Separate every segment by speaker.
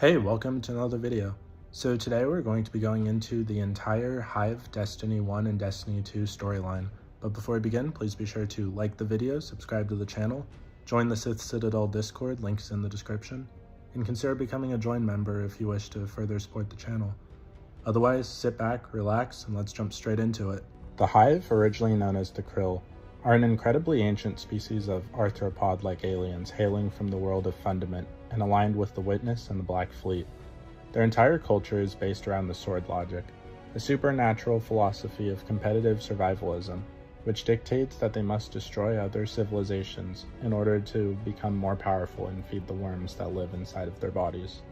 Speaker 1: Hey, welcome to another video. So today we're going to be going into the entire HIVE Destiny 1 and Destiny 2 storyline. But before we begin, please be sure to like the video, subscribe to the channel, join the Sith Citadel Discord, links in the description, and consider becoming a join member if you wish to further support the channel. Otherwise, sit back, relax, and let's jump straight into it. The HIVE, originally known as the Krill, are an incredibly ancient species of arthropod-like aliens hailing from the world of Fundament and aligned with the Witness and the Black Fleet. Their entire culture is based around the sword logic, a supernatural philosophy of competitive survivalism, which dictates that they must destroy other civilizations in order to become more powerful and feed the worms that live inside of their bodies.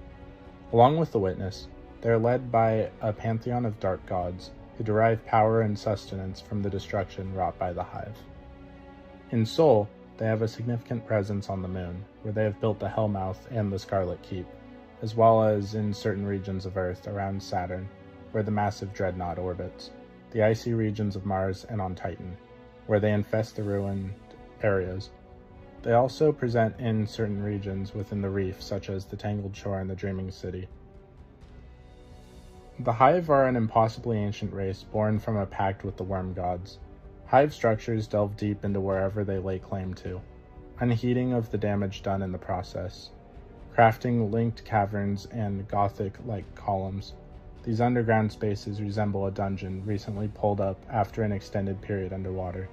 Speaker 1: Along with the Witness, they are led by a pantheon of dark gods who derive power and sustenance from the destruction wrought by the HIVE. In Sol, they have a significant presence on the Moon, where they have built the Hellmouth and the Scarlet Keep, as well as in certain regions of Earth around Saturn, where the massive Dreadnought orbits, the icy regions of Mars, and on Titan, where they infest the ruined areas. They also present in certain regions within the reef, such as the Tangled Shore and the Dreaming City. The HIVE are an impossibly ancient race born from a pact with the Worm Gods. HIVE structures delve deep into wherever they lay claim to, unheeding of the damage done in the process, crafting linked caverns and Gothic-like columns. These underground spaces resemble a dungeon recently pulled up after an extended period underwater.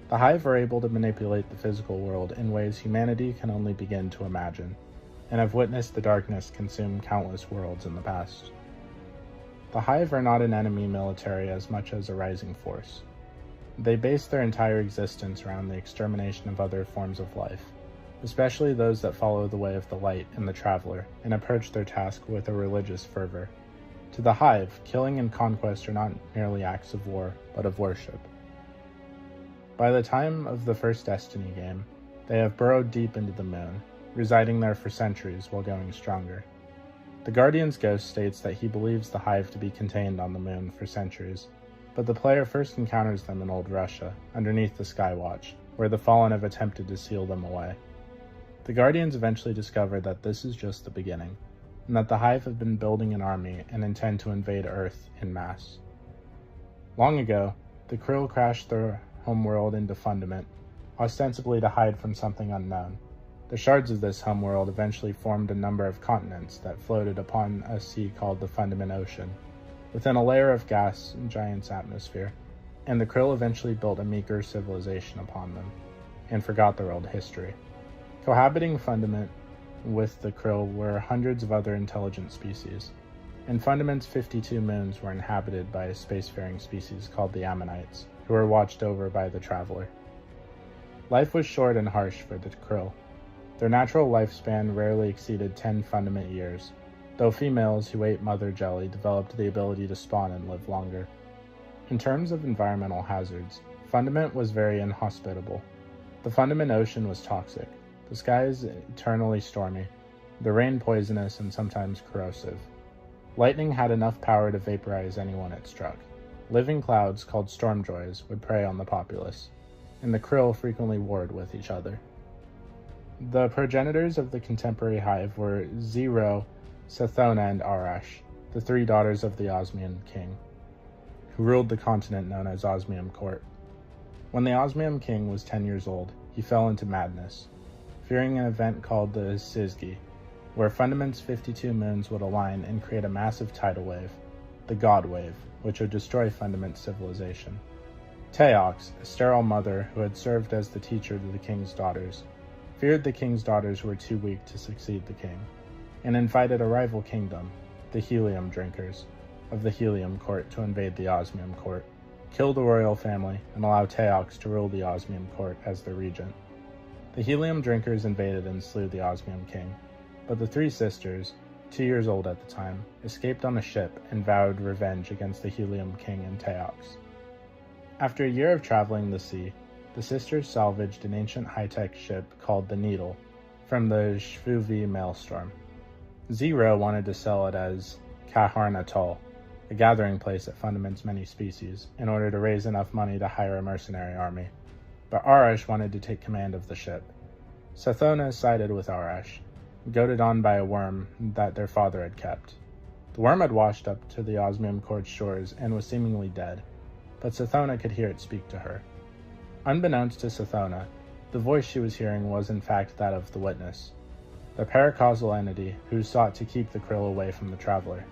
Speaker 1: The HIVE are able to manipulate the physical world in ways humanity can only begin to imagine, and have witnessed the darkness consume countless worlds in the past. The HIVE are not an enemy military as much as a rising force. They base their entire existence around the extermination of other forms of life, especially those that follow the way of the light and the traveler, and approach their task with a religious fervor. To the HIVE, killing and conquest are not merely acts of war, but of worship. By the time of the first Destiny game, they have burrowed deep into the Moon, residing there for centuries while going stronger. The Guardian's ghost states that he believes the HIVE to be contained on the Moon for centuries, but the player first encounters them in Old Russia, underneath the Skywatch, where the Fallen have attempted to seal them away. The Guardians eventually discover that this is just the beginning, and that the HIVE have been building an army and intend to invade Earth en masse. Long ago, the Krill crashed their homeworld into Fundament, ostensibly to hide from something unknown. The shards of this homeworld eventually formed a number of continents that floated upon a sea called the Fundament Ocean, within a layer of gas and giant's atmosphere, and the Krill eventually built a meager civilization upon them, and forgot their old history. Cohabiting Fundament with the Krill were hundreds of other intelligent species, and Fundament's 52 moons were inhabited by a spacefaring species called the Ammonites, who were watched over by the Traveler. Life was short and harsh for the Krill. Their natural lifespan rarely exceeded 10 Fundament years, though females who ate mother jelly developed the ability to spawn and live longer. In terms of environmental hazards, Fundament was very inhospitable. The Fundament Ocean was toxic, the skies eternally stormy, the rain poisonous and sometimes corrosive. Lightning had enough power to vaporize anyone it struck. Living clouds called stormjoys would prey on the populace, and the Krill frequently warred with each other. The progenitors of the contemporary HIVE were Zero, Sathona, and Arash, the three daughters of the Osmium king, who ruled the continent known as Osmium Court. When the Osmium king was 10 years old, he fell into madness, fearing an event called the Sizgi, where Fundament's 52 moons would align and create a massive tidal wave, the God Wave, which would destroy Fundament's civilization. Teox, a sterile mother who had served as the teacher to the king's daughters, feared the king's daughters were too weak to succeed the king, and invited a rival kingdom, the Helium Drinkers, of the Helium Court to invade the Osmium Court, kill the royal family, and allow Teox to rule the Osmium Court as their regent. The Helium Drinkers invaded and slew the Osmium King, but the three sisters, 2 years old at the time, escaped on a ship and vowed revenge against the Helium King and Teox. After a year of traveling the sea, the sisters salvaged an ancient high-tech ship called the Needle from the Shvuvi Maelstrom. Zero wanted to sell it as Kaharn Atoll, a gathering place at Fundament's many species, in order to raise enough money to hire a mercenary army, but Arash wanted to take command of the ship. Sathona sided with Arash, goaded on by a worm that their father had kept. The worm had washed up to the osmium court shores and was seemingly dead, but Sithona could hear it speak to her. Unbeknownst to Sithona, the voice she was hearing was in fact that of the Witness, the paracausal entity who sought to keep the krill away from the traveler.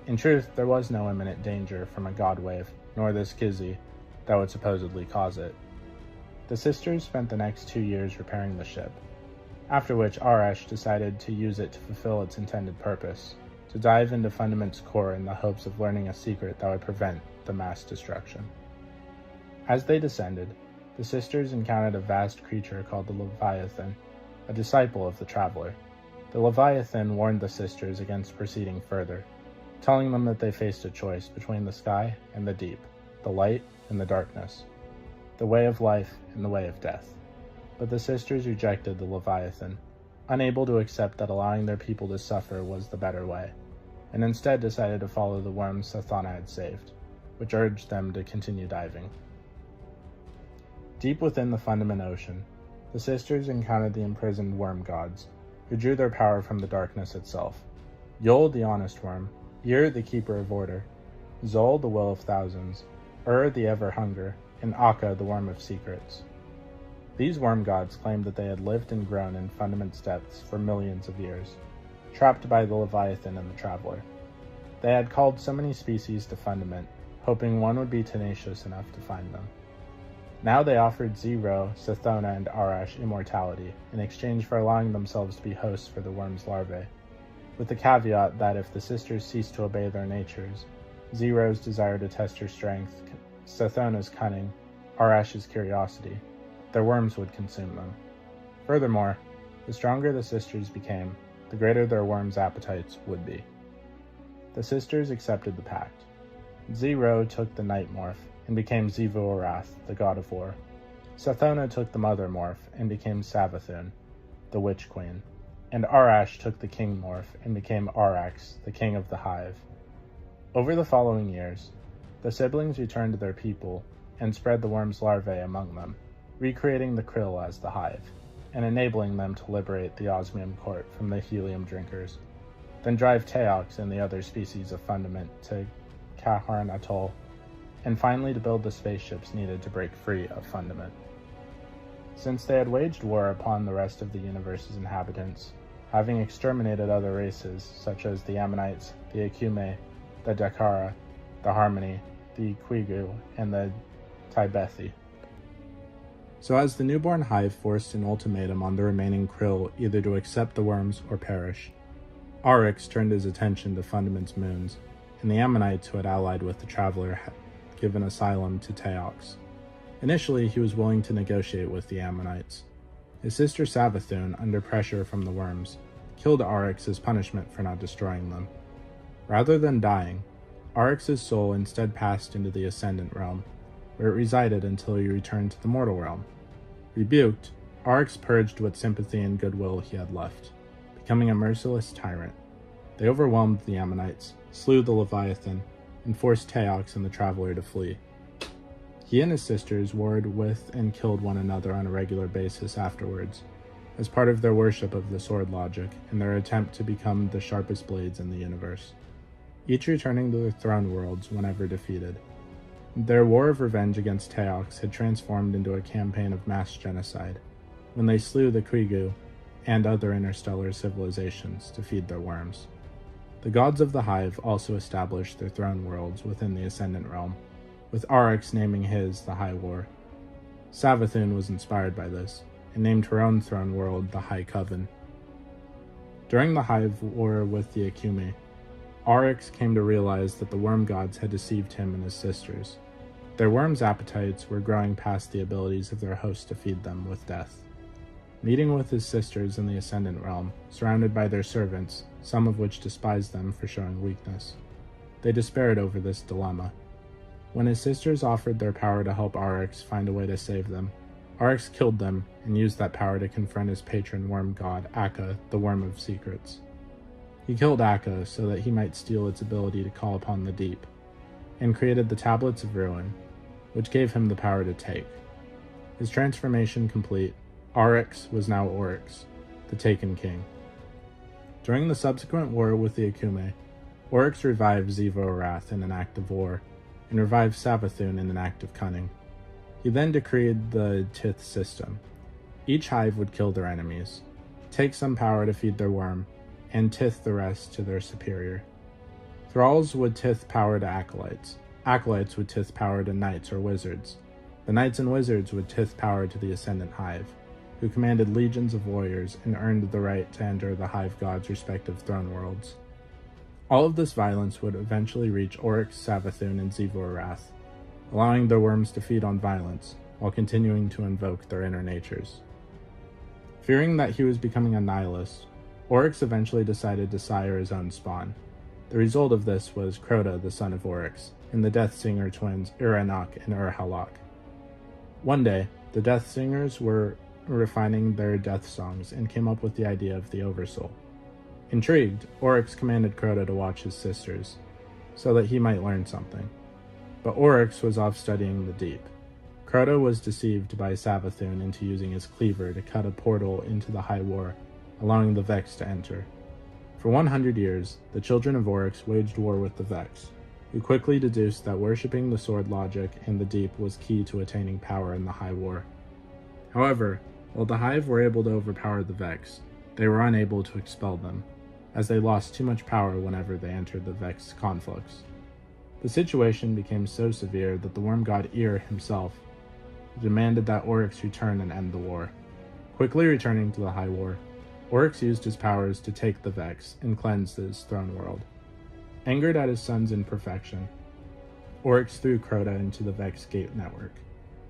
Speaker 1: In truth, there was no imminent danger from a god wave, nor this Kizzy that would supposedly cause it. The sisters spent the next 2 years repairing the ship, after which Arash decided to use it to fulfill its intended purpose, to dive into Fundament's core in the hopes of learning a secret that would prevent the mass destruction. As they descended, the sisters encountered a vast creature called the Leviathan, a disciple of the traveler. The Leviathan warned the sisters against proceeding further, telling them that they faced a choice between the sky and the deep, the light and the darkness, the way of life and the way of death. But the sisters rejected the Leviathan, unable to accept that allowing their people to suffer was the better way, and instead decided to follow the worms Sithona had saved, which urged them to continue diving. Deep within the Fundament Ocean, the sisters encountered the imprisoned worm gods, who drew their power from the darkness itself. Yul, the honest worm, Yer, the keeper of order, Zol, the will of thousands, the ever-hunger, and Akka, the worm of secrets. These worm gods claimed that they had lived and grown in Fundament's depths for millions of years, trapped by the Leviathan and the Traveler. They had called so many species to Fundament, hoping one would be tenacious enough to find them. Now they offered Zero, Sithona, and Arash immortality in exchange for allowing themselves to be hosts for the worm's larvae, with the caveat that if the sisters ceased to obey their natures, Zero's desire to test her strength, Sithona's cunning, Arash's curiosity, their worms would consume them. Furthermore, the stronger the sisters became, the greater their worms' appetites would be. The sisters accepted the pact. Zero took the night morph and became Zivu-Arath, the god of war. Sithona took the mother morph and became Savathun, the witch queen, and Arash took the king morph and became Arax, the king of the Hive. Over the following years, the siblings returned to their people and spread the worm's larvae among them, recreating the krill as the Hive, and enabling them to liberate the osmium court from the helium drinkers, then drive Teox and the other species of Fundament to Kaharn Atoll, and finally to build the spaceships needed to break free of Fundament. Since they had waged war upon the rest of the universe's inhabitants, having exterminated other races such as the Ammonites, the Akume, the Dakara, the Harmony, the Quigu, and the Tybethi. So as the newborn Hive forced an ultimatum on the remaining krill either to accept the worms or perish, Arix turned his attention to Fundament's moons, and the Ammonites who had allied with the Traveler had given asylum to Teox. Initially, he was willing to negotiate with the Ammonites. His sister Savathun, under pressure from the worms, killed Arix as punishment for not destroying them. Rather than dying, Arix's soul instead passed into the Ascendant realm, where it resided until he returned to the mortal realm. Rebuked, Arix purged what sympathy and goodwill he had left, becoming a merciless tyrant. They overwhelmed the Ammonites, slew the Leviathan, and forced Teox and the Traveler to flee. He and his sisters warred with and killed one another on a regular basis afterwards, as part of their worship of the sword logic and their attempt to become the sharpest blades in the universe, each returning to their throne worlds whenever defeated. Their war of revenge against Teox had transformed into a campaign of mass genocide, when they slew the Quigu and other interstellar civilizations to feed their worms. The gods of the Hive also established their throne worlds within the Ascendant realm, with Arix naming his the High War. Savathun was inspired by this, and named her own throne world the High Coven. During the Hive War with the Akume, Arix came to realize that the worm gods had deceived him and his sisters. Their worms' appetites were growing past the abilities of their host to feed them with death. Meeting with his sisters in the Ascendant realm, surrounded by their servants, some of which despised them for showing weakness, they despaired over this dilemma. When his sisters offered their power to help Arix find a way to save them, Arix killed them and used that power to confront his patron worm god, Akka, the Worm of Secrets. He killed Akka so that he might steal its ability to call upon the deep, and created the Tablets of Ruin, which gave him the power to take. His transformation complete, Arix was now Oryx, the Taken King. During the subsequent war with the Akume, Oryx revived Xivu Arath in an act of war, and revived Savathun in an act of cunning. He then decreed the Tith system. Each hive would kill their enemies, take some power to feed their worm, and tith the rest to their superior. Thralls would tith power to acolytes. Acolytes would tith power to knights or wizards. The knights and wizards would tith power to the ascendant hive, who commanded legions of warriors and earned the right to enter the hive gods' respective throne worlds. All of this violence would eventually reach Oryx, Savathun, and Xivu Arath, allowing their worms to feed on violence, while continuing to invoke their inner natures. Fearing that he was becoming a nihilist, Oryx eventually decided to sire his own spawn. The result of this was Crota, the son of Oryx, and the Death Singer twins Ur-Anok and Ur-Halak. One day, the Death Singers were refining their death songs and came up with the idea of the Oversoul. Intrigued, Oryx commanded Crota to watch his sisters, so that he might learn something. But Oryx was off studying the deep. Crota was deceived by Savathun into using his cleaver to cut a portal into the High War, allowing the Vex to enter. For 100 years, the children of Oryx waged war with the Vex, who quickly deduced that worshipping the sword logic in the deep was key to attaining power in the High War. However, while the Hive were able to overpower the Vex, they were unable to expel them, as they lost too much power whenever they entered the Vex conflicts. The situation became so severe that the worm god Ir himself demanded that Oryx return and end the war. Quickly returning to the High War, Oryx used his powers to take the Vex and cleanse his throne world. Angered at his son's imperfection, Oryx threw Crota into the Vex Gate network,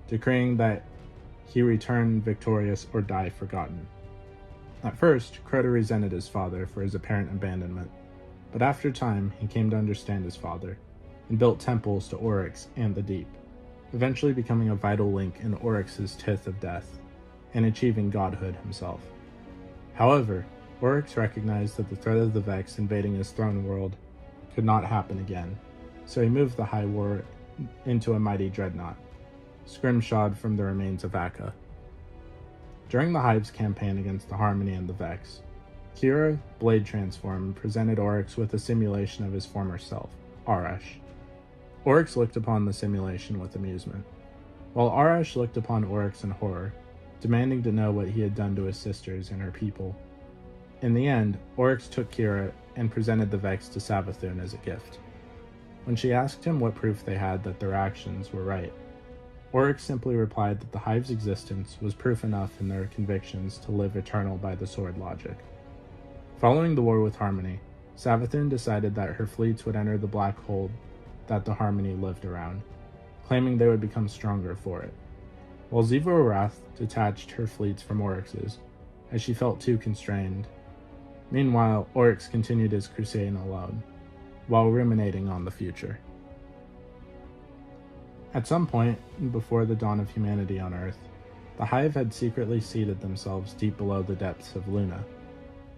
Speaker 1: decreeing that he return victorious or die forgotten. At first, Crota resented his father for his apparent abandonment, but after time he came to understand his father, and built temples to Oryx and the Deep, eventually becoming a vital link in Oryx's Tith of Death, and achieving godhood himself. However, Oryx recognized that the threat of the Vex invading his throne world could not happen again, so he moved the High War into a mighty dreadnought, scrimshawed from the remains of Akka. During the Hive's campaign against the Harmony and the Vex, Kira, Blade Transform, presented Oryx with a simulation of his former self, Arash. Oryx looked upon the simulation with amusement, while Arash looked upon Oryx in horror, demanding to know what he had done to his sisters and her people. In the end, Oryx took Kira and presented the Vex to Savathun as a gift. When she asked him what proof they had that their actions were right, Oryx simply replied that the Hive's existence was proof enough in their convictions to live eternal by the sword logic. Following the war with Harmony, Savathun decided that her fleets would enter the black hole that the Harmony lived around, claiming they would become stronger for it, while Xivu Arath detached her fleets from Oryx's, as she felt too constrained. Meanwhile, Oryx continued his crusade alone, while ruminating on the future. At some point, before the dawn of humanity on Earth, the Hive had secretly seated themselves deep below the depths of Luna.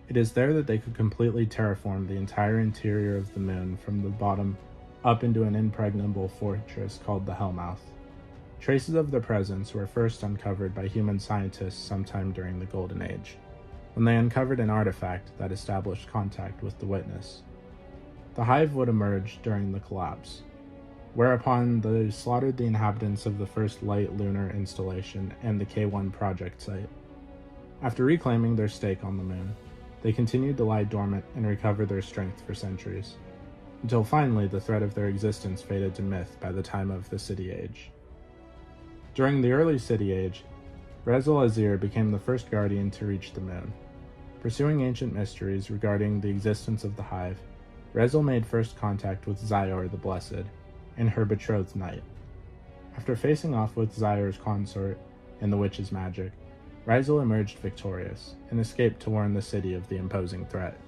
Speaker 1: It is there that they could completely terraform the entire interior of the moon from the bottom up into an impregnable fortress called the Hellmouth. Traces of their presence were first uncovered by human scientists sometime during the Golden Age, when they uncovered an artifact that established contact with the Witness. The Hive would emerge during the collapse, whereupon they slaughtered the inhabitants of the first light lunar installation and the K1 project site. After reclaiming their stake on the moon, they continued to lie dormant and recover their strength for centuries, until finally the threat of their existence faded to myth by the time of the City Age. During the early City Age, Rezel Azir became the first guardian to reach the moon. Pursuing ancient mysteries regarding the existence of the Hive, Rezel made first contact with Xior the Blessed and her betrothed knight. After facing off with Xior's consort and the witch's magic, Rezel emerged victorious and escaped to warn the city of the imposing threat.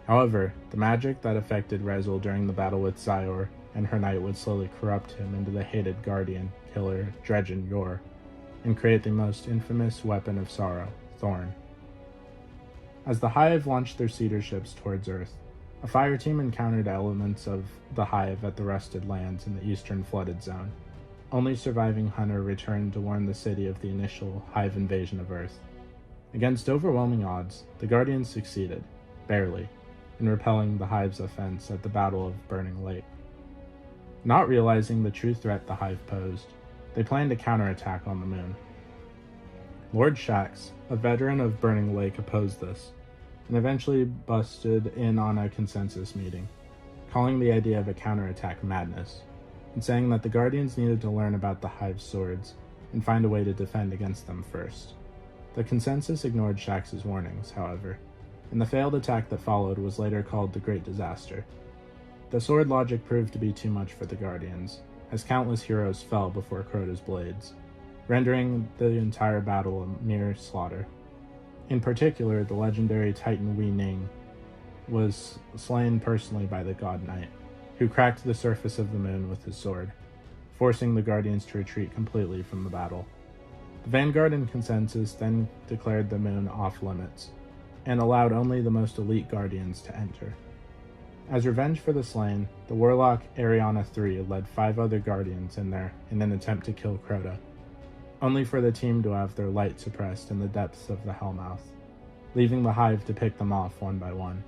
Speaker 1: However, the magic that affected Rezel during the battle with Xior and her knight would slowly corrupt him into the hated guardian killer Dredgen Yor, and create the most infamous weapon of sorrow, Thorn. As the Hive launched their cedar ships towards Earth, a fire team encountered elements of the Hive at the Rusted Lands in the eastern flooded zone. Only surviving Hunter returned to warn the city of the initial Hive invasion of Earth. Against overwhelming odds, the Guardians succeeded, barely, in repelling the Hive's offense at the Battle of Burning Lake. Not realizing the true threat the Hive posed, they planned a counterattack on the moon. Lord Shax, a veteran of Burning Lake, opposed this, and eventually busted in on a consensus meeting, calling the idea of a counterattack madness, and saying that the Guardians needed to learn about the Hive's swords and find a way to defend against them first. The consensus ignored Shax's warnings, however, and the failed attack that followed was later called the Great Disaster. The sword logic proved to be too much for the Guardians, as countless heroes fell before Crota's blades, rendering the entire battle a mere slaughter. In particular, the legendary Titan Wei Ning was slain personally by the God Knight, who cracked the surface of the moon with his sword, forcing the Guardians to retreat completely from the battle. The Vanguard and Consensus then declared the moon off limits, and allowed only the most elite Guardians to enter. As revenge for the slain, the warlock Ariana III led 5 other Guardians in there in an attempt to kill Crota, only for the team to have their light suppressed in the depths of the Hellmouth, leaving the Hive to pick them off one by one.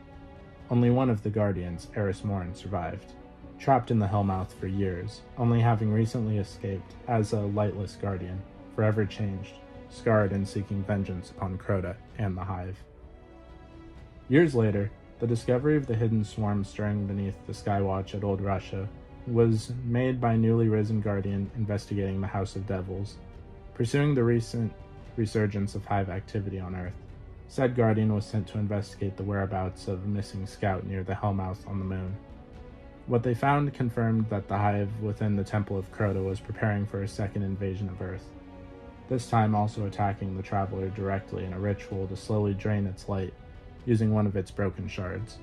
Speaker 1: Only one of the Guardians, Eris Morn, survived, trapped in the Hellmouth for years, only having recently escaped as a lightless Guardian, forever changed, scarred and seeking vengeance upon Crota and the Hive. Years later, the discovery of the hidden swarm stirring beneath the Skywatch at Old Russia was made by newly risen Guardian investigating the House of Devils. Pursuing the recent resurgence of Hive activity on Earth, said Guardian was sent to investigate the whereabouts of a missing scout near the Hellmouth on the moon. What they found confirmed that the Hive within the Temple of Crota was preparing for a second invasion of Earth, this time also attacking the Traveler directly in a ritual to slowly drain its light, using one of its broken shards.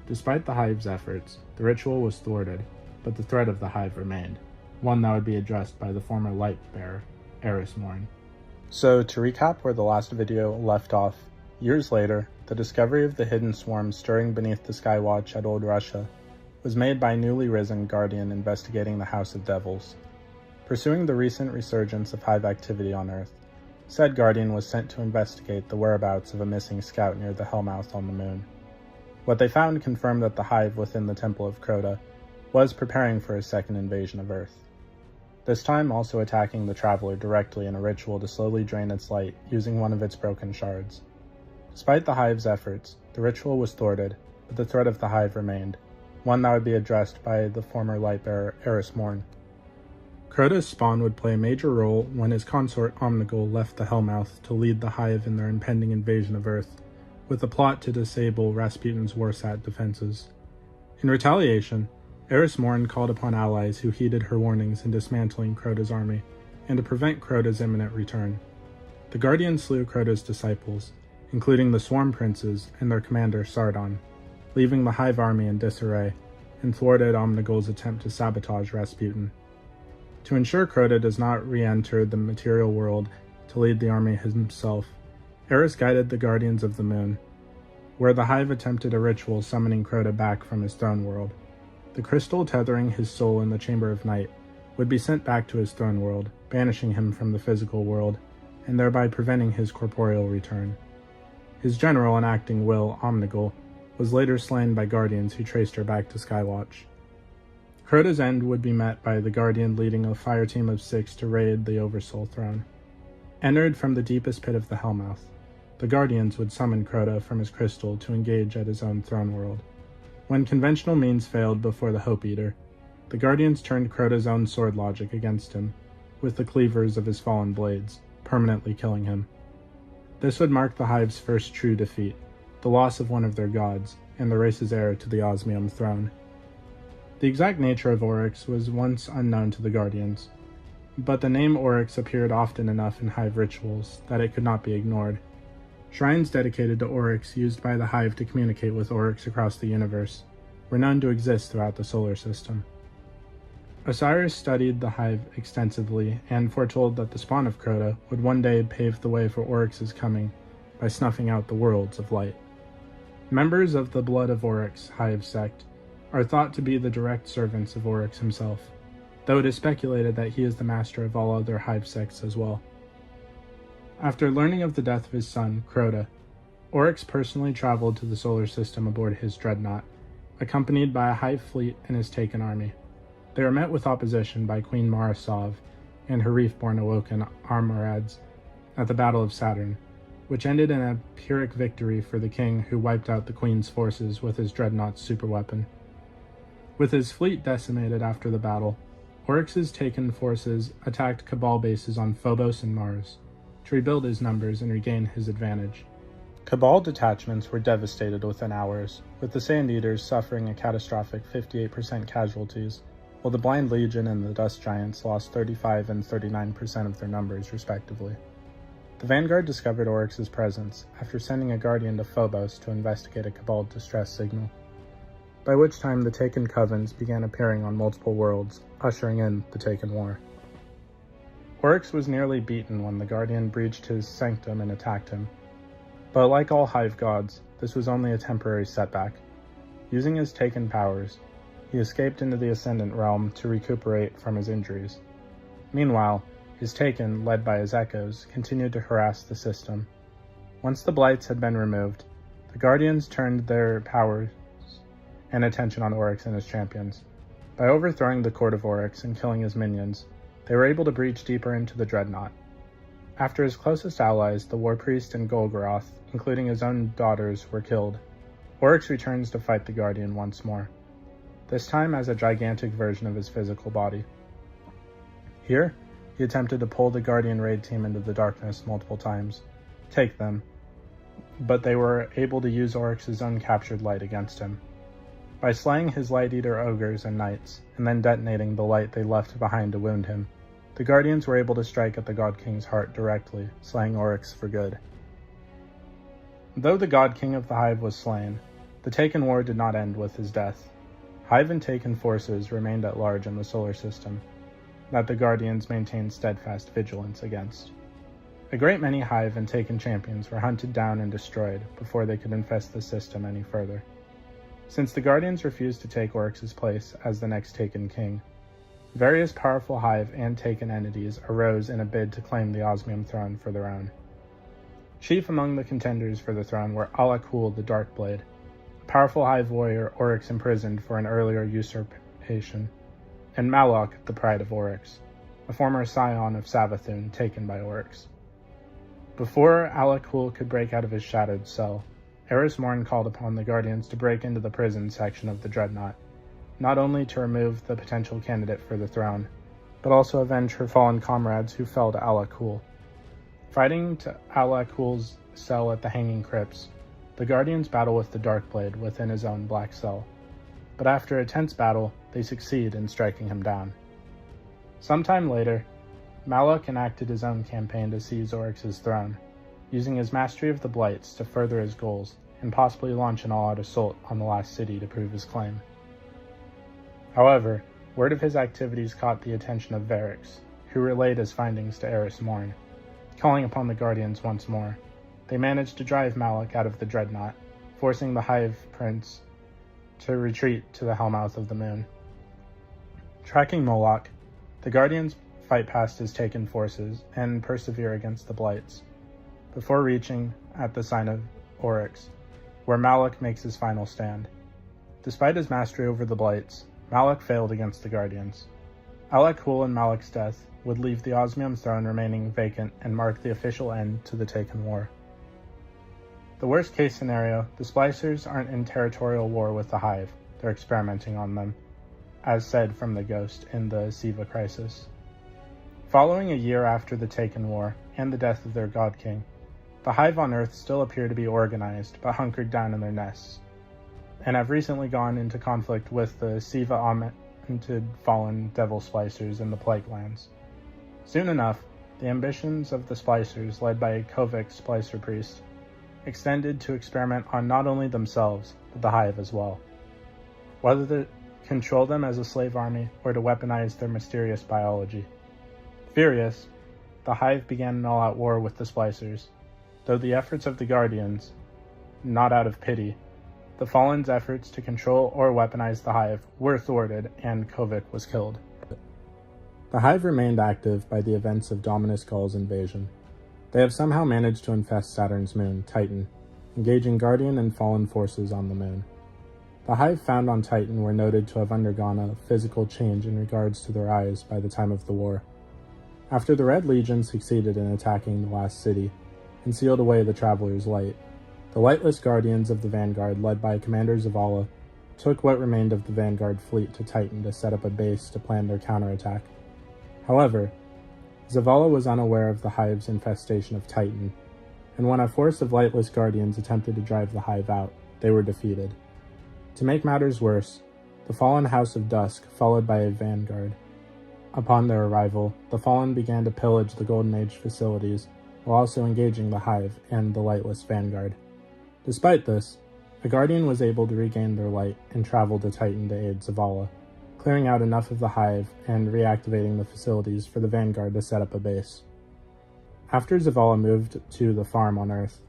Speaker 1: Despite the Hive's efforts, the ritual was thwarted, but the threat of the Hive remained, one that would be addressed by the former light-bearer, Eris Morn. So, to recap where the last video left off, years later, the discovery of the hidden swarm stirring beneath the Skywatch at Old Russia was made by newly risen Guardian investigating the House of Devils. Pursuing the recent resurgence of Hive activity on Earth, said Guardian was sent to investigate the whereabouts of a missing scout near the Hellmouth on the moon. What they found confirmed that the Hive within the Temple of Crota was preparing for a second invasion of Earth, this time also attacking the Traveler directly in a ritual to slowly drain its light using one of its broken shards. Despite the Hive's efforts, the ritual was thwarted, but the threat of the Hive remained, one that would be addressed by the former Lightbearer Eris Morn. Crota's spawn would play a major role when his consort Omnigul left the Hellmouth to lead the Hive in their impending invasion of Earth, with a plot to disable Rasputin's Warsat defenses. In retaliation, Eris Morn called upon allies who heeded her warnings in dismantling Crota's army, and to prevent Crota's imminent return. The Guardians slew Crota's disciples, including the Swarm Princes and their commander Sardon, leaving the Hive army in disarray, and thwarted Omnigul's attempt to sabotage Rasputin. To ensure Crota does not re-enter the material world to lead the army himself, Eris guided the Guardians of the Moon, where the Hive attempted a ritual summoning Crota back from his throne world. The crystal tethering his soul in the Chamber of Night would be sent back to his throne world, banishing him from the physical world, and thereby preventing his corporeal return. His general and acting will, Omnigul, was later slain by Guardians who traced her back to Skywatch. Crota's end would be met by the Guardian leading a fire team of 6 to raid the Oversoul throne. Entered from the deepest pit of the Hellmouth, the Guardians would summon Crota from his crystal to engage at his own throne world. When conventional means failed before the Hope Eater, the Guardians turned Crota's own sword logic against him, with the cleavers of his fallen blades, permanently killing him. This would mark the Hive's first true defeat, the loss of one of their gods, and the race's heir to the Osmium throne. The exact nature of Oryx was once unknown to the Guardians, but the name Oryx appeared often enough in Hive rituals that it could not be ignored. Shrines dedicated to Oryx used by the Hive to communicate with Oryx across the universe were known to exist throughout the solar system. Osiris studied the Hive extensively and foretold that the spawn of Crota would one day pave the way for Oryx's coming by snuffing out the worlds of light. Members of the Blood of Oryx Hive sect are thought to be the direct servants of Oryx himself, though it is speculated that he is the master of all other Hive sects as well. After learning of the death of his son, Crota, Oryx personally traveled to the solar system aboard his dreadnought, accompanied by a HIVE fleet and his Taken army. They were met with opposition by Queen Marisov and her reef-born awoken Armorads at the Battle of Saturn, which ended in a Pyrrhic victory for the king, who wiped out the queen's forces with his dreadnought's superweapon. With his fleet decimated after the battle, Oryx's Taken forces attacked Cabal bases on Phobos and Mars to rebuild his numbers and regain his advantage. Cabal detachments were devastated within hours, with the Sand Eaters suffering a catastrophic 58% casualties, while the Blind Legion and the Dust Giants lost 35 and 39% of their numbers, respectively. The Vanguard discovered Oryx's presence after sending a Guardian to Phobos to investigate a Cabal distress signal, by which time the Taken covens began appearing on multiple worlds, ushering in the Taken War. Oryx was nearly beaten when the Guardian breached his sanctum and attacked him, but like all Hive gods, this was only a temporary setback. Using his Taken powers, he escaped into the Ascendant realm to recuperate from his injuries. Meanwhile, his Taken, led by his echoes, continued to harass the system. Once the blights had been removed, the Guardians turned their powers and attention on Oryx and his champions. By overthrowing the court of Oryx and killing his minions, they were able to breach deeper into the Dreadnought. After his closest allies, the War Priest and Golgoroth, including his own daughters, were killed, Oryx returns to fight the Guardian once more, this time as a gigantic version of his physical body. Here, he attempted to pull the Guardian raid team into the darkness multiple times, take them, but they were able to use Oryx's uncaptured light against him. By slaying his Light Eater ogres and knights, and then detonating the light they left behind to wound him, the Guardians were able to strike at the God King's heart directly, slaying Oryx for good. Though the God King of the Hive was slain, the Taken War did not end with his death. Hive and Taken forces remained at large in the solar system, that the Guardians maintained steadfast vigilance against. A great many Hive and Taken champions were hunted down and destroyed before they could infest the system any further. Since the Guardians refused to take Oryx's place as the next Taken king, various powerful Hive and Taken entities arose in a bid to claim the Osmium throne for their own. Chief among the contenders for the throne were Alakul the Darkblade, a powerful Hive warrior Oryx imprisoned for an earlier usurpation, and Malok, the Pride of Oryx, a former scion of Savathun taken by Oryx. Before Alakul could break out of his shadowed cell, Eris Morn called upon the Guardians to break into the prison section of the Dreadnought, not only to remove the potential candidate for the throne, but also avenge her fallen comrades who fell to Alakul. Fighting to Alakul's cell at the Hanging Crypts, the Guardians battle with the Darkblade within his own black cell, but after a tense battle, they succeed in striking him down. Sometime later, Malok enacted his own campaign to seize Oryx's throne, using his mastery of the Blights to further his goals and possibly launch an all-out assault on the last city to prove his claim. However, word of his activities caught the attention of Varix, who relayed his findings to Eris Morn. Calling upon the Guardians once more, they managed to drive Malok out of the Dreadnought, forcing the Hive Prince to retreat to the Hellmouth of the Moon. Tracking Moloch, the Guardians fight past his Taken forces and persevere against the Blights, before reaching at the sign of Oryx, where Malok makes his final stand. Despite his mastery over the Blights, Malok failed against the Guardians. Alakul and Malok's death would leave the Osmium throne remaining vacant and mark the official end to the Taken War. The worst case scenario, the Splicers aren't in territorial war with the Hive, they're experimenting on them, as said from the Ghost in the Siva Crisis. Following a year after the Taken War and the death of their God King, the Hive on Earth still appear to be organized but hunkered down in their nests, and have recently gone into conflict with the Siva-augmented fallen Devil Splicers in the Plague Lands. Soon enough, the ambitions of the Splicers, led by a Kovic Splicer priest, extended to experiment on not only themselves, but the Hive as well. Whether to control them as a slave army or to weaponize their mysterious biology. Furious, the Hive began an all-out war with the Splicers, though the efforts of the Guardians, not out of pity, the Fallen's efforts to control or weaponize the Hive were thwarted and Kovic was killed. The Hive remained active by the events of Dominus Gaul's invasion. They have somehow managed to infest Saturn's moon, Titan, engaging Guardian and Fallen forces on the moon. The Hive found on Titan were noted to have undergone a physical change in regards to their eyes by the time of the war. After the Red Legion succeeded in attacking the last city and sealed away the Traveler's Light, the Lightless Guardians of the Vanguard, led by Commander Zavala, took what remained of the Vanguard fleet to Titan to set up a base to plan their counterattack. However, Zavala was unaware of the Hive's infestation of Titan, and when a force of Lightless Guardians attempted to drive the Hive out, they were defeated. To make matters worse, the Fallen House of Dusk followed by a Vanguard. Upon their arrival, the Fallen began to pillage the Golden Age facilities while also engaging the Hive and the Lightless Vanguard. Despite this, the Guardian was able to regain their light and travel to Titan to aid Zavala, clearing out enough of the Hive and reactivating the facilities for the Vanguard to set up a base. After Zavala moved to the farm on Earth,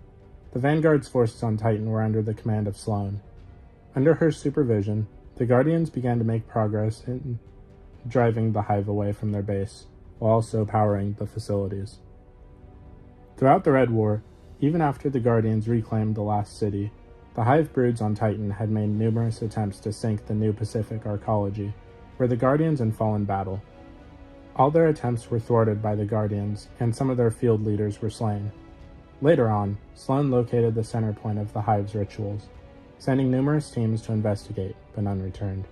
Speaker 1: the Vanguard's forces on Titan were under the command of Sloane. Under her supervision, the Guardians began to make progress in driving the Hive away from their base, while also powering the facilities. Throughout the Red War, even after the Guardians reclaimed the last city, the Hive broods on Titan had made numerous attempts to sink the New Pacific Arcology, where the Guardians and Fallen battle. All their attempts were thwarted by the Guardians, and some of their field leaders were slain. Later on, Sloane located the center point of the Hive's rituals, sending numerous teams to investigate, but none returned.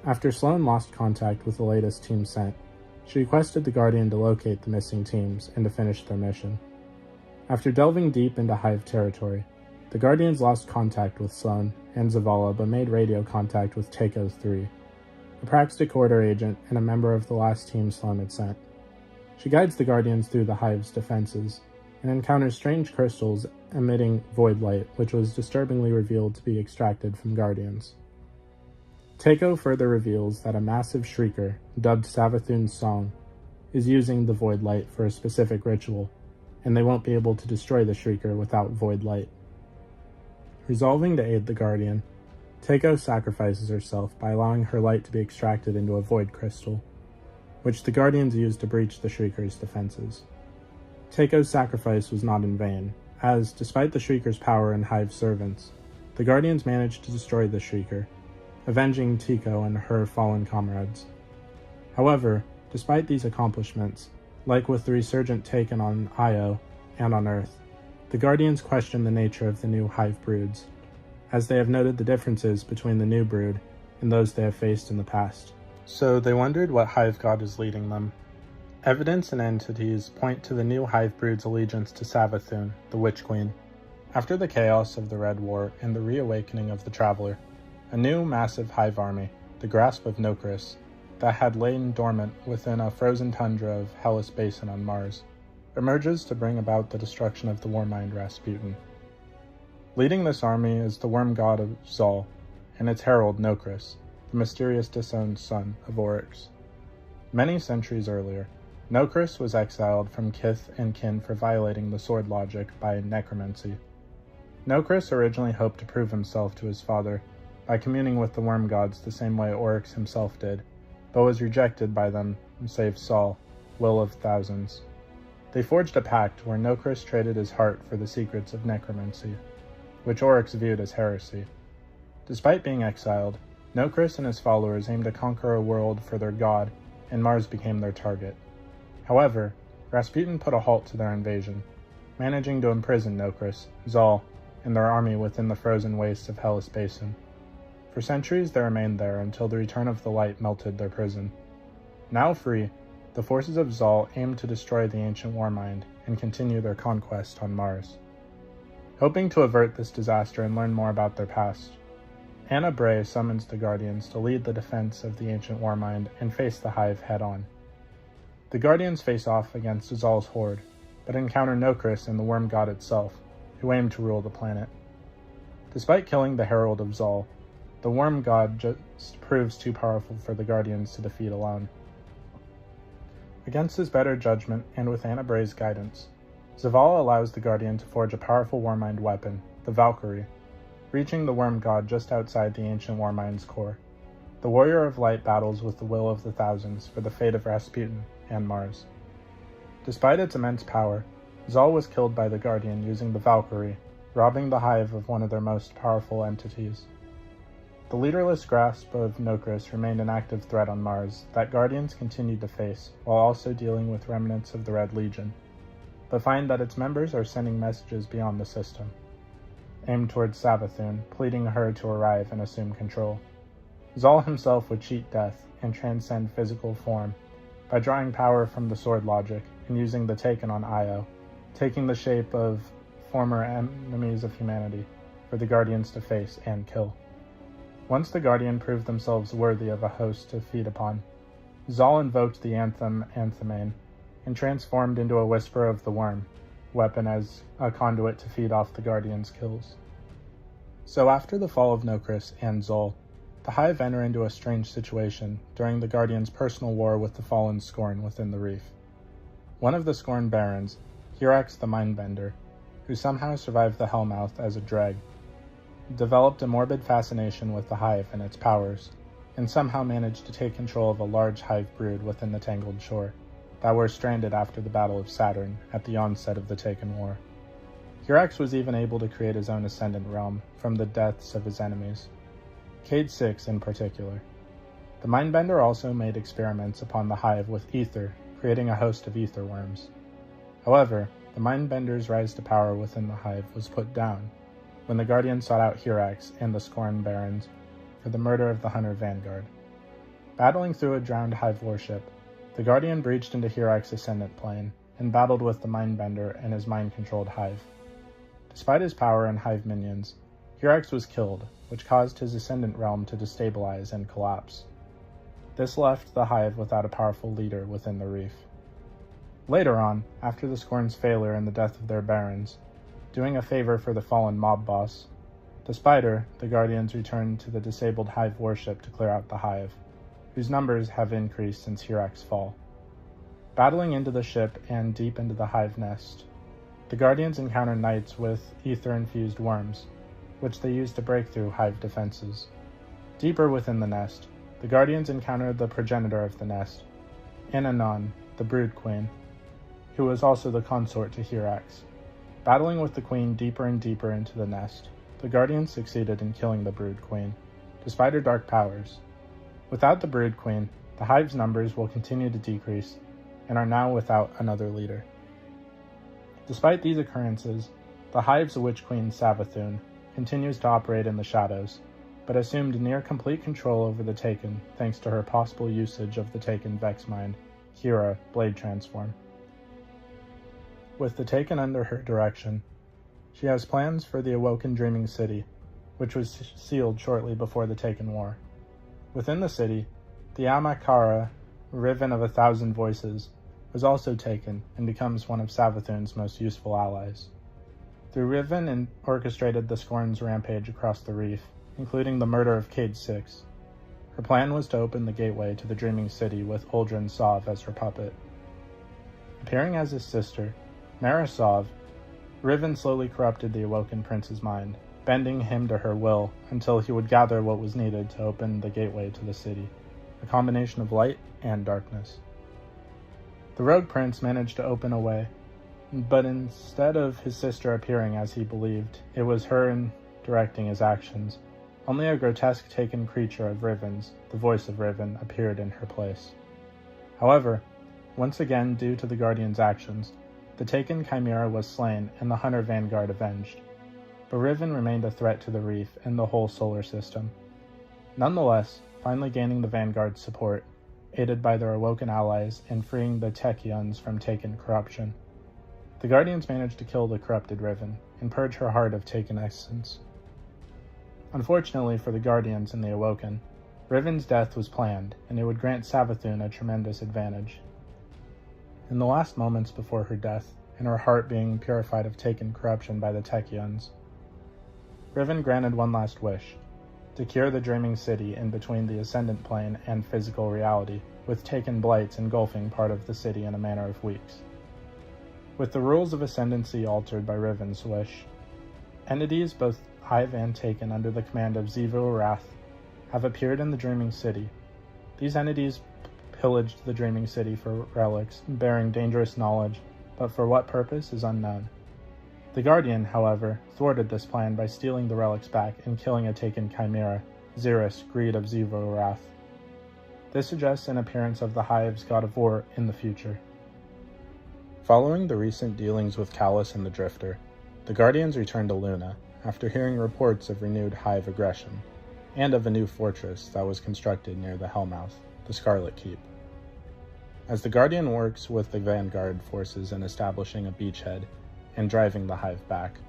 Speaker 1: After Sloane lost contact with the latest team sent, she requested the Guardian to locate the missing teams and to finish their mission. After delving deep into Hive territory, the Guardians lost contact with Sloane and Zavala but made radio contact with Takeo 3, a Praxtic Order agent and a member of the last team Sloane had sent. She guides the Guardians through the Hive's defenses and encounters strange crystals emitting void light, which was disturbingly revealed to be extracted from Guardians. Takeo further reveals that a massive shrieker, dubbed Savathun's Song, is using the void light for a specific ritual, and they won't be able to destroy the shrieker without void light. Resolving to aid the Guardian, Takeo sacrifices herself by allowing her light to be extracted into a void crystal, which the Guardians use to breach the shrieker's defenses. Takeo's sacrifice was not in vain, as, despite the Shrieker's power and Hive servants, the Guardians managed to destroy the Shrieker, avenging Tico and her fallen comrades. However, despite these accomplishments, like with the resurgent taken on Io and on Earth, the Guardians question the nature of the new Hive broods, as they have noted the differences between the new brood and those they have faced in the past. So they wondered what Hive god is leading them. Evidence and entities point to the new Hive brood's allegiance to Savathun, the Witch Queen. After the chaos of the Red War and the reawakening of the Traveler, a new massive Hive army, the Grasp of Nokris, that had lain dormant within a frozen tundra of Hellas Basin on Mars, emerges to bring about the destruction of the Warmind Rasputin. Leading this army is the worm god of Zal, and its herald Nokris, the mysterious disowned son of Oryx. Many centuries earlier, Nokris was exiled from kith and kin for violating the sword logic by necromancy. Nokris originally hoped to prove himself to his father by communing with the worm gods the same way Oryx himself did, but was rejected by them, save Saul, will of thousands. They forged a pact where Nokris traded his heart for the secrets of necromancy, which Oryx viewed as heresy. Despite being exiled, Nokris and his followers aimed to conquer a world for their god, and Mars became their target. However, Rasputin put a halt to their invasion, managing to imprison Nokris, Zal, and their army within the frozen wastes of Hellas Basin. For centuries they remained there until the return of the light melted their prison. Now free, the forces of Zal aimed to destroy the ancient Warmind and continue their conquest on Mars. Hoping to avert this disaster and learn more about their past, Anna Bray summons the Guardians to lead the defense of the ancient Warmind and face the Hive head-on. The Guardians face off against Zal's horde, but encounter Nokris and the worm god itself, who aim to rule the planet. Despite killing the herald of Zal, the worm god just proves too powerful for the Guardians to defeat alone. Against his better judgment and with Anna Bray's guidance, Zavala allows the Guardian to forge a powerful Warmind weapon, the Valkyrie, reaching the worm god just outside the ancient Warmind's core. The Warrior of Light battles with the will of the thousands for the fate of Rasputin and Mars. Despite its immense power, Zal was killed by the Guardian using the Valkyrie, robbing the Hive of one of their most powerful entities. The leaderless grasp of Nokris remained an active threat on Mars that Guardians continued to face, while also dealing with remnants of the Red Legion, but find that its members are sending messages beyond the system, aimed towards Savathun, pleading her to arrive and assume control. Zal himself would cheat death and transcend physical form by drawing power from the sword logic and using the Taken on Io, taking the shape of former enemies of humanity for the Guardians to face and kill. Once the Guardian proved themselves worthy of a host to feed upon, Zal invoked the Anthem Anthemane and transformed into a Whisper of the Worm, weapon as a conduit to feed off the Guardian's kills. So after the fall of Nokris and Zal, the Hive enter into a strange situation during the Guardian's personal war with the fallen Scorn within the Reef. One of the Scorn Barons, Hirax the Mindbender, who somehow survived the Hellmouth as a dreg, developed a morbid fascination with the Hive and its powers, and somehow managed to take control of a large Hive brood within the Tangled Shore that were stranded after the Battle of Saturn at the onset of the Taken War. Hirax was even able to create his own Ascendant realm from the deaths of his enemies, Cade 6 in particular. The Mindbender also made experiments upon the Hive with ether, creating a host of ether worms. However, the Mindbender's rise to power within the Hive was put down when the Guardians sought out Hirax and the Scorn Barons for the murder of the Hunter Vanguard. Battling through a drowned Hive warship, the Guardian breached into Hirax's Ascendant plane and battled with the Mindbender and his mind-controlled Hive. Despite his power and Hive minions, Hirax was killed, which caused his Ascendant realm to destabilize and collapse. This left the Hive without a powerful leader within the Reef. Later on, after the Scorn's failure and the death of their barons, doing a favor for the fallen mob boss, the Spider, the Guardians returned to the disabled Hive warship to clear out the Hive, whose numbers have increased since Hirax's fall. Battling into the ship and deep into the Hive nest, the Guardians encounter knights with ether-infused worms, which they use to break through Hive defenses. Deeper within the nest, the Guardians encounter the progenitor of the nest, Inanon, the Brood Queen, who was also the consort to Hirax. Battling with the Queen deeper and deeper into the nest, the Guardians succeeded in killing the Brood Queen, despite her dark powers. Without the Brood Queen, the Hive's numbers will continue to decrease, and are now without another leader. Despite these occurrences, the Hive's Witch Queen Savathun continues to operate in the shadows, but assumed near complete control over the Taken thanks to her possible usage of the Taken Vex Mind, Hera, Blade Transform. With the Taken under her direction, she has plans for the Awoken Dreaming City, which was sealed shortly before the Taken War. Within the city, the Amakara, Riven of 1,000 Voices, was also taken and becomes one of Savathun's most useful allies. Through Riven orchestrated the Scorn's rampage across the Reef, including the murder of Cade 6. Her plan was to open the gateway to the Dreaming City with Uldren Sov as her puppet. Appearing as his sister, Mara Sov, Riven slowly corrupted the Awoken Prince's mind, bending him to her will until he would gather what was needed to open the gateway to the city, a combination of light and darkness. The Rogue Prince managed to open a way, but instead of his sister appearing as he believed, it was her directing his actions. Only a grotesque Taken creature of Riven's, the voice of Riven, appeared in her place. However, once again due to the Guardian's actions, the Taken Chimera was slain and the Hunter Vanguard avenged, but Riven remained a threat to the Reef and the whole solar system. Nonetheless, finally gaining the Vanguard's support, aided by their Awoken allies and freeing the Techions from Taken corruption, the Guardians managed to kill the corrupted Riven and purge her heart of Taken essence. Unfortunately for the Guardians and the Awoken, Riven's death was planned, and it would grant Savathun a tremendous advantage. In the last moments before her death, and her heart being purified of Taken corruption by the Techions, Riven granted one last wish, to cure the Dreaming City in between the Ascendant Plane and physical reality, with Taken blights engulfing part of the city in a matter of weeks. With the rules of Ascendancy altered by Riven's wish, entities both Hive and Taken under the command of Xivu Arath have appeared in the Dreaming City. These entities pillaged the Dreaming City for relics, bearing dangerous knowledge, but for what purpose is unknown. The Guardian, however, thwarted this plan by stealing the relics back and killing a taken chimera, Xeris, Greed of Zevo Wrath. This suggests an appearance of the Hive's god of war in the future. Following the recent dealings with Callus and the Drifter, the Guardians returned to Luna after hearing reports of renewed Hive aggression, and of a new fortress that was constructed near the Hellmouth, the Scarlet Keep. As the Guardian works with the Vanguard forces in establishing a beachhead and driving the Hive back,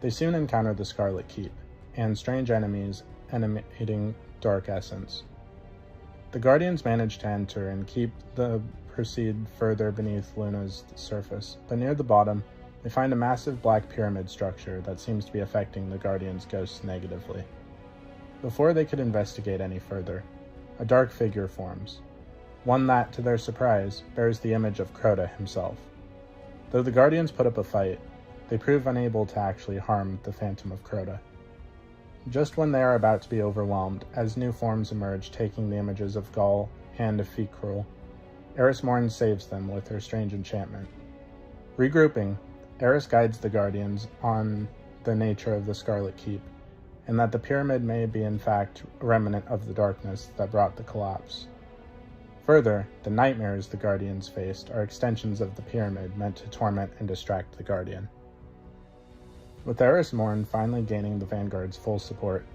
Speaker 1: they soon encounter the Scarlet Keep, and strange enemies emanating dark essence. The Guardians manage to enter and proceed further beneath Luna's surface, but near the bottom, they find a massive black pyramid structure that seems to be affecting the Guardians' ghosts negatively. Before they could investigate any further, a dark figure forms, one that, to their surprise, bears the image of Crota himself. Though the Guardians put up a fight, they prove unable to actually harm the Phantom of Crota. Just when they are about to be overwhelmed, as new forms emerge taking the images of Gaul and of Ficrul, Eris Morn saves them with her strange enchantment. Regrouping, Eris guides the Guardians on the nature of the Scarlet Keep, and that the pyramid may be in fact a remnant of the darkness that brought the collapse. Further, the nightmares the Guardians faced are extensions of the pyramid meant to torment and distract the Guardian. With Eris Morn finally gaining the Vanguard's full support,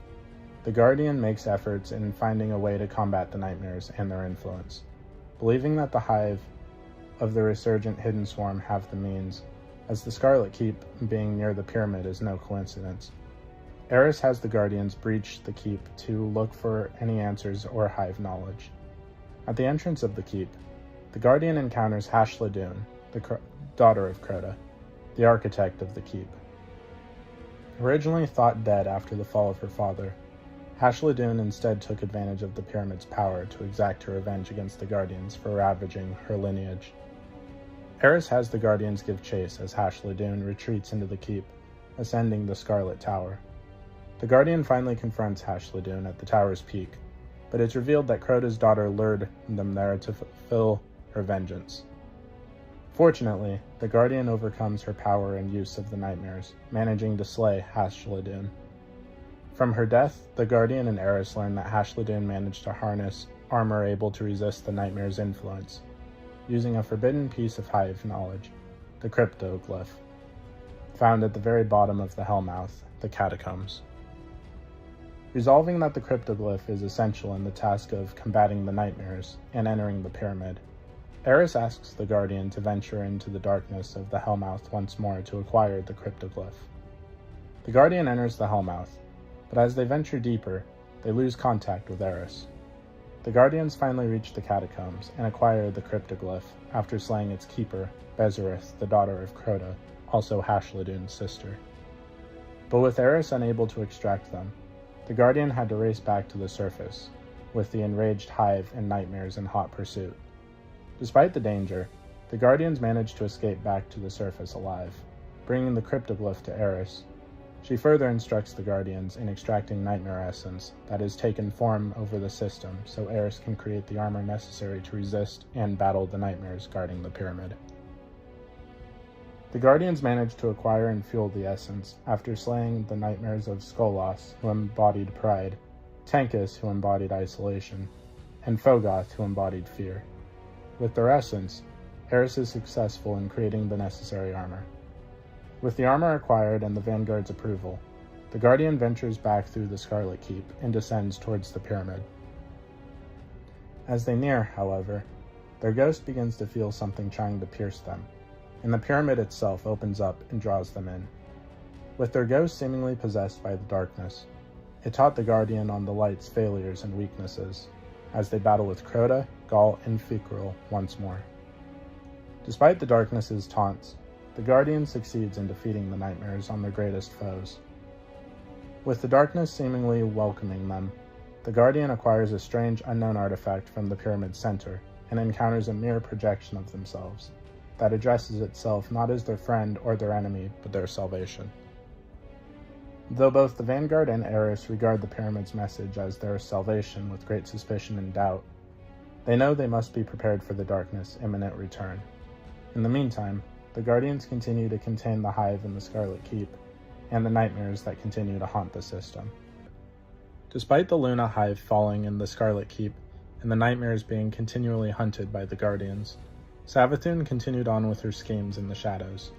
Speaker 1: the Guardian makes efforts in finding a way to combat the nightmares and their influence. Believing that the Hive of the resurgent Hidden Swarm have the means, as the Scarlet Keep being near the pyramid is no coincidence, Eris has the Guardians breach the keep to look for any answers or Hive knowledge. At the entrance of the keep, the Guardian encounters Hashladun, the daughter of Crota, the architect of the keep. Originally thought dead after the fall of her father, Hashladun instead took advantage of the pyramid's power to exact her revenge against the Guardians for ravaging her lineage. Eris has the Guardians give chase as Hashladun retreats into the keep, ascending the Scarlet Tower. The Guardian finally confronts Hashladun at the tower's peak, but it's revealed that Crota's daughter lured them there to fulfill her vengeance. Fortunately, the Guardian overcomes her power and use of the nightmares, managing to slay Hashladun. From her death, the Guardian and Eris learn that Hashladun managed to harness armor able to resist the nightmare's influence, using a forbidden piece of Hive knowledge, the cryptoglyph, found at the very bottom of the Hellmouth, the catacombs. Resolving that the cryptoglyph is essential in the task of combating the nightmares and entering the pyramid, Eris asks the Guardian to venture into the darkness of the Hellmouth once more to acquire the cryptoglyph. The Guardian enters the Hellmouth, but as they venture deeper, they lose contact with Eris. The Guardians finally reach the catacombs and acquire the cryptoglyph after slaying its keeper, Bezerith, the daughter of Crota, also Hashladun's sister. But with Eris unable to extract them, the Guardian had to race back to the surface, with the enraged Hive and nightmares in hot pursuit. Despite the danger, the Guardians managed to escape back to the surface alive, bringing the cryptoglyph to Eris. She further instructs the Guardians in extracting nightmare essence that has taken form over the system so Eris can create the armor necessary to resist and battle the nightmares guarding the pyramid. The Guardians managed to acquire and fuel the essence after slaying the nightmares of Skolas, who embodied pride, Tenkis, who embodied isolation, and Fogoth, who embodied fear. With their essence, Eris is successful in creating the necessary armor. With the armor acquired and the Vanguard's approval, the Guardian ventures back through the Scarlet Keep and descends towards the pyramid. As they near, however, their ghost begins to feel something trying to pierce them, and the pyramid itself opens up and draws them in. With their ghost seemingly possessed by the darkness, it taught the Guardian on the light's failures and weaknesses, as they battle with Crota, Gaul, and Ficrul once more. Despite the darkness's taunts, the Guardian succeeds in defeating the nightmares on their greatest foes. With the darkness seemingly welcoming them, the Guardian acquires a strange unknown artifact from the pyramid's center and encounters a mirror projection of themselves that addresses itself not as their friend or their enemy, but their salvation. Though both the Vanguard and Eris regard the pyramid's message as their salvation with great suspicion and doubt, they know they must be prepared for the darkness' imminent return. In the meantime, the Guardians continue to contain the Hive in the Scarlet Keep, and the nightmares that continue to haunt the system. Despite the Luna Hive falling in the Scarlet Keep, and the nightmares being continually hunted by the Guardians, Savathun continued on with her schemes in the shadows.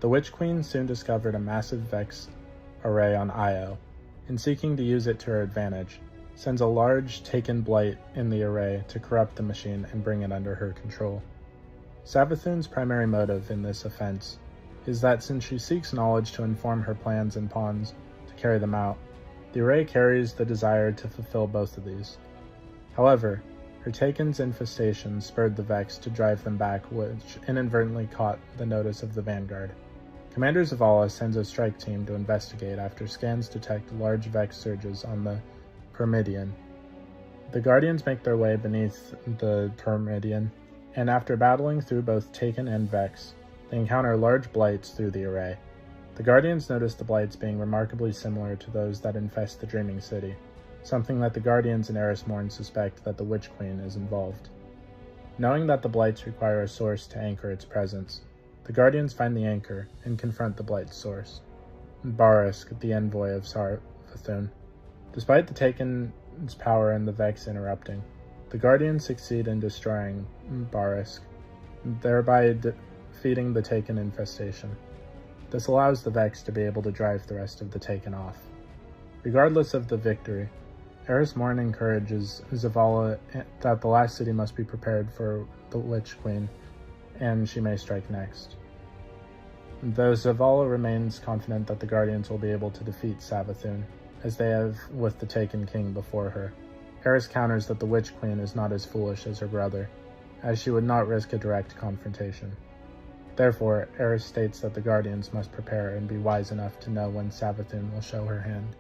Speaker 1: The Witch Queen soon discovered a massive Vex array on Io, and seeking to use it to her advantage, sends a large Taken Blight in the array to corrupt the machine and bring it under her control. Savathun's primary motive in this offense is that since she seeks knowledge to inform her plans and pawns to carry them out, the array carries the desire to fulfill both of these. However, her Taken's infestation spurred the Vex to drive them back, which inadvertently caught the notice of the Vanguard. Commander Zavala sends a strike team to investigate after scans detect large Vex surges on the Pyramidion. The Guardians make their way beneath the Pyramidion, and after battling through both Taken and Vex, they encounter large blights through the array. The Guardians notice the blights being remarkably similar to those that infest the Dreaming City, something that the Guardians and Eris Morn suspect that the Witch Queen is involved. Knowing that the blights require a source to anchor its presence, the Guardians find the anchor and confront the blight's source, Barisk, the envoy of Savathun. Despite the Taken's power and the Vex interrupting, the Guardians succeed in destroying Barisk, thereby defeating the Taken infestation. This allows the Vex to be able to drive the rest of the Taken off. Regardless of the victory, Eris Morn encourages Zavala that the last city must be prepared for the Witch Queen, and she may strike next. Though Zavala remains confident that the Guardians will be able to defeat Savathun, as they have with the Taken King before her, Eris counters that the Witch Queen is not as foolish as her brother, as she would not risk a direct confrontation. Therefore, Eris states that the Guardians must prepare and be wise enough to know when Savathun will show her hand.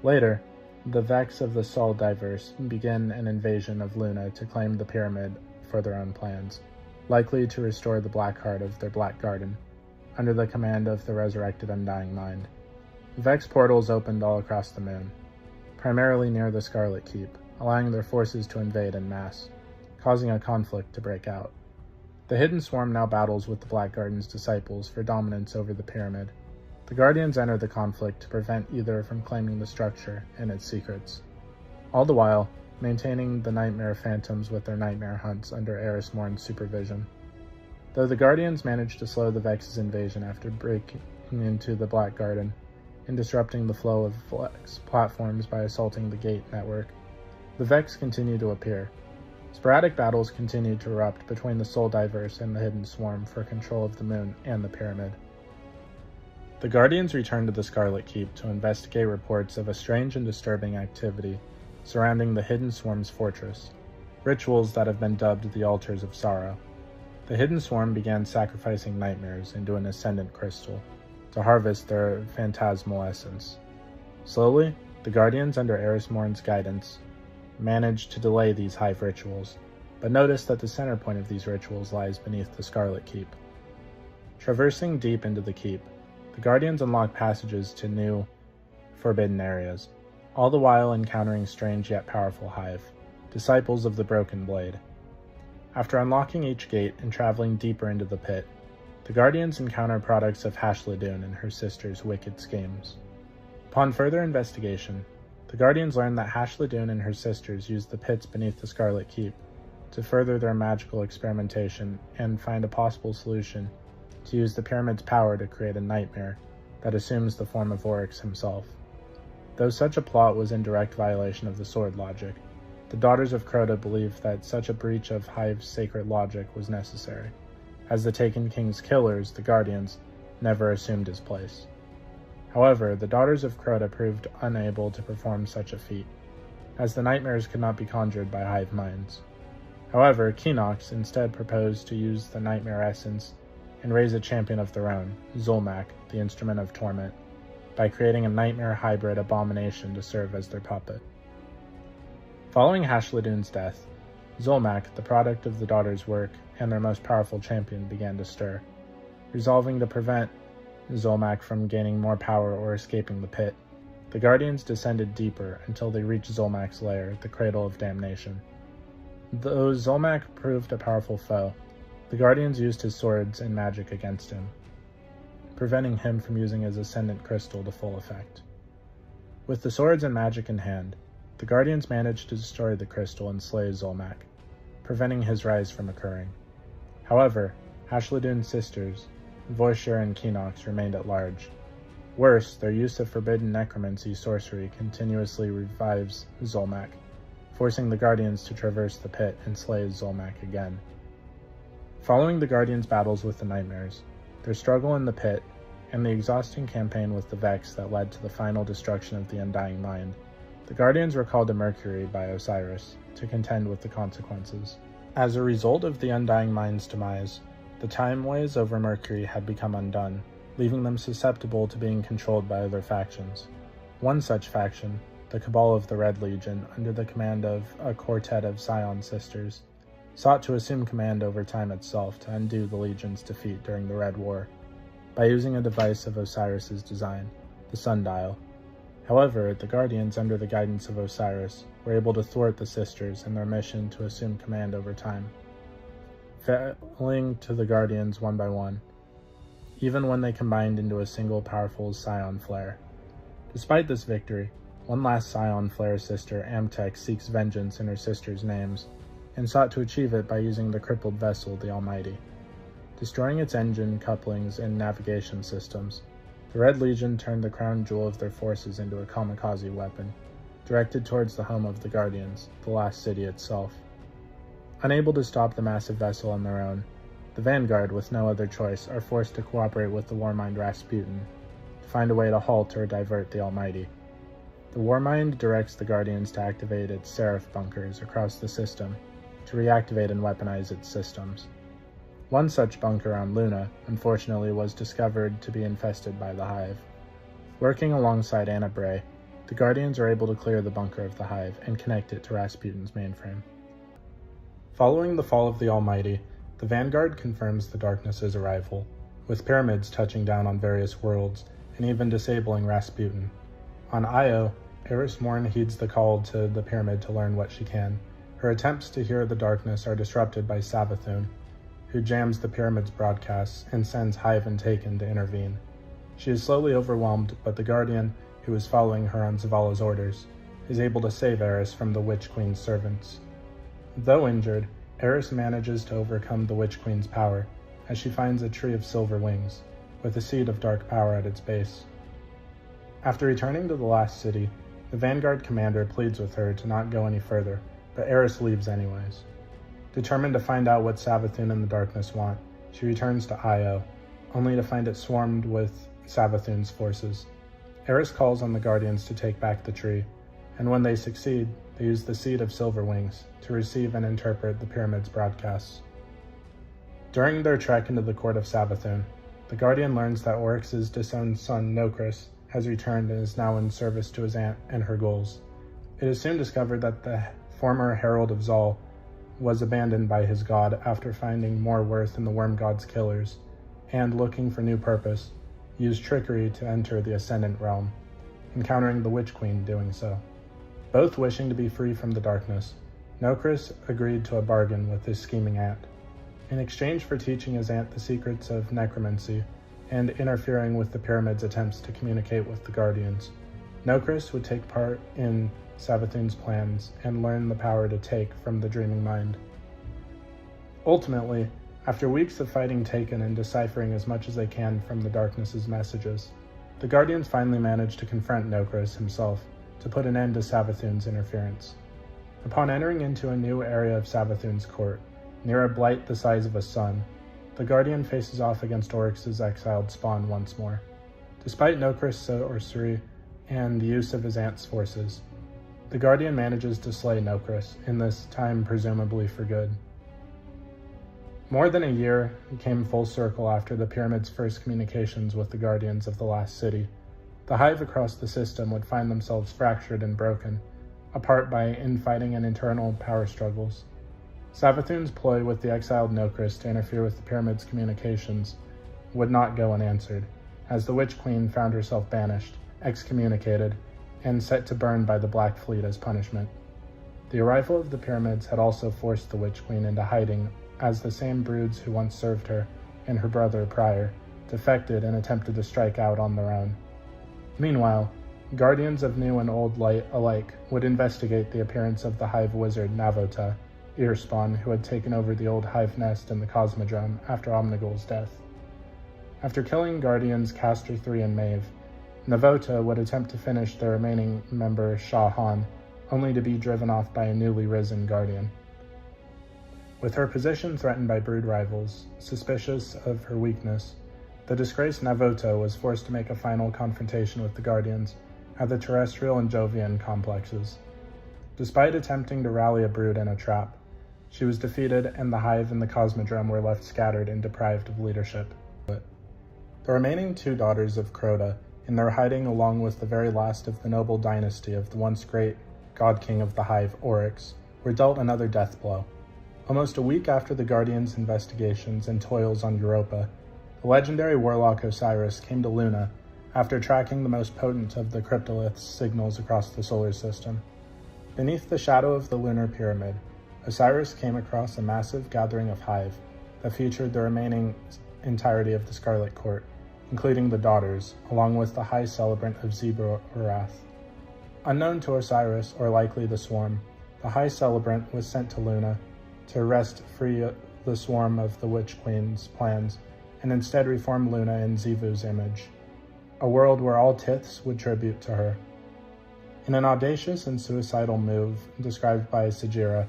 Speaker 1: Later, the Vex of the Sol Diverse begin an invasion of Luna to claim the pyramid for their own plans, likely to restore the Black Heart of their Black Garden, under the command of the resurrected Undying Mind. Vex portals opened all across the moon, primarily near the Scarlet Keep, allowing their forces to invade en masse, causing a conflict to break out. The Hidden Swarm now battles with the Black Garden's disciples for dominance over the pyramid. The Guardians enter the conflict to prevent either from claiming the structure and its secrets, all the while maintaining the Nightmare Phantoms with their nightmare hunts under Eris Morn's supervision. Though the Guardians manage to slow the Vex's invasion after breaking into the Black Garden and disrupting the flow of Vex platforms by assaulting the gate network, the Vex continue to appear. Sporadic battles continue to erupt between the Sol Diverse and the Hidden Swarm for control of the moon and the pyramid. The Guardians return to the Scarlet Keep to investigate reports of a strange and disturbing activity surrounding the Hidden Swarm's fortress, rituals that have been dubbed the Altars of Sorrow. The Hidden Swarm began sacrificing nightmares into an ascendant crystal to harvest their phantasmal essence. Slowly, the Guardians under Eris Morn's guidance managed to delay these Hive rituals, but notice that the center point of these rituals lies beneath the Scarlet Keep. Traversing deep into the keep, the Guardians unlock passages to new, forbidden areas, all the while encountering strange yet powerful Hive, disciples of the Broken Blade. After unlocking each gate and traveling deeper into the pit, the Guardians encounter products of Hashladun and her sister's wicked schemes. Upon further investigation, the Guardians learn that Hashladun and her sisters use the pits beneath the Scarlet Keep to further their magical experimentation and find a possible solution to use the pyramid's power to create a nightmare that assumes the form of Oryx himself. Though such a plot was in direct violation of the sword logic, the Daughters of Crota believed that such a breach of Hive's sacred logic was necessary, as the Taken King's killers, the Guardians, never assumed his place. However, the Daughters of Crota proved unable to perform such a feat, as the nightmares could not be conjured by Hive minds. However, Kinox instead proposed to use the nightmare essence and raise a champion of their own, Zulmak, the Instrument of Torment, by creating a nightmare hybrid abomination to serve as their puppet. Following Hashladun's death, Zulmak, the product of the Daughters' work and their most powerful champion, began to stir. Resolving to prevent Zulmak from gaining more power or escaping the pit, the Guardians descended deeper until they reached Zulmak's lair, the Cradle of Damnation. Though Zulmak proved a powerful foe, The Guardians used his swords and magic against him, preventing him from using his ascendant crystal to full effect. With the swords and magic in hand, the Guardians managed to destroy the crystal and slay Zolmak, preventing his rise from occurring. However, Ashladun's sisters, Voishur and Kinox, remained at large. Worse, their use of forbidden necromancy sorcery continuously revives Zolmak, forcing the Guardians to traverse the pit and slay Zolmak again. Following the Guardians' battles with the Nightmares, their struggle in the pit, and the exhausting campaign with the Vex that led to the final destruction of the Undying Mind, the Guardians were called to Mercury by Osiris to contend with the consequences. As a result of the Undying Mind's demise, the timeways over Mercury had become undone, leaving them susceptible to being controlled by other factions. One such faction, the Cabal of the Red Legion, under the command of a quartet of Scion sisters, sought to assume command over time itself to undo the Legion's defeat during the Red War, by using a device of Osiris's design, the Sundial. However, the Guardians, under the guidance of Osiris, were able to thwart the sisters in their mission to assume command over time, falling to the Guardians one by one, even when they combined into a single powerful Scion Flare. Despite this victory, one last Scion Flare sister, Amtek, seeks vengeance in her sister's names, and sought to achieve it by using the crippled vessel, the Almighty. Destroying its engine, couplings, and navigation systems, the Red Legion turned the crown jewel of their forces into a kamikaze weapon, directed towards the home of the Guardians, the last city itself. Unable to stop the massive vessel on their own, the Vanguard, with no other choice, are forced to cooperate with the Warmind Rasputin to find a way to halt or divert the Almighty. The Warmind directs the Guardians to activate its Seraph bunkers across the system to reactivate and weaponize its systems. One such bunker on Luna, unfortunately, was discovered to be infested by the Hive. Working alongside Anna Bray, the Guardians are able to clear the bunker of the Hive and connect it to Rasputin's mainframe. Following the fall of the Almighty, the Vanguard confirms the Darkness's arrival, with pyramids touching down on various worlds and even disabling Rasputin. On Io, Eris Morn heeds the call to the pyramid to learn what she can. Her attempts to hear the darkness are disrupted by Savathun, who jams the pyramid's broadcasts and sends HIVE and Taken to intervene. She is slowly overwhelmed, but the Guardian, who is following her on Zavala's orders, is able to save Eris from the Witch Queen's servants. Though injured, Eris manages to overcome the Witch Queen's power, as she finds a tree of silver wings, with a seed of dark power at its base. After returning to the last city, the Vanguard commander pleads with her to not go any further, but Eris leaves anyways. Determined to find out what Savathun and the Darkness want, she returns to Io, only to find it swarmed with Savathun's forces. Eris calls on the Guardians to take back the tree, and when they succeed, they use the Seed of Silver Wings to receive and interpret the pyramid's broadcasts. During their trek into the court of Savathun, the Guardian learns that Oryx's disowned son Nokris has returned and is now in service to his aunt and her goals. It is soon discovered that the former Herald of Zal was abandoned by his god after finding more worth in the Worm God's killers, and looking for new purpose, used trickery to enter the Ascendant realm, encountering the Witch Queen doing so. Both wishing to be free from the darkness, Nokris agreed to a bargain with his scheming aunt. In exchange for teaching his aunt the secrets of necromancy and interfering with the pyramid's attempts to communicate with the Guardians, Nokris would take part in Savathun's plans and learn the power to take from the Dreaming Mind. Ultimately, after weeks of fighting Taken and deciphering as much as they can from the Darkness's messages, the Guardians finally manage to confront Nokris himself to put an end to Savathun's interference. Upon entering into a new area of Savathun's court, near a blight the size of a sun, the Guardian faces off against Oryx's exiled spawn once more. Despite Nokris' sorcery and the use of his aunt's forces, the Guardian manages to slay Nokris, in this time presumably for good. More than a year came full circle after the Pyramid's first communications with the Guardians of the last city. The Hive across the system would find themselves fractured and broken, apart by infighting and internal power struggles. Savathun's ploy with the exiled Nokris to interfere with the Pyramid's communications would not go unanswered, as the Witch Queen found herself banished, excommunicated, and set to burn by the Black Fleet as punishment. The arrival of the Pyramids had also forced the Witch Queen into hiding as the same broods who once served her, and her brother prior, defected and attempted to strike out on their own. Meanwhile, guardians of new and old light alike would investigate the appearance of the Hive wizard Navota, Earspawn, who had taken over the old Hive nest in the Cosmodrome after Omnigul's death. After killing Guardians Castor III and Maeve, Navota would attempt to finish the remaining member Shah Han, only to be driven off by a newly risen Guardian. With her position threatened by brood rivals, suspicious of her weakness, the disgraced Navota was forced to make a final confrontation with the Guardians at the Terrestrial and Jovian complexes. Despite attempting to rally a brood in a trap, she was defeated and the Hive and the Cosmodrome were left scattered and deprived of leadership. The remaining two daughters of Crota, in their hiding along with the very last of the noble dynasty of the once great God King of the Hive, Oryx, were dealt another death blow. Almost a week after the Guardians' investigations and toils on Europa, the legendary warlock Osiris came to Luna after tracking the most potent of the cryptolith's signals across the solar system. Beneath the shadow of the lunar pyramid, Osiris came across a massive gathering of Hive that featured the remaining entirety of the Scarlet Court, including the daughters, along with the High Celebrant of Zebra-Urath. Unknown to Osiris, or likely the Swarm, the High Celebrant was sent to Luna to wrest free the swarm of the Witch Queen's plans and instead reform Luna in Xivu's image, a world where all Tiths would tribute to her. In an audacious and suicidal move described by Sagira,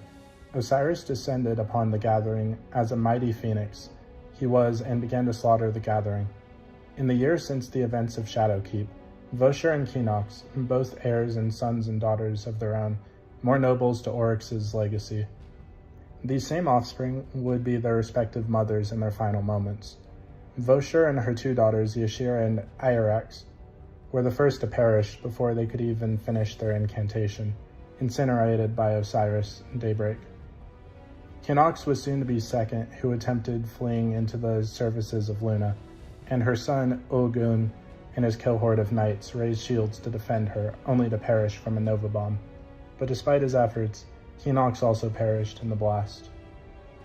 Speaker 1: Osiris descended upon the gathering as a mighty phoenix. He was and began to slaughter the gathering. In the years since the events of Shadowkeep, Vosher and Kinox, both heirs and sons and daughters of their own, more nobles to Oryx's legacy. These same offspring would be their respective mothers in their final moments. Vosher and her two daughters, Yashira and Irax, were the first to perish before they could even finish their incantation, incinerated by Osiris' daybreak. Kinox was soon to be second, who attempted fleeing into the services of Luna, and her son, Ogun, and his cohort of knights raised shields to defend her, only to perish from a nova bomb. But despite his efforts, Kinox also perished in the blast.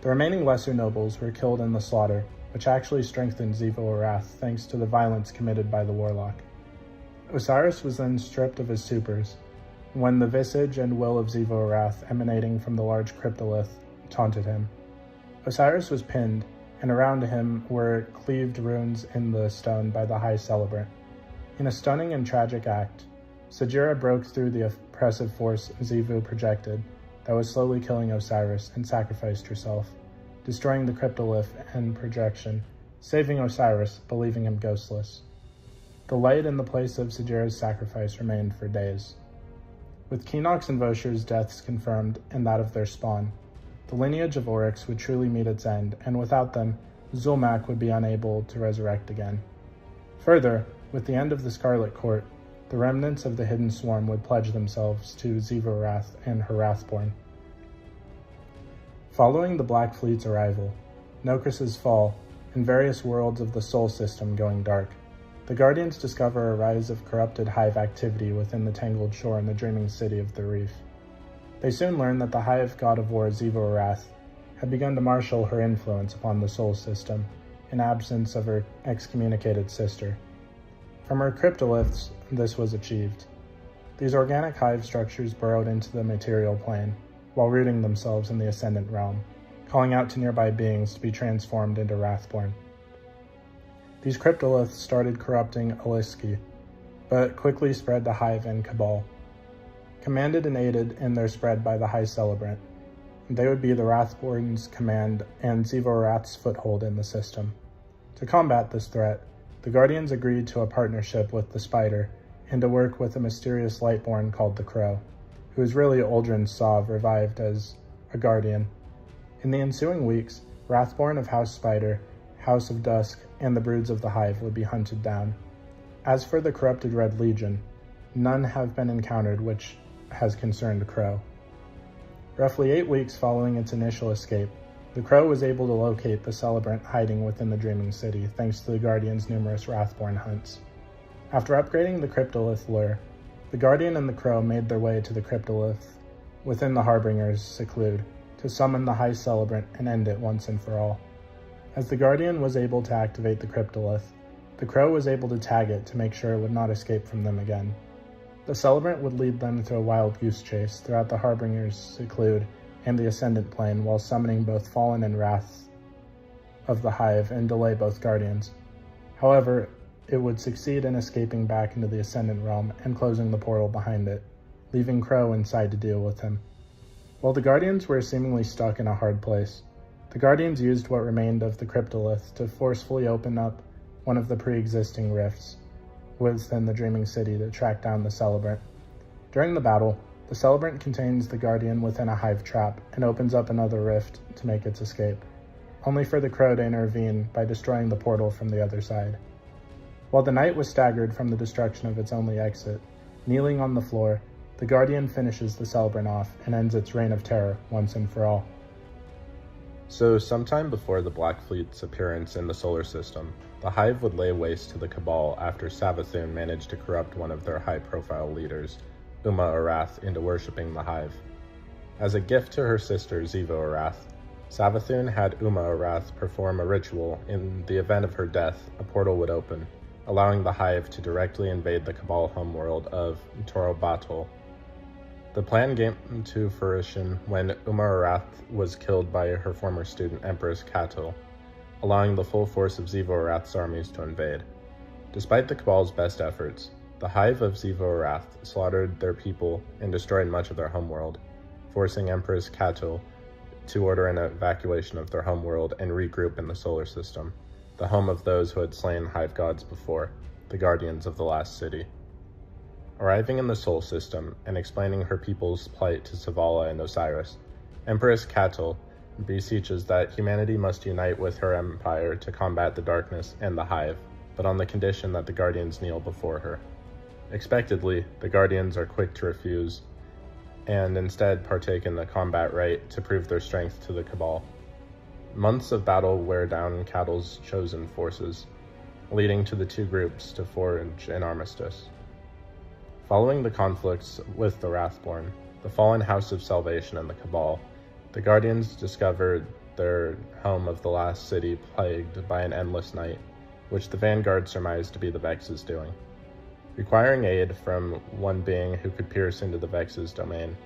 Speaker 1: The remaining lesser nobles were killed in the slaughter, which actually strengthened Xivu-Arath thanks to the violence committed by the warlock. Osiris was then stripped of his supers, when the visage and will of Xivu-Arath emanating from the large cryptolith taunted him. Osiris was pinned, and around him were cleaved runes in the stone by the High Celebrant. In a stunning and tragic act, Sagira broke through the oppressive force Xivu projected that was slowly killing Osiris and sacrificed herself, destroying the cryptolith and projection, saving Osiris, but leaving him ghostless. The light in the place of Sagira's sacrifice remained for days. With Kinox and Vosher's deaths confirmed and that of their spawn, the lineage of Oryx would truly meet its end, and without them, Zulmak would be unable to resurrect again. Further, with the end of the Scarlet Court, the remnants of the Hidden Swarm would pledge themselves to Xivu-Arath and her Wrathborn. Following the Black Fleet's arrival, Nokris' fall, and various worlds of the Sol system going dark, the Guardians discover a rise of corrupted Hive activity within the Tangled Shore in the dreaming city of the Reef. They soon learn that the Hive god of war Xivu-Arath had begun to marshal her influence upon the Sol system in absence of her excommunicated sister. From her cryptoliths, this was achieved. These organic hive structures burrowed into the material plane, while rooting themselves in the ascendant realm, calling out to nearby beings to be transformed into Wrathborn. These cryptoliths started corrupting Aliski, but quickly spread to Hive and Cabal. Commanded and aided in their spread by the High Celebrant, they would be the Wrathborn's command and Xivu-Arath's foothold in the system. To combat this threat, the Guardians agreed to a partnership with the Spider and to work with a mysterious Lightborn called the Crow, who is really Uldren Sov revived as a Guardian. In the ensuing weeks, Wrathborn of House Spider, House of Dusk, and the broods of the Hive would be hunted down. As for the corrupted Red Legion, none have been encountered which has concerned Crow. Roughly 8 weeks following its initial escape, the Crow was able to locate the Celebrant hiding within the Dreaming City thanks to the Guardian's numerous Wrathborn hunts. After upgrading the Cryptolith lure, the Guardian and the Crow made their way to the Cryptolith within the Harbinger's seclude, to summon the High Celebrant and end it once and for all. As the Guardian was able to activate the cryptolith, the Crow was able to tag it to make sure it would not escape from them again. The Celebrant would lead them through a wild goose chase throughout the Harbinger's Seclude and the Ascendant Plane while summoning both Fallen and Wrath of the Hive and delay both Guardians. However, it would succeed in escaping back into the Ascendant Realm and closing the portal behind it, leaving Crow inside to deal with him. While the Guardians were seemingly stuck in a hard place, the Guardians used what remained of the cryptolith to forcefully open up one of the pre-existing rifts within the Dreaming City to track down the Celebrant. During the battle, the Celebrant contains the Guardian within a Hive trap and opens up another rift to make its escape, only for the Crow to intervene by destroying the portal from the other side. While the Knight was staggered from the destruction of its only exit, kneeling on the floor, the Guardian finishes the Celebrant off and ends its reign of terror once and for all.
Speaker 2: So sometime before the Black Fleet's appearance in the solar system, the Hive would lay waste to the Cabal after Savathun managed to corrupt one of their high-profile leaders, Uma Arath, into worshipping the Hive. As a gift to her sister Zivo Arath, Savathun had Uma Arath perform a ritual. In the event of her death, a portal would open, allowing the Hive to directly invade the Cabal homeworld of Torobatl. The plan came to fruition when Uma Arath was killed by her former student Empress Kato, allowing the full force of Zivo Arath's armies to invade. Despite the Cabal's best efforts, the Hive of Zivo Arath slaughtered their people and destroyed much of their homeworld, forcing Empress Kato to order an evacuation of their homeworld and regroup in the solar system, the home of those who had slain Hive gods before, the guardians of the last city. Arriving in the Sol system and explaining her people's plight to Savala and Osiris, Empress Kato beseeches that humanity must unite with her empire to combat the darkness and the Hive, but on the condition that the Guardians kneel before her. Expectedly, the Guardians are quick to refuse, and instead partake in the combat rite to prove their strength to the Cabal. Months of battle wear down Catel's chosen forces, leading to the two groups to forge an armistice. Following the conflicts with the Wrathborn, the fallen House of Salvation and the Cabal, the Guardians discovered their home of the last city plagued by an endless night, which the Vanguard surmised to be the Vex's doing. Requiring aid from one being who could pierce into the Vex's domain,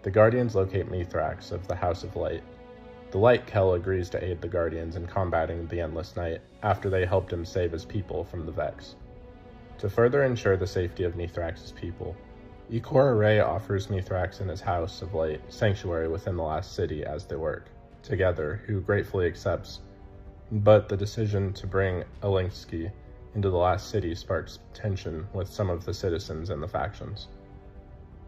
Speaker 2: the Guardians locate Mithrax of the House of Light. The Light Kel agrees to aid the Guardians in combating the endless night after they helped him save his people from the Vex. To further ensure the safety of Mithrax's people, Ikora Rey offers Mithrax and his House of Light sanctuary within the last city as they work together, who gratefully accepts, but the decision to bring Alinsky into the last city sparks tension with some of the citizens and the factions.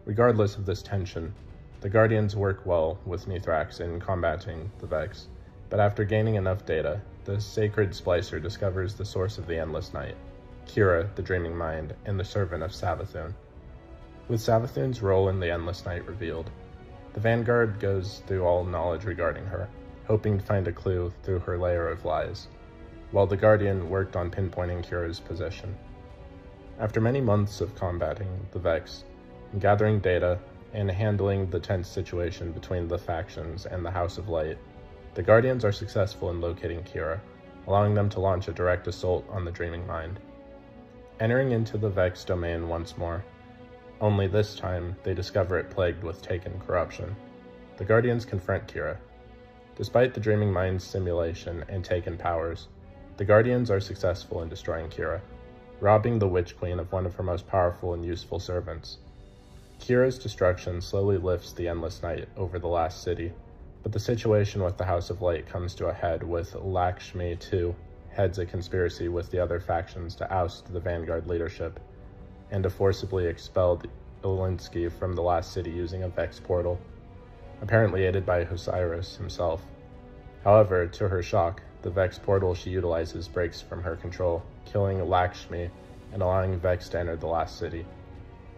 Speaker 2: Regardless of this tension, the Guardians work well with Mithrax in combating the Vex, but after gaining enough data, the Sacred Splicer discovers the source of the Endless Night, Kira, the Dreaming Mind, and the servant of Savathun. With Savathun's role in the Endless Night revealed, the Vanguard goes through all knowledge regarding her, hoping to find a clue through her layer of lies, while the Guardian worked on pinpointing Kira's position. After many months of combating the Vex, gathering data, and handling the tense situation between the factions and the House of Light, the Guardians are successful in locating Kira, allowing them to launch a direct assault on the Dreaming Mind. Entering into the Vex domain once more, only this time they discover it plagued with Taken corruption. The Guardians confront Kira. Despite the Dreaming Mind's simulation and Taken powers, the Guardians are successful in destroying Kira, robbing the Witch Queen of one of her most powerful and useful servants. Kira's destruction slowly lifts the Endless Night over the last city, but the situation with the House of Light comes to a head with Lakshmi II heads a conspiracy with the other factions to oust the Vanguard leadership and to forcibly expel Alinsky from the last city using a Vex portal, apparently aided by Osiris himself. However, to her shock, the Vex portal she utilizes breaks from her control, killing Lakshmi and allowing Vex to enter the last city.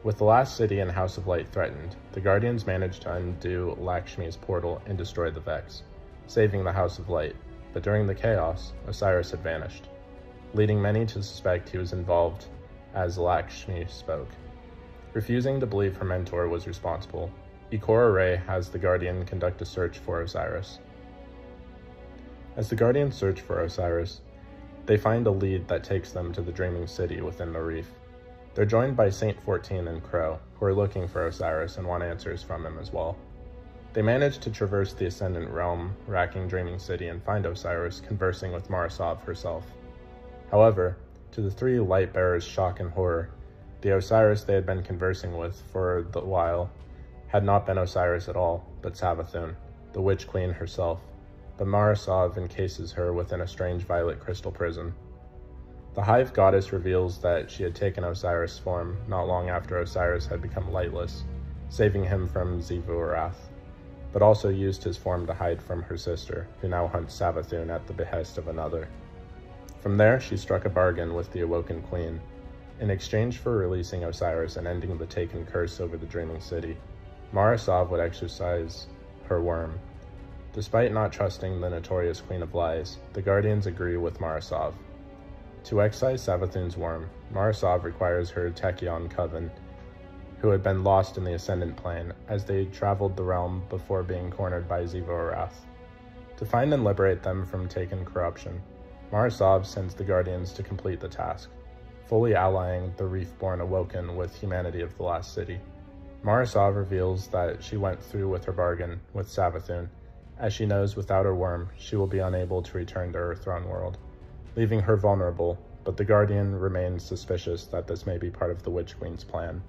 Speaker 2: With the last city and House of Light threatened, the Guardians managed to undo Lakshmi's portal and destroy the Vex, saving the House of Light, but during the chaos, Osiris had vanished, leading many to suspect he was involved as Lakshmi spoke. Refusing to believe her mentor was responsible, Ikora Rey has the Guardian conduct a search for Osiris. As the Guardians search for Osiris, they find a lead that takes them to the Dreaming City within the reef. They're joined by Saint 14 and Crow, who are looking for Osiris and want answers from him as well. They manage to traverse the Ascendant realm, racking Dreaming City, and find Osiris conversing with Marasov herself. However, to the three Lightbearers' shock and horror, the Osiris they had been conversing with for the while had not been Osiris at all, but Savathun, the Witch Queen herself, but Marasov encases her within a strange violet crystal prison. The Hive goddess reveals that she had taken Osiris' form not long after Osiris had become lightless, saving him from Xivu Arath, but also used his form to hide from her sister, who now hunts Savathun at the behest of another. From there, she struck a bargain with the Awoken Queen. In exchange for releasing Osiris and ending the taken curse over the Dreaming City, Marasov would exercise her worm. Despite not trusting the notorious Queen of Lies, the Guardians agree with Marasov. To excise Savathun's worm, Marasov requires her Tachyon coven, who had been lost in the Ascendant Plane as they traveled the realm before being cornered by Xivu Arath. To find and liberate them from taken corruption, Marasov sends the Guardians to complete the task, fully allying the Reef-born Awoken with humanity of the Last City. Marasov reveals that she went through with her bargain with Savathun, as she knows without her worm, she will be unable to return to her throne world, leaving her vulnerable, but the Guardian remains suspicious that this may be part of the Witch Queen's plan.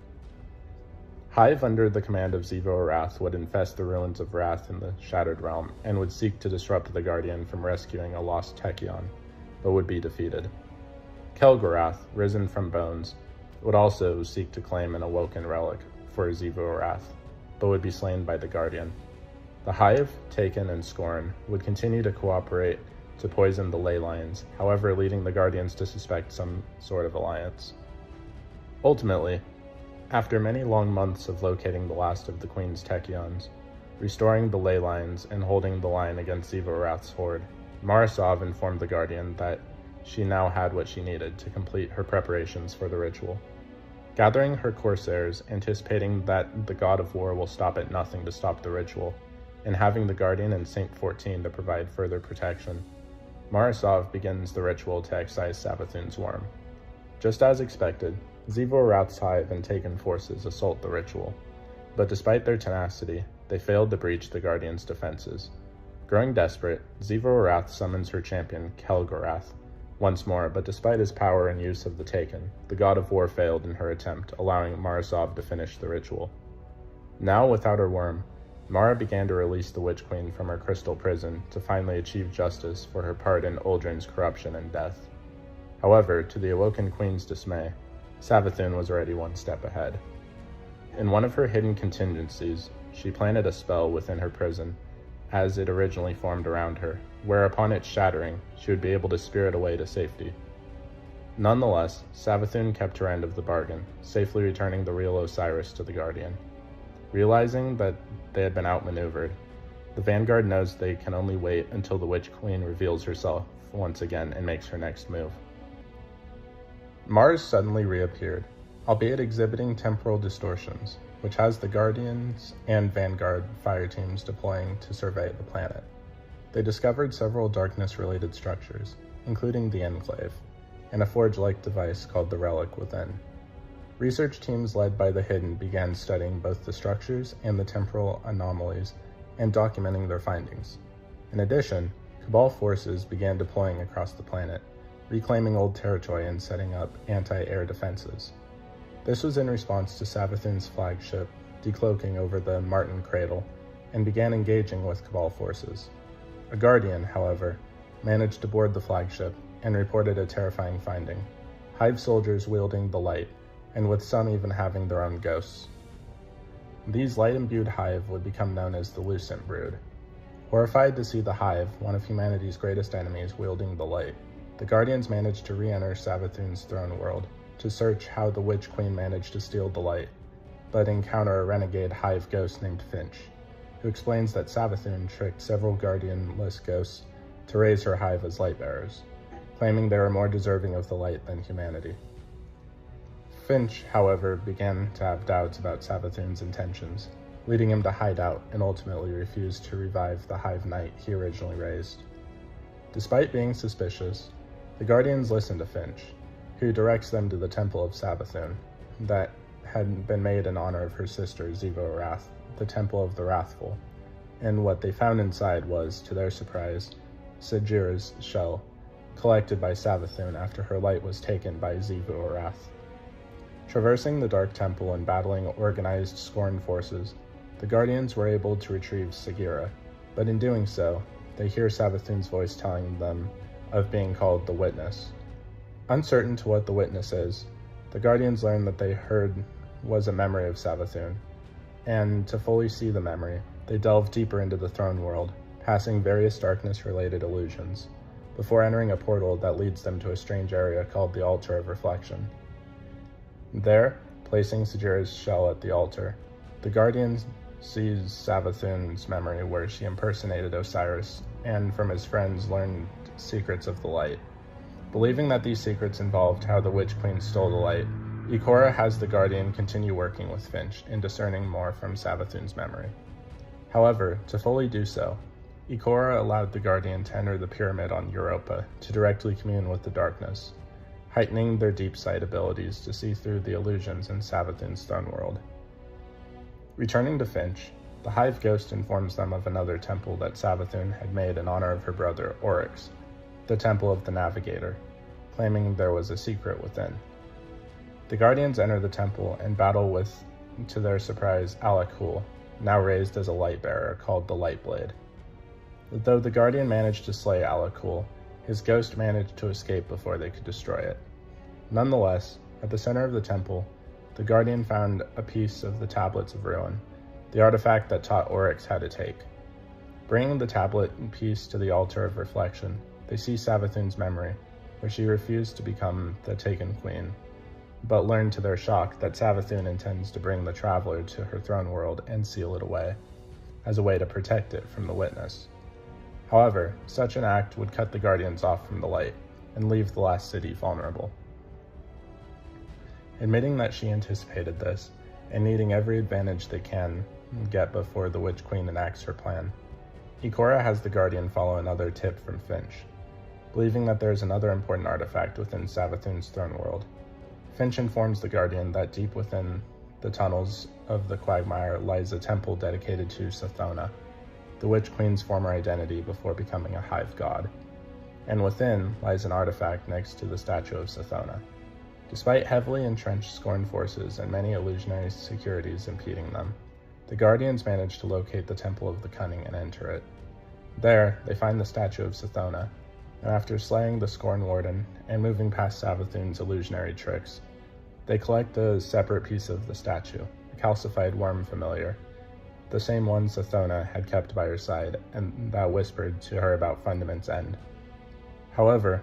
Speaker 2: Hive, under the command of Xivu Arath, would infest the ruins of Wrath in the Shattered Realm, and would seek to disrupt the Guardian from rescuing a lost Tachyon, but would be defeated. Kelgorath, risen from bones, would also seek to claim an Awoken relic for Xivu Arath, but would be slain by the Guardian. The Hive, Taken, and Scorn would continue to cooperate to poison the ley lines, however leading the Guardians to suspect some sort of alliance. Ultimately, after many long months of locating the last of the Queen's Tachyons, restoring the ley lines, and holding the line against Xivu Arath's horde, Marasov informed the Guardian that she now had what she needed to complete her preparations for the ritual. Gathering her Corsairs, anticipating that the God of War will stop at nothing to stop the ritual, and having the Guardian and Saint 14 to provide further protection, Marasov begins the ritual to excise Savathun's worm. Just as expected, Xivu Arath's Hive and Taken forces assault the ritual, but despite their tenacity, they failed to breach the Guardian's defenses. Growing desperate, Xivu Arath summons her champion, Kelgorath, once more, but despite his power and use of the Taken, the God of War failed in her attempt, allowing Marasov to finish the ritual. Now, without her worm, Mara began to release the Witch Queen from her crystal prison to finally achieve justice for her part in Uldren's corruption and death. However, to the Awoken Queen's dismay, Savathun was already one step ahead. In one of her hidden contingencies, she planted a spell within her prison, as it originally formed around her, where upon its shattering, she would be able to spirit away to safety. Nonetheless, Savathun kept her end of the bargain, safely returning the real Osiris to the Guardian. Realizing that they had been outmaneuvered, the Vanguard knows they can only wait until the Witch Queen reveals herself once again and makes her next move. Mars suddenly reappeared, albeit exhibiting temporal distortions, which has the Guardians and Vanguard fire teams deploying to survey the planet. They discovered several darkness-related structures, including the Enclave, and a forge-like device called the Relic within. Research teams led by the Hidden began studying both the structures and the temporal anomalies and documenting their findings. In addition, Cabal forces began deploying across the planet, reclaiming old territory and setting up anti-air defenses. This was in response to Savathun's flagship decloaking over the Martin Cradle and began engaging with Cabal forces. A Guardian, however, managed to board the flagship and reported a terrifying finding: Hive soldiers wielding the light, and with some even having their own ghosts. These light-imbued Hive would become known as the Lucent Brood. Horrified to see the Hive, one of humanity's greatest enemies, wielding the light, the Guardians managed to re-enter Savathun's throne world to search how the Witch Queen managed to steal the light, but encounter a renegade Hive ghost named Finch, who explains that Savathun tricked several Guardian-less ghosts to raise her Hive as light-bearers, claiming they were more deserving of the light than humanity. Finch, however, began to have doubts about Savathun's intentions, leading him to hide out and ultimately refuse to revive the Hive Knight he originally raised. Despite being suspicious, the Guardians listen to Finch, who directs them to the Temple of Savathun that had been made in honor of her sister Xivo Arath, the Temple of the Wrathful, and what they found inside was, to their surprise, Sagira shell, collected by Savathun after her light was taken by Xivo Arath. Traversing the Dark Temple and battling organized Scorn forces, the Guardians were able to retrieve Sagira, but in doing so, they hear Savathun's voice telling them of being called the Witness. Uncertain to what the Witness is, the Guardians learn that they heard was a memory of Savathun, and to fully see the memory, they delve deeper into the throne world, passing various darkness-related illusions, before entering a portal that leads them to a strange area called the Altar of Reflection. There, placing Sagira's shell at the altar, the Guardians sees Savathun's memory where she impersonated Osiris and from his friends learned secrets of the light. Believing that these secrets involved how the Witch Queen stole the light, Ikora has the Guardian continue working with Finch in discerning more from Savathun's memory. However, to fully do so, Ikora allowed the Guardian to enter the pyramid on Europa to directly commune with the darkness, heightening their deep sight abilities to see through the illusions in Savathun's throne world. Returning to Finch, the Hive Ghost informs them of another temple that Savathun had made in honor of her brother Oryx, the Temple of the Navigator, claiming there was a secret within. The Guardians enter the temple and battle with, to their surprise, Alakul, now raised as a light bearer called the Lightblade. Though the Guardian managed to slay Alakul, his ghost managed to escape before they could destroy it. Nonetheless, at the center of the temple, the Guardian found a piece of the Tablets of Ruin, the artifact that taught Oryx how to take. Bringing the tablet piece to the Altar of Reflection, they see Savathun's memory, where she refused to become the Taken Queen, but learn to their shock that Savathun intends to bring the Traveler to her throne world and seal it away, as a way to protect it from the Witness. However, such an act would cut the Guardians off from the light, and leave the last city vulnerable. Admitting that she anticipated this, and needing every advantage they can get before the Witch Queen enacts her plan, Ikora has the Guardian follow another tip from Finch, believing that there is another important artifact within Savathun's throne world. Finch informs the Guardian that deep within the tunnels of the quagmire lies a temple dedicated to Sathona, the Witch Queen's former identity before becoming a Hive god, and within lies an artifact next to the statue of Sathona. Despite heavily entrenched Scorn forces and many illusionary securities impeding them, the Guardians manage to locate the Temple of the Cunning and enter it. There, they find the statue of Sathona, and after slaying the Scorn Warden and moving past Savathun's illusionary tricks, they collect a separate piece of the statue, a calcified worm familiar, the same one Sathona had kept by her side and that whispered to her about Fundament's end. However,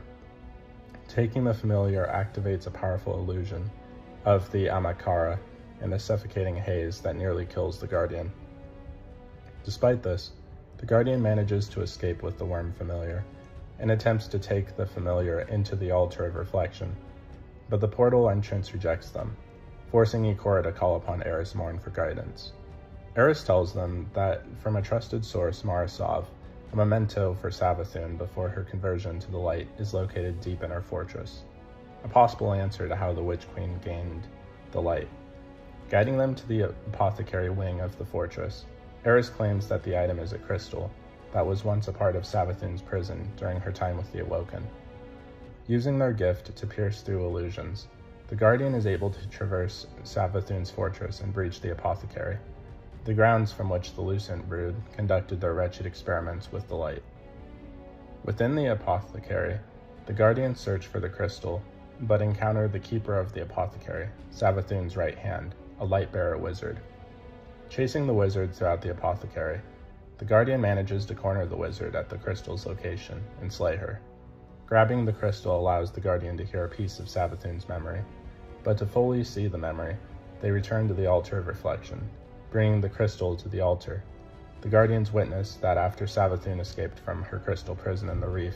Speaker 2: taking the familiar activates a powerful illusion of the Amakara and a suffocating haze that nearly kills the Guardian. Despite this, the Guardian manages to escape with the worm familiar and attempts to take the familiar into the Altar of Reflection, but the portal entrance rejects them, forcing Ikora to call upon Eris Morn for guidance. Eris tells them that from a trusted source, Marasov, a memento for Savathun before her conversion to the light is located deep in her fortress, a possible answer to how the Witch Queen gained the light. Guiding them to the apothecary wing of the fortress, Eris claims that the item is a crystal that was once a part of Savathun's prison during her time with the Awoken. Using their gift to pierce through illusions, the Guardian is able to traverse Savathun's fortress and breach the apothecary, the grounds from which the Lucent brood conducted their wretched experiments with the light. Within the apothecary, the Guardians search for the crystal, but encounter the keeper of the apothecary, Savathun's right hand, a light-bearer wizard. Chasing the wizard throughout the apothecary, the Guardian manages to corner the wizard at the crystal's location and slay her. Grabbing the crystal allows the Guardian to hear a piece of Savathun's memory, but to fully see the memory, they return to the Altar of Reflection, bringing the crystal to the altar. The Guardians witness that after Savathun escaped from her crystal prison in the reef,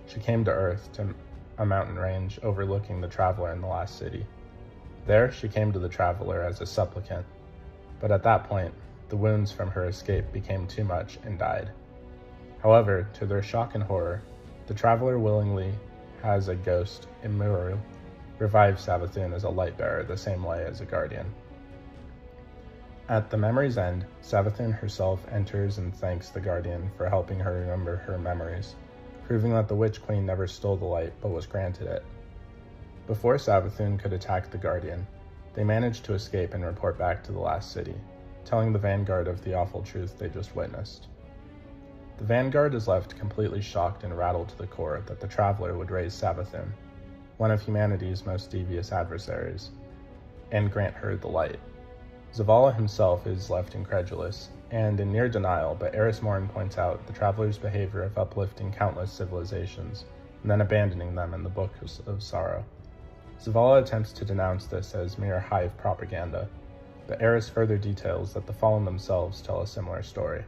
Speaker 2: she came to Earth to a mountain range overlooking the Traveler in the Last City. There, she came to the Traveler as a supplicant, but at that point, the wounds from her escape became too much and died. However, to their shock and horror, the traveler willingly has a ghost, Imuru, revive Savathun as a light bearer the same way as a guardian. At the memory's end, Savathun herself enters and thanks the guardian for helping her remember her memories, proving that the Witch Queen never stole the light but was granted it. Before Savathun could attack the guardian, they managed to escape and report back to the last city, telling the vanguard of the awful truth they just witnessed. The vanguard is left completely shocked and rattled to the core that the traveler would raise Savathun, one of humanity's most devious adversaries, and grant her the light. Zavala himself is left incredulous, and in near denial, but Eris Morn points out the traveler's behavior of uplifting countless civilizations, and then abandoning them in the Book of Sorrow. Zavala attempts to denounce this as mere HIVE propaganda, but Eris further details that the Fallen themselves tell a similar story.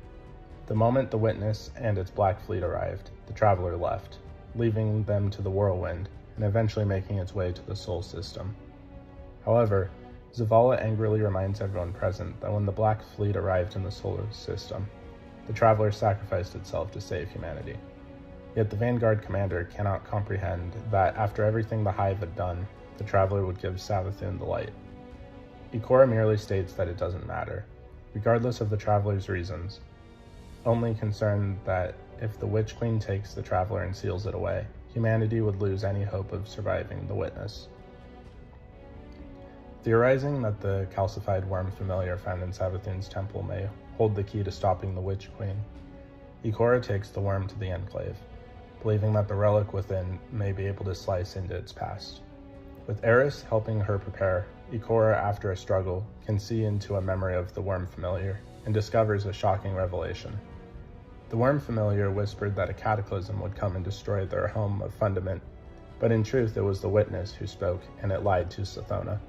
Speaker 2: The moment the Witness and its Black Fleet arrived, the traveler left, leaving them to the whirlwind, and eventually making its way to the Sol system. However, Zavala angrily reminds everyone present that when the Black Fleet arrived in the solar system, the traveler sacrificed itself to save humanity. Yet the Vanguard commander cannot comprehend that after everything the Hive had done, the traveler would give Savathun the light. Ikora merely states that it doesn't matter, regardless of the traveler's reasons, only concerned that if the Witch Queen takes the traveler and seals it away, humanity would lose any hope of surviving the Witness. Theorizing that the calcified worm familiar found in Savathun's temple may hold the key to stopping the Witch Queen, Ikora takes the worm to the Enclave, believing that the relic within may be able to slice into its past. With Eris helping her prepare, Ikora, after a struggle, can see into a memory of the worm familiar and discovers a shocking revelation. The worm familiar whispered that a cataclysm would come and destroy their home of Fundament, but in truth it was the Witness who spoke, and it lied to Sathona.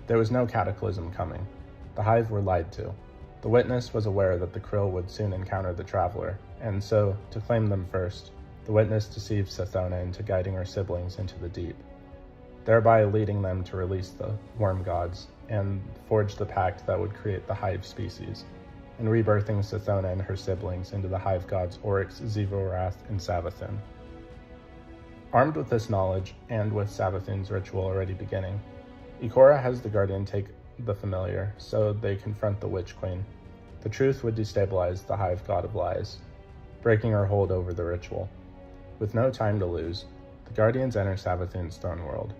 Speaker 2: There was no cataclysm coming. The Hive were lied to. The Witness was aware that the Krill would soon encounter the Traveler, and so, to claim them first, the Witness deceived Sathona into guiding her siblings into the deep, thereby leading them to release the Worm Gods and forge the pact that would create the Hive species, and rebirthing Sathona and her siblings into the Hive Gods Oryx, Zevorath, and Savathun. Armed with this knowledge, and with Savathun's ritual already beginning, Ikora has the Guardian take the familiar, so they confront the Witch Queen. The truth would destabilize the Hive God of Lies, breaking her hold over the ritual. With no time to lose, the Guardians enter Savathun's throne world,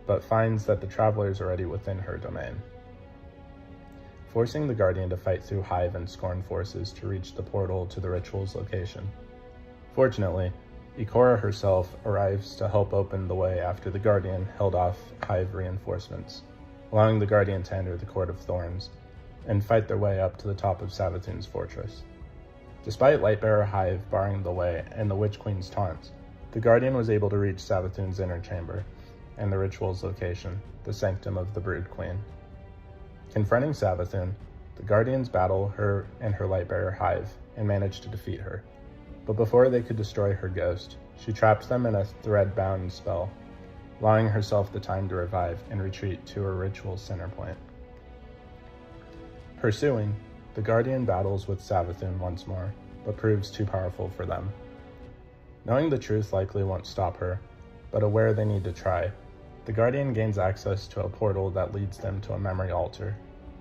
Speaker 2: but finds that the Traveler is already within her domain, forcing the Guardian to fight through Hive and Scorn forces to reach the portal to the ritual's location. Fortunately, Ikora herself arrives to help open the way after the Guardian held off Hive reinforcements, allowing the Guardian to enter the Court of Thorns and fight their way up to the top of Savathun's fortress. Despite Lightbearer Hive barring the way and the Witch Queen's taunts, the Guardian was able to reach Savathun's inner chamber and the ritual's location, the Sanctum of the Brood Queen. Confronting Savathun, the Guardians battle her and her Lightbearer Hive and manage to defeat her. But before they could destroy her ghost, she traps them in a thread-bound spell, allowing herself the time to revive and retreat to her ritual's center point. Pursuing, the Guardian battles with Savathun once more, but proves too powerful for them. Knowing the truth likely won't stop her, but aware they need to try, the Guardian gains access to a portal that leads them to a memory altar,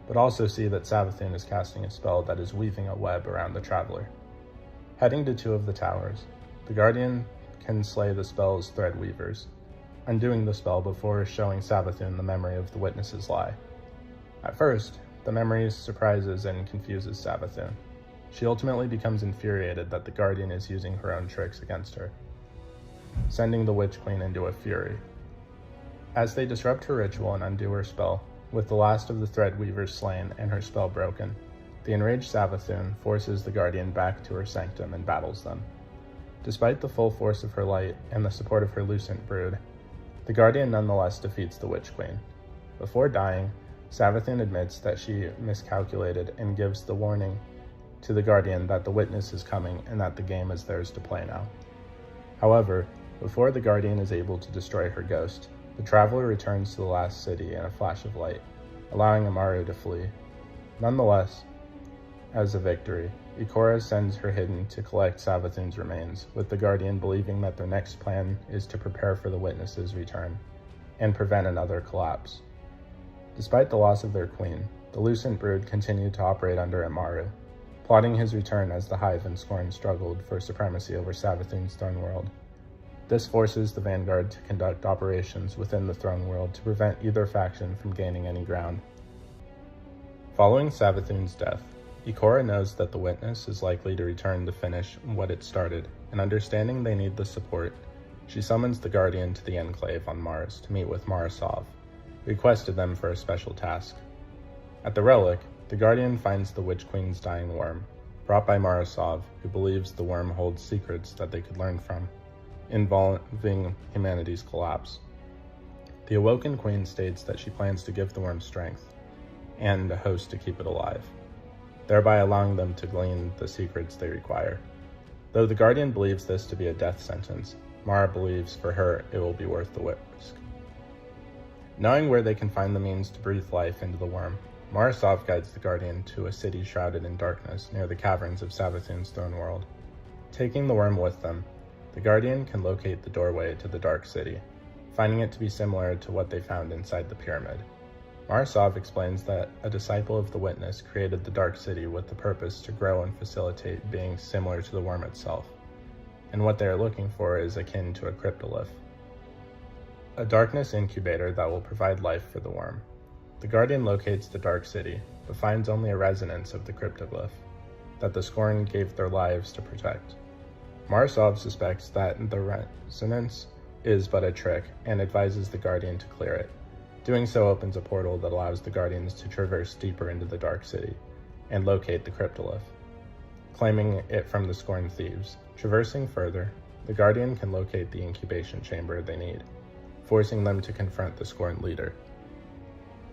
Speaker 2: but also see that Savathun is casting a spell that is weaving a web around the Traveler. Heading to two of the towers, the Guardian can slay the spell's thread weavers, undoing the spell before showing Savathun the memory of the Witness's lie. At first, the memory surprises and confuses Savathun. She ultimately becomes infuriated that the Guardian is using her own tricks against her, sending the Witch Queen into a fury. As they disrupt her ritual and undo her spell, with the last of the thread weavers slain and her spell broken, the enraged Savathun forces the Guardian back to her sanctum and battles them. Despite the full force of her light and the support of her Lucent brood, the Guardian nonetheless defeats the Witch Queen. Before dying, Savathun admits that she miscalculated and gives the warning to the Guardian that the Witness is coming and that the game is theirs to play now. However, before the Guardian is able to destroy her ghost, the Traveler returns to the last city in a flash of light, allowing Amaru to flee. Nonetheless, As a victory, Ikora sends her hidden to collect Savathun's remains, with the Guardian believing that their next plan is to prepare for the witness's return and prevent another collapse. Despite the loss of their queen, the Lucent Brood continued to operate under Amaru, plotting his return as the Hive and Scorn struggled for supremacy over Savathun's throne world. This forces the Vanguard to conduct operations within the throne world to prevent either faction from gaining any ground. Following Savathun's death, Ikora knows that the Witness is likely to return to finish what it started, and understanding they need the support, she summons the Guardian to the Enclave on Mars to meet with Marasov, who requested them for a special task. At the relic, the Guardian finds the Witch Queen's dying worm, brought by Marasov, who believes the worm holds secrets that they could learn from, involving humanity's collapse. The Awoken Queen states that she plans to give the worm strength, and a host to keep it alive, thereby allowing them to glean the secrets they require. Though the Guardian believes this to be a death sentence, Mara believes for her it will be worth the risk. Knowing where they can find the means to breathe life into the worm, Marasov guides the Guardian to a city shrouded in darkness near the caverns of Savathun's throne world. Taking the worm with them, the Guardian can locate the doorway to the Dark City, finding it to be similar to what they found inside the pyramid. Marasov explains that a disciple of the Witness created the Dark City with the purpose to grow and facilitate being similar to the worm itself, and what they are looking for is akin to a cryptolith, a darkness incubator that will provide life for the worm. The Guardian locates the Dark City, but finds only a resonance of the cryptoglyph that the Scorn gave their lives to protect. Marasov suspects that the resonance is but a trick and advises the Guardian to clear it. Doing so opens a portal that allows the Guardians to traverse deeper into the Dark City and locate the cryptolith, claiming it from the Scorn thieves. Traversing further, the Guardian can locate the incubation chamber they need, forcing them to confront the Scorn leader,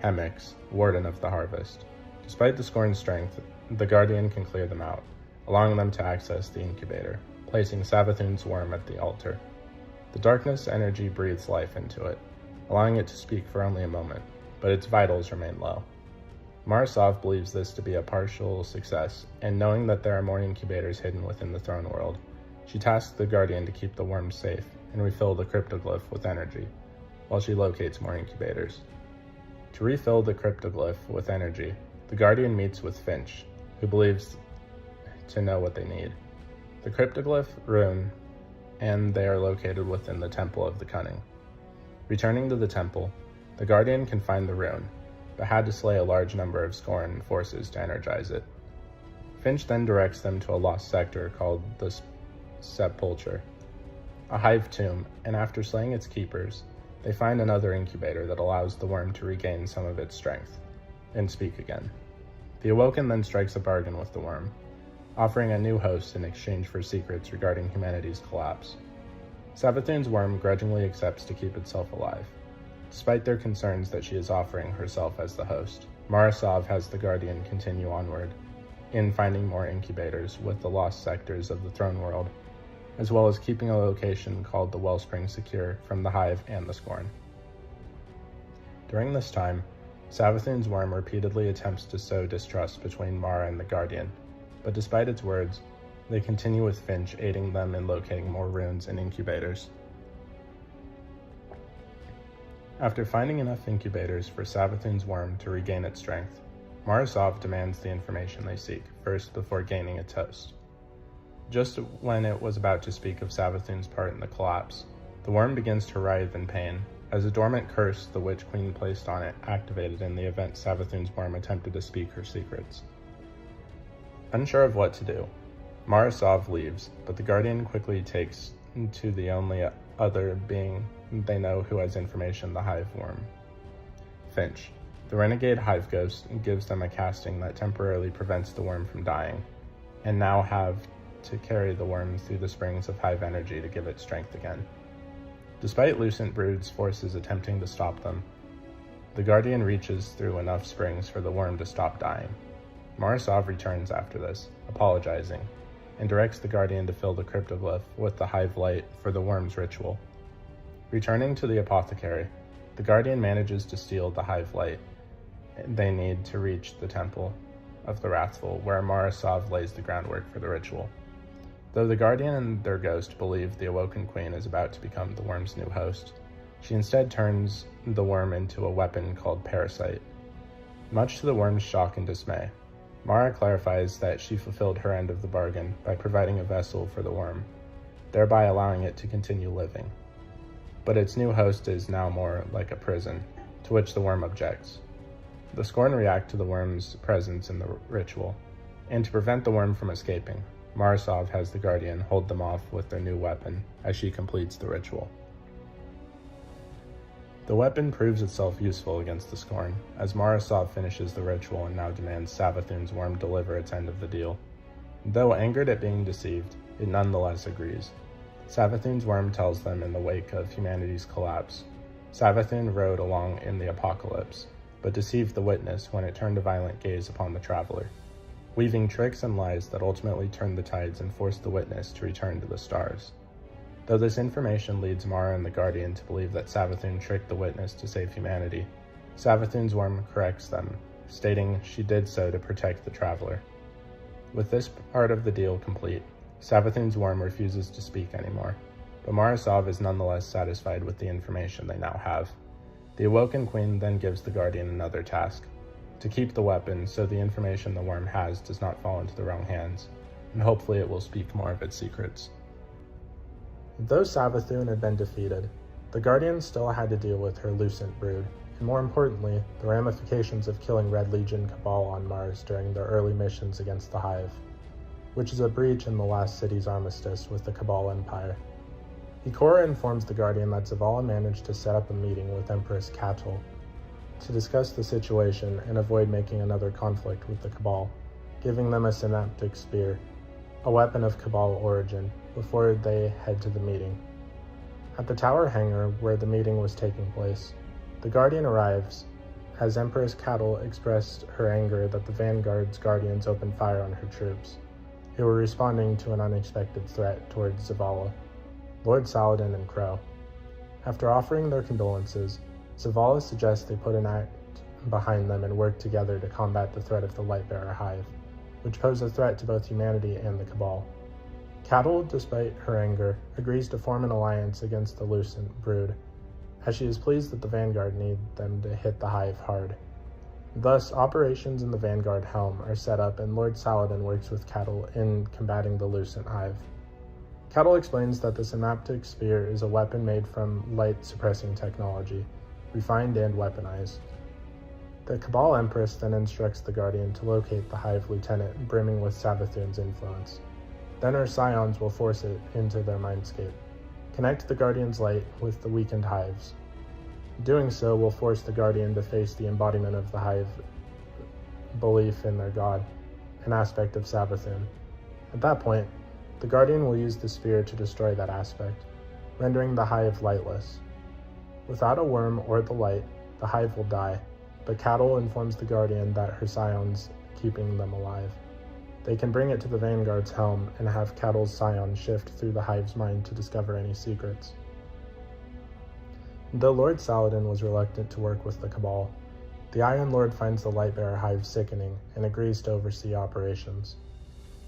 Speaker 2: Hemix, Warden of the Harvest. Despite the Scorn's strength, the Guardian can clear them out, allowing them to access the incubator, placing Savathun's worm at the altar. The darkness energy breathes life into it, allowing it to speak for only a moment, but its vitals remain low. Marasov believes this to be a partial success, and knowing that there are more incubators hidden within the throne world, she tasks the Guardian to keep the worm safe and refill the cryptoglyph with energy, while she locates more incubators. To refill the cryptoglyph with energy, the Guardian meets with Finch, who believes to know what they need: the cryptoglyph, rune, and they are located within the Temple of the Cunning. Returning to the temple, the Guardian can find the rune, but had to slay a large number of Scorn forces to energize it. Finch then directs them to a lost sector called the Sepulchre, a hive tomb, and after slaying its keepers, they find another incubator that allows the worm to regain some of its strength and speak again. The Awoken then strikes a bargain with the worm, offering a new host in exchange for secrets regarding humanity's collapse. Savathun's worm grudgingly accepts to keep itself alive. Despite their concerns that she is offering herself as the host, Marasov has the Guardian continue onward, in finding more incubators with the lost sectors of the throne world, as well as keeping a location called the Wellspring secure from the Hive and the Scorn. During this time, Savathun's worm repeatedly attempts to sow distrust between Mara and the Guardian, but despite its words, they continue with Finch aiding them in locating more runes and incubators. After finding enough incubators for Savathun's worm to regain its strength, Marasov demands the information they seek, first before gaining its host. Just when it was about to speak of Savathun's part in the collapse, the worm begins to writhe in pain, as a dormant curse the Witch Queen placed on it activated in the event Savathun's worm attempted to speak her secrets. Unsure of what to do, Marasov leaves, but the Guardian quickly takes to the only other being they know who has information: the Hive worm. Finch, the renegade Hive ghost, gives them a casting that temporarily prevents the worm from dying, and now have to carry the worm through the springs of Hive energy to give it strength again. Despite Lucent Brood's forces attempting to stop them, the Guardian reaches through enough springs for the worm to stop dying. Marasov returns after this, apologizing, and directs the Guardian to fill the cryptoglyph with the Hive light for the worm's ritual. Returning to the apothecary, the Guardian manages to steal the Hive light they need to reach the temple,
Speaker 1: of the Wrathful, where Morosov lays the groundwork for the ritual. Though the Guardian and their ghost believe the Awoken Queen is about to become the worm's new host, she instead turns the worm into a weapon called Parasite. Much to the worm's shock and dismay, Mara clarifies that she fulfilled her end of the bargain by providing a vessel for the worm, thereby allowing it to continue living. But its new host is now more like a prison, to which the worm objects. The Scorn react to the worm's presence in the ritual, and to prevent the worm from escaping, Morosov has the Guardian hold them off with their new weapon as she completes the ritual. The weapon proves itself useful against the Scorn, as Morosov finishes the ritual and now demands Savathun's worm deliver its end of the deal. Though angered at being deceived, it nonetheless agrees. Savathun's worm tells them in the wake of humanity's collapse, Savathun rode along in the apocalypse, but deceived the witness when it turned a violent gaze upon the traveler, weaving tricks and lies that ultimately turned the tides and forced the witness to return to the stars. Though this information leads Mara and the Guardian to believe that Savathun tricked the witness to save humanity, Savathun's worm corrects them, stating she did so to protect the traveler. With this part of the deal complete, Savathun's worm refuses to speak anymore, but Morosov is nonetheless satisfied with the information they now have. The Awoken Queen then gives the Guardian another task, to keep the weapon so the information the worm has does not fall into the wrong hands, and hopefully it will speak more of its secrets. Though Savathun had been defeated, the Guardian still had to deal with her Lucent brood, and more importantly, the ramifications of killing Red Legion Cabal on Mars during their early missions against the Hive, which is a breach in the last city's armistice with the Cabal Empire. Ikora informs the Guardian that Zavala managed to set up a meeting with Empress Catul to discuss the situation and avoid making another conflict with the Cabal, giving them a synaptic spear, a weapon of Cabal origin, before they head to the meeting. At the tower hangar where the meeting was taking place, the Guardian arrives as Empress Catul expressed her anger that the Vanguard's Guardians opened fire on her troops, who were responding to an unexpected threat towards Zavala, Lord Saladin and Crow. After offering their condolences, Zavala suggests they put an act behind them and work together to combat the threat of the Lightbearer Hive, which pose a threat to both humanity and the Cabal. Catul, despite her anger, agrees to form an alliance against the Lucent brood, as she is pleased that the Vanguard need them to hit the Hive hard. Thus, operations in the Vanguard helm are set up and Lord Saladin works with Catul in combating the Lucent Hive. Catul explains that the synaptic spear is a weapon made from light-suppressing technology, refined and weaponized. The Cabal Empress then instructs the Guardian to locate the Hive Lieutenant brimming with Savathun's influence. Then her scions will force it into their mindscape, connect the Guardian's light with the weakened Hives. Doing so will force the Guardian to face the embodiment of the Hive belief in their god, an aspect of Savathun. At that point, the Guardian will use the spear to destroy that aspect, rendering the Hive lightless. Without a worm or the light, the Hive will die, but Catul informs the Guardian that her scions keeping them alive. They can bring it to the Vanguard's helm and have Catul's scion shift through the Hive's mind to discover any secrets. Though Lord Saladin was reluctant to work with the Cabal, the Iron Lord finds the Lightbearer Hive sickening and agrees to oversee operations.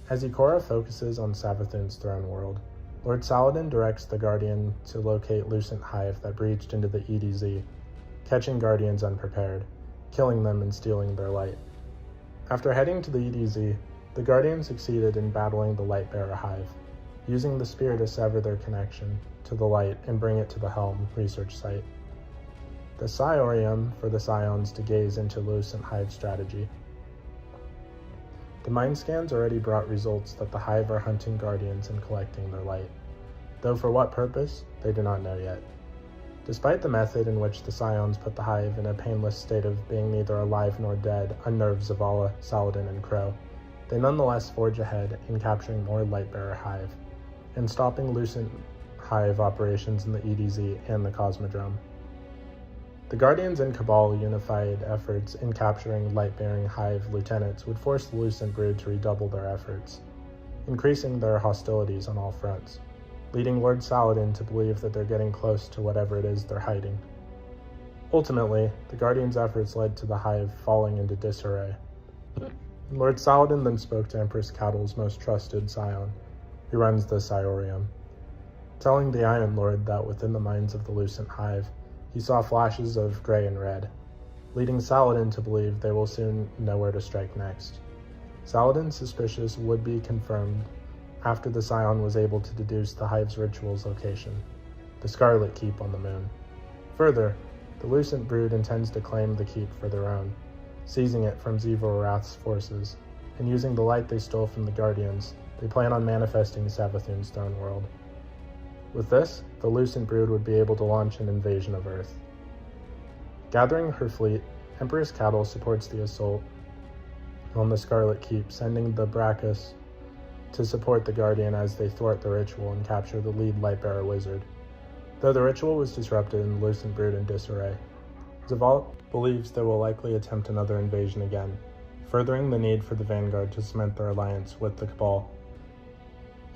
Speaker 1: As Ikora focuses on Savathun's throne world, Lord Saladin directs the Guardian to locate Lucent Hive that breached into the EDZ, catching Guardians unprepared, killing them and stealing their light. After heading to the EDZ, the Guardian succeeded in battling the Lightbearer Hive, using the spear to sever their connection to the light and bring it to the Helm research site. The Psiorium for the Scions to gaze into Lucent Hive strategy. The mind scans already brought results that the Hive are hunting Guardians and collecting their light, though for what purpose, they do not know yet. Despite the method in which the Scions put the Hive in a painless state of being neither alive nor dead unnerved Zavala, Saladin, and Crow, they nonetheless forge ahead in capturing more Lightbearer Hive, and stopping Lucent Hive operations in the EDZ and the Cosmodrome. The Guardians and Cabal unified efforts in capturing light-bearing Hive lieutenants would force the Lucent brood to redouble their efforts, increasing their hostilities on all fronts, leading Lord Saladin to believe that they're getting close to whatever it is they're hiding. Ultimately, the Guardians' efforts led to the Hive falling into disarray. Lord Saladin then spoke to Empress Catel's most trusted scion, who runs the Sciorium, telling the Iron Lord that within the minds of the Lucent Hive, he saw flashes of gray and red, leading Saladin to believe they will soon know where to strike next. Saladin's suspicious would be confirmed after the Scion was able to deduce the Hive's ritual's location, the Scarlet Keep on the moon. Further, the Lucent Brood intends to claim the keep for their own, seizing it from Xivo Arath's forces, and using the light they stole from the Guardians, they plan on manifesting Savathun's Stoneworld. With this, the Lucent Brood would be able to launch an invasion of Earth. Gathering her fleet, Empress Catel supports the assault on the Scarlet Keep, sending the Brachus to support the Guardian as they thwart the ritual and capture the lead Lightbearer wizard. Though the ritual was disrupted and the Lucent Brood in disarray, Zavala believes they will likely attempt another invasion again, furthering the need for the Vanguard to cement their alliance with the Cabal.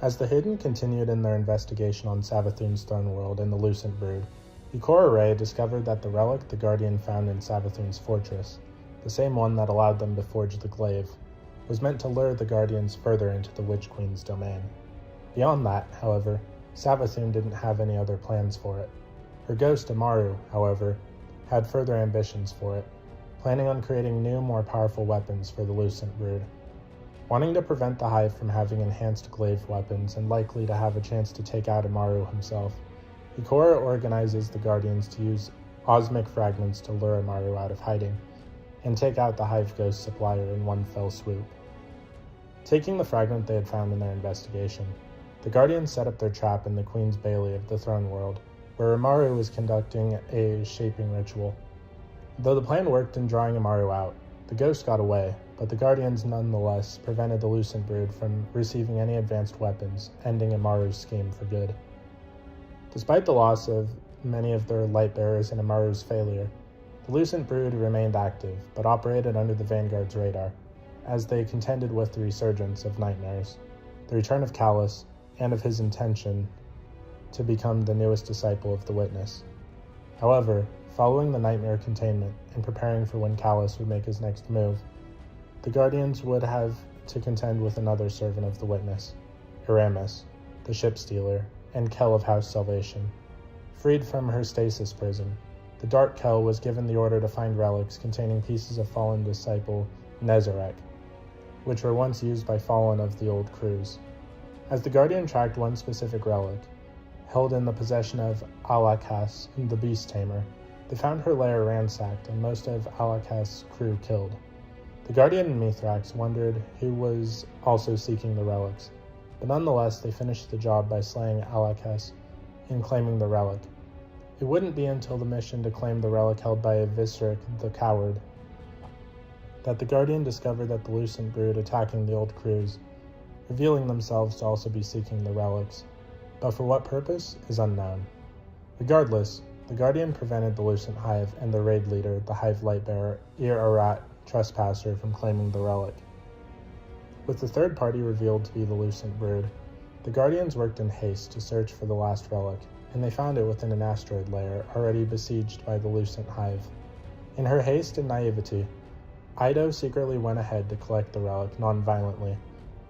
Speaker 1: As the Hidden continued in their investigation on Savathun's Stoneworld and the Lucent Brood, Ikora Rey discovered that the relic the Guardian found in Savathun's fortress, the same one that allowed them to forge the glaive, was meant to lure the Guardians further into the Witch Queen's domain. Beyond that, however, Savathun didn't have any other plans for it. Her ghost Amaru, however, had further ambitions for it, planning on creating new, more powerful weapons for the Lucent Brood. Wanting to prevent the Hive from having enhanced glaive weapons and likely to have a chance to take out Amaru himself, Ikora organizes the Guardians to use osmic fragments to lure Amaru out of hiding, and take out the Hive Ghost supplier in one fell swoop. Taking the fragment they had found in their investigation, the Guardians set up their trap in the Queen's Bailey of the Throne World, where Amaru was conducting a shaping ritual. Though the plan worked in drawing Amaru out, the ghost got away, but the Guardians nonetheless prevented the Lucent Brood from receiving any advanced weapons, ending Amaru's scheme for good. Despite the loss of many of their Lightbearers and Amaru's failure, the Lucent Brood remained active, but operated under the Vanguard's radar, as they contended with the resurgence of nightmares, the return of Callus, and of his intention to become the newest disciple of the Witness. However, following the nightmare containment and preparing for when Callus would make his next move, the Guardians would have to contend with another servant of the Witness, Eramis, the ship stealer, and Kel of House Salvation. Freed from her stasis prison, the Dark Kel was given the order to find relics containing pieces of fallen disciple Nezarec, which were once used by fallen of the old crews. As the Guardian tracked one specific relic, held in the possession of Alakas, the Beast Tamer, they found her lair ransacked and most of Alakas' crew killed. The Guardian and Mithrax wondered who was also seeking the relics, but nonetheless they finished the job by slaying Alakas and claiming the relic. It wouldn't be until the mission to claim the relic held by Viseric the Coward that the Guardian discovered that the Lucent Brood attacking the old crews, revealing themselves to also be seeking the relics, but for what purpose is unknown. Regardless, the Guardian prevented the Lucent Hive and their raid leader, the Hive Lightbearer Ir-Arat Trespasser, from claiming the relic. With the third party revealed to be the Lucent Brood, the Guardians worked in haste to search for the last relic, and they found it within an asteroid layer already besieged by the Lucent Hive. In her haste and naivety, Ido secretly went ahead to collect the relic non-violently,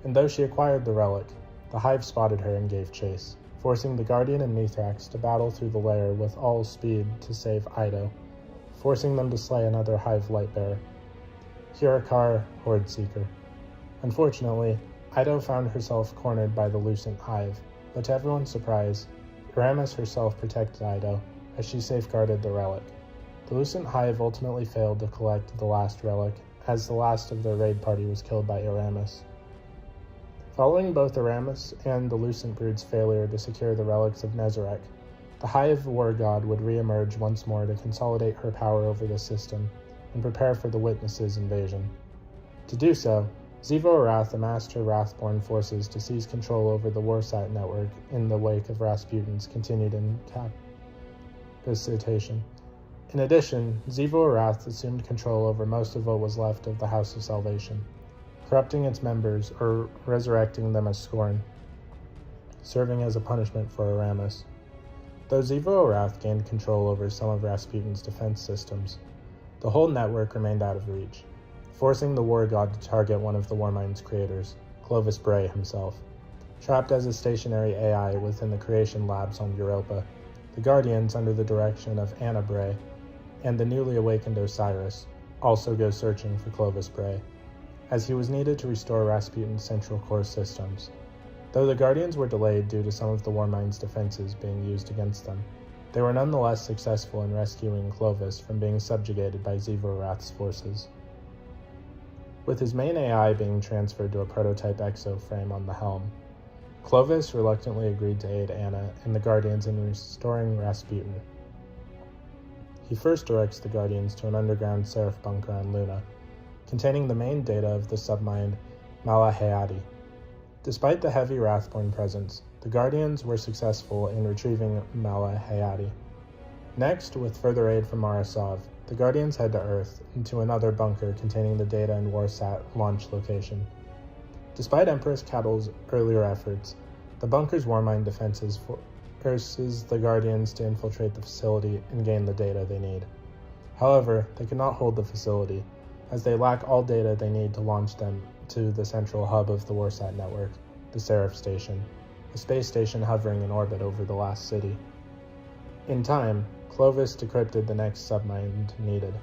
Speaker 1: and though she acquired the relic, the Hive spotted her and gave chase, forcing the Guardian and Mithrax to battle through the lair with all speed to save Ido, forcing them to slay another Hive Lightbearer, Hirakar Hordeseeker. Unfortunately, Ido found herself cornered by the Lucent Hive, but to everyone's surprise, Eramis herself protected Ido as she safeguarded the relic. The Lucent Hive ultimately failed to collect the last relic, as the last of their raid party was killed by Eramis. Following both Eramis and the Lucent Brood's failure to secure the relics of Nezarec, the Hive War God would re-emerge once more to consolidate her power over the system and prepare for the Witness's invasion. To do so, Xivo Arath amassed her Wrathborn forces to seize control over the Warsat network in the wake of Rasputin's continued incapacitation. In addition, Xivo Arath assumed control over most of what was left of the House of Salvation, corrupting its members or resurrecting them as scorn, serving as a punishment for Eramis. Though Xivo Arath gained control over some of Rasputin's defense systems, the whole network remained out of reach. forcing the war god to target one of the Warmind's creators, Clovis Bray himself. Trapped as a stationary AI within the creation labs on Europa, the Guardians, under the direction of Anna Bray and the newly awakened Osiris, also go searching for Clovis Bray, as he was needed to restore Rasputin's central core systems. Though the Guardians were delayed due to some of the Warmind's defenses being used against them, they were nonetheless successful in rescuing Clovis from being subjugated by Zivo-Arath's forces. With his main AI being transferred to a prototype exo-frame on the helm, Clovis reluctantly agreed to aid Anna and the Guardians in restoring Rasputin. He first directs the Guardians to an underground Seraph bunker on Luna, containing the main data of the submind Malahayati. Despite the heavy Wrathborn presence, the Guardians were successful in retrieving Malahayati. Next, with further aid from Marasov, the Guardians head to Earth, into another bunker containing the data and Warsat launch location. Despite Empress Cattle's earlier efforts, the bunker's Warmind defenses forces the Guardians to infiltrate the facility and gain the data they need. However, they could not hold the facility, as they lack all data they need to launch them to the central hub of the Warsat network, the Seraph Station, a space station hovering in orbit over the last city. In time, Clovis decrypted the next submind needed,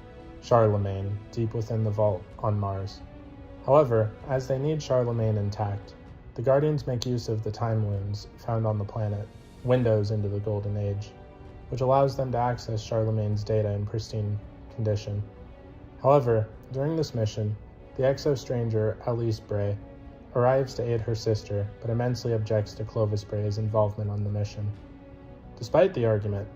Speaker 1: Charlemagne, deep within the vault on Mars. However, as they need Charlemagne intact, the Guardians make use of the time wounds found on the planet, windows into the Golden Age, which allows them to access Charlemagne's data in pristine condition. However, during this mission, the exo-stranger Alice Bray arrives to aid her sister, but immensely objects to Clovis Bray's involvement on the mission. Despite the argument,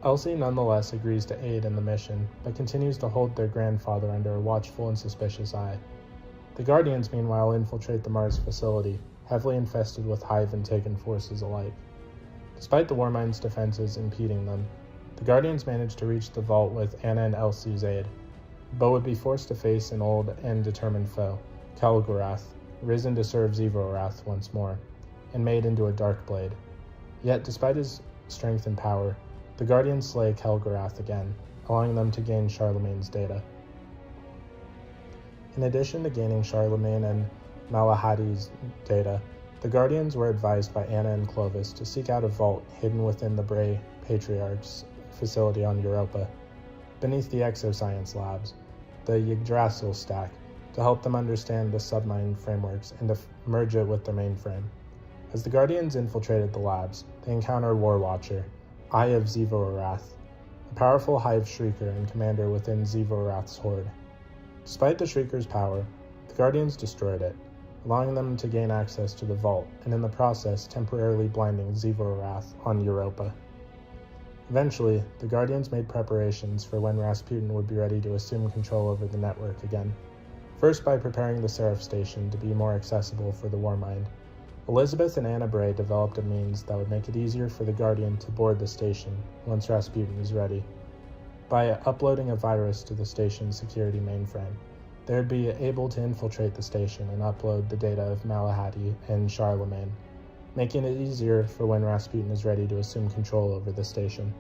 Speaker 1: Elsie nonetheless agrees to aid in the mission, but continues to hold their grandfather under a watchful and suspicious eye. The Guardians, meanwhile, infiltrate the Mars facility, heavily infested with HIVE and Taken forces alike. Despite the Warmind's defenses impeding them, the Guardians manage to reach the vault with Anna and Elsie's aid, but would be forced to face an old and determined foe, Kelgorath, risen to serve Zivo-Arath once more, and made into a dark blade. Yet, despite his strength and power, the Guardians slay Kelgorath again, allowing them to gain Charlemagne's data. In addition to gaining Charlemagne and Malahati's data, the Guardians were advised by Anna and Clovis to seek out a vault hidden within the Bray Patriarch's facility on Europa, beneath the exoscience labs, the Yggdrasil stack, to help them understand the submind frameworks and to merge it with their mainframe. As the Guardians infiltrated the labs, they encounter Warwatcher, Eye of Zivo-Arath, a powerful Hive Shrieker and commander within Zivo-Arath's horde. Despite the Shrieker's power, the Guardians destroyed it, allowing them to gain access to the vault, and in the process temporarily blinding Zivo-Arath on Europa. Eventually, the Guardians made preparations for when Rasputin would be ready to assume control over the network again. First by preparing the Seraph Station to be more accessible for the Warmind, Elizabeth and Anna Bray developed a means that would make it easier for the Guardian to board the station once Rasputin is ready. By uploading a virus to the station's security mainframe, they would be able to infiltrate the station and upload the data of Malahati and Charlemagne, making it easier for when Rasputin is ready to assume control over the station.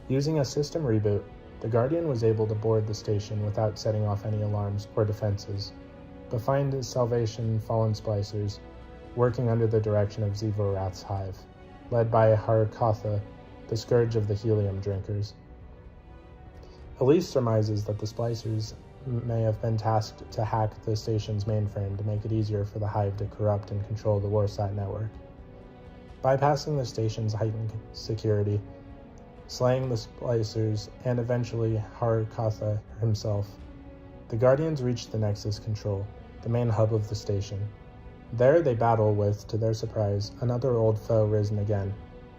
Speaker 1: Using a system reboot, the Guardian was able to board the station without setting off any alarms or defenses, but find Salvation Fallen Splicers working under the direction of Zivo-Arath's Hive, led by Harakatha, the Scourge of the Helium Drinkers. Elise surmises that the Splicers may have been tasked to hack the station's mainframe to make it easier for the Hive to corrupt and control the Warsat network. Bypassing the station's heightened security, slaying the Splicers, and eventually Harakatha himself, the Guardians reach the Nexus Control, the main hub of the station. There they battle with, to their surprise, another old foe risen again,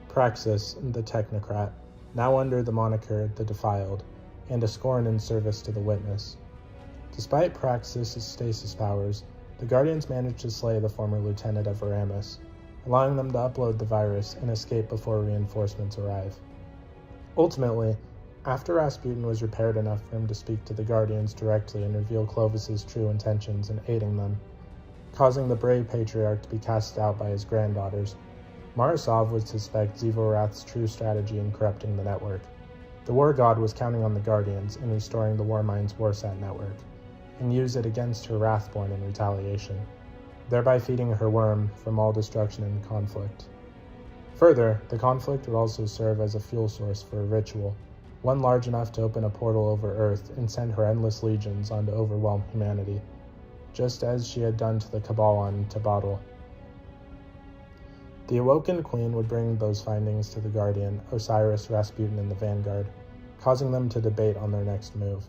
Speaker 1: Praxis, the Technocrat, now under the moniker The Defiled, and a scorn in service to the Witness. Despite Praxis' stasis powers, the Guardians manage to slay the former lieutenant of Aramis, allowing them to upload the virus and escape before reinforcements arrive. Ultimately, after Rasputin was repaired enough for him to speak to the Guardians directly and reveal Clovis's true intentions in aiding them, causing the Bray Patriarch to be cast out by his granddaughters, Marasov would suspect Zivo-Arath's true strategy in corrupting the network. The War God was counting on the Guardians in restoring the Warmind's Warsat network, and use it against her Wrathborn in retaliation, thereby feeding her worm from all destruction and conflict. Further, the conflict would also serve as a fuel source for a ritual, one large enough to open a portal over Earth and send her endless legions on to overwhelm humanity, just as she had done to the Cabal on Tabadal. The Awoken Queen would bring those findings to the Guardian, Osiris, Rasputin, and the Vanguard, causing them to debate on their next move.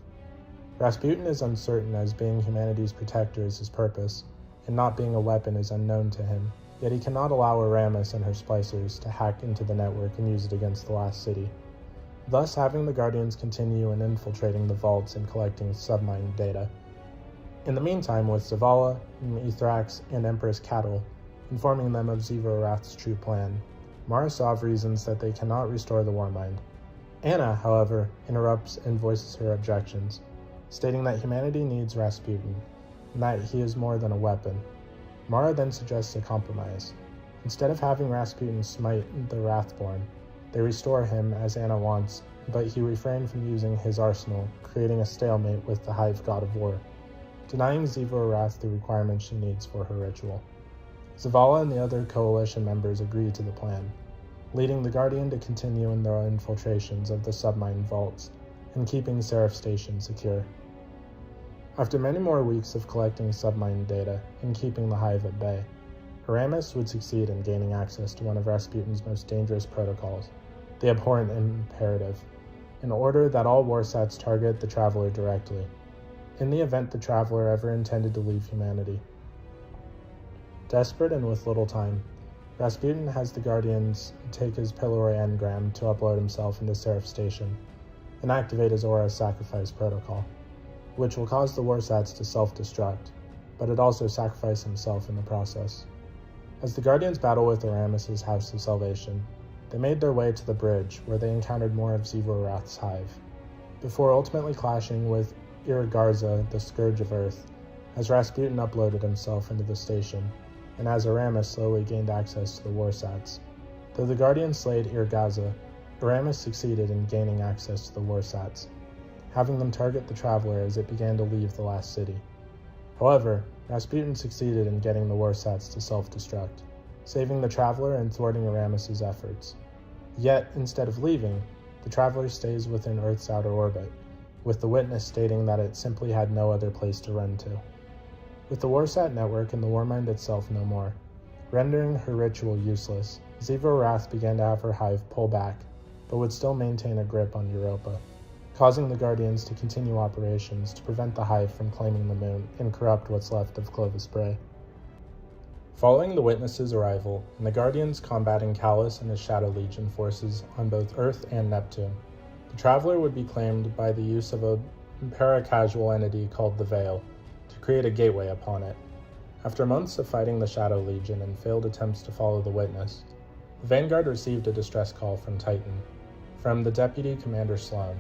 Speaker 1: Rasputin is uncertain, as being humanity's protector is his purpose, and not being a weapon is unknown to him, yet he cannot allow Aramis and her splicers to hack into the network and use it against the Last City, thus having the Guardians continue in infiltrating the vaults and collecting submined data. In the meantime, with Zavala, Mithrax, and Empress Cattle, informing them of Zevarath's true plan, Marasov reasons that they cannot restore the Warmind. Anna, however, interrupts and voices her objections, stating that humanity needs Rasputin, and that he is more than a weapon. Mara then suggests a compromise. Instead of having Rasputin smite the Wrathborn, they restore him as Anna wants, but he refrained from using his arsenal, creating a stalemate with the Hive god of war, denying Zevarath the requirements she needs for her ritual. Zavala and the other coalition members agree to the plan, leading the Guardian to continue in their infiltrations of the submined vaults and keeping Seraph Station secure. After many more weeks of collecting submined data and keeping the Hive at bay, Aramis would succeed in gaining access to one of Rasputin's most dangerous protocols, the Abhorrent Imperative, in order that all warsats target the Traveler directly, in the event the Traveler ever intended to leave humanity. Desperate and with little time, Rasputin has the Guardians take his Pillory engram to upload himself into Seraph Station and activate his Aura Sacrifice protocol, which will cause the warsats to self-destruct, but it also sacrifice himself in the process. As the Guardians battle with Aramis's House of Salvation, they made their way to the bridge, where they encountered more of Zevarath's Hive, before ultimately clashing with Iragarza, the Scourge of Earth, as Rasputin uploaded himself into the station, and as Aramis slowly gained access to the warsats. Though the Guardians slayed Iragarza, Aramis succeeded in gaining access to the warsats, having them target the Traveler as it began to leave the Last City. However, Rasputin succeeded in getting the warsats to self-destruct, saving the Traveler and thwarting Aramis's efforts. Yet, instead of leaving, the Traveler stays within Earth's outer orbit, with the Witness stating that it simply had no other place to run to. With the warsat network and the Warmind itself no more, rendering her ritual useless, Zevarath began to have her Hive pull back, but would still maintain a grip on Europa, causing the Guardians to continue operations to prevent the Hive from claiming the moon and corrupt what's left of Clovis Bray. Following the Witness's arrival, and the Guardians combating Callus and his Shadow Legion forces on both Earth and Neptune, the Traveler would be claimed by the use of a paracasual entity called the Veil, to create a gateway upon it. After months of fighting the Shadow Legion and failed attempts to follow the Witness, the Vanguard received a distress call from Titan, from the Deputy Commander Sloan,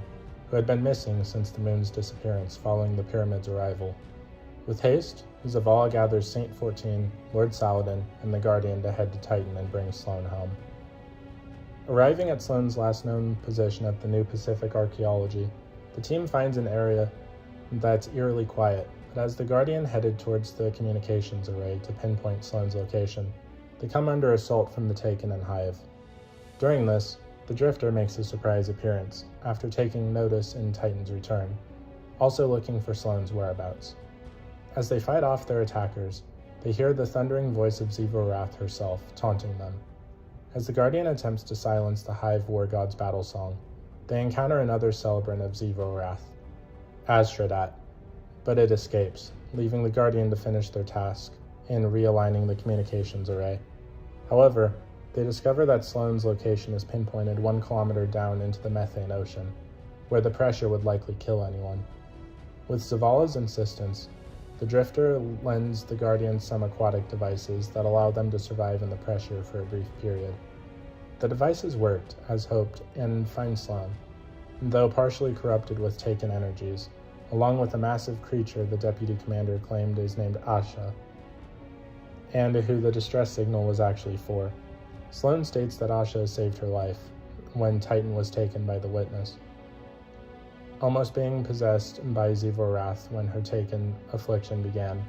Speaker 1: who had been missing since the moon's disappearance following the Pyramid's arrival. With haste, Zavala gathers Saint 14, Lord Saladin, and the Guardian to head to Titan and bring Sloan home. Arriving at Sloan's last known position at the New Pacific Archaeology, the team finds an area that's eerily quiet, but as the Guardian headed towards the communications array to pinpoint Sloan's location, they come under assault from the Taken and Hive. During this, the Drifter makes a surprise appearance, after taking notice in Titan's return, also looking for Sloan's whereabouts. As they fight off their attackers, they hear the thundering voice of Zevarath herself, taunting them. As the Guardian attempts to silence the Hive War God's battle song, they encounter another celebrant of Zevarath, Azshradat, but it escapes, leaving the Guardian to finish their task in realigning the communications array. However, they discover that Sloan's location is pinpointed 1 kilometer down into the Methane Ocean, where the pressure would likely kill anyone. With Zavala's insistence, the Drifter lends the Guardians some aquatic devices that allow them to survive in the pressure for a brief period. The devices worked, as hoped, and find Sloan, though partially corrupted with Taken energies, along with a massive creature the Deputy Commander claimed is named Asha, and who the distress signal was actually for. Sloan states that Asha saved her life when Titan was taken by the Witness. almost being possessed by Zivorath when her taken affliction began,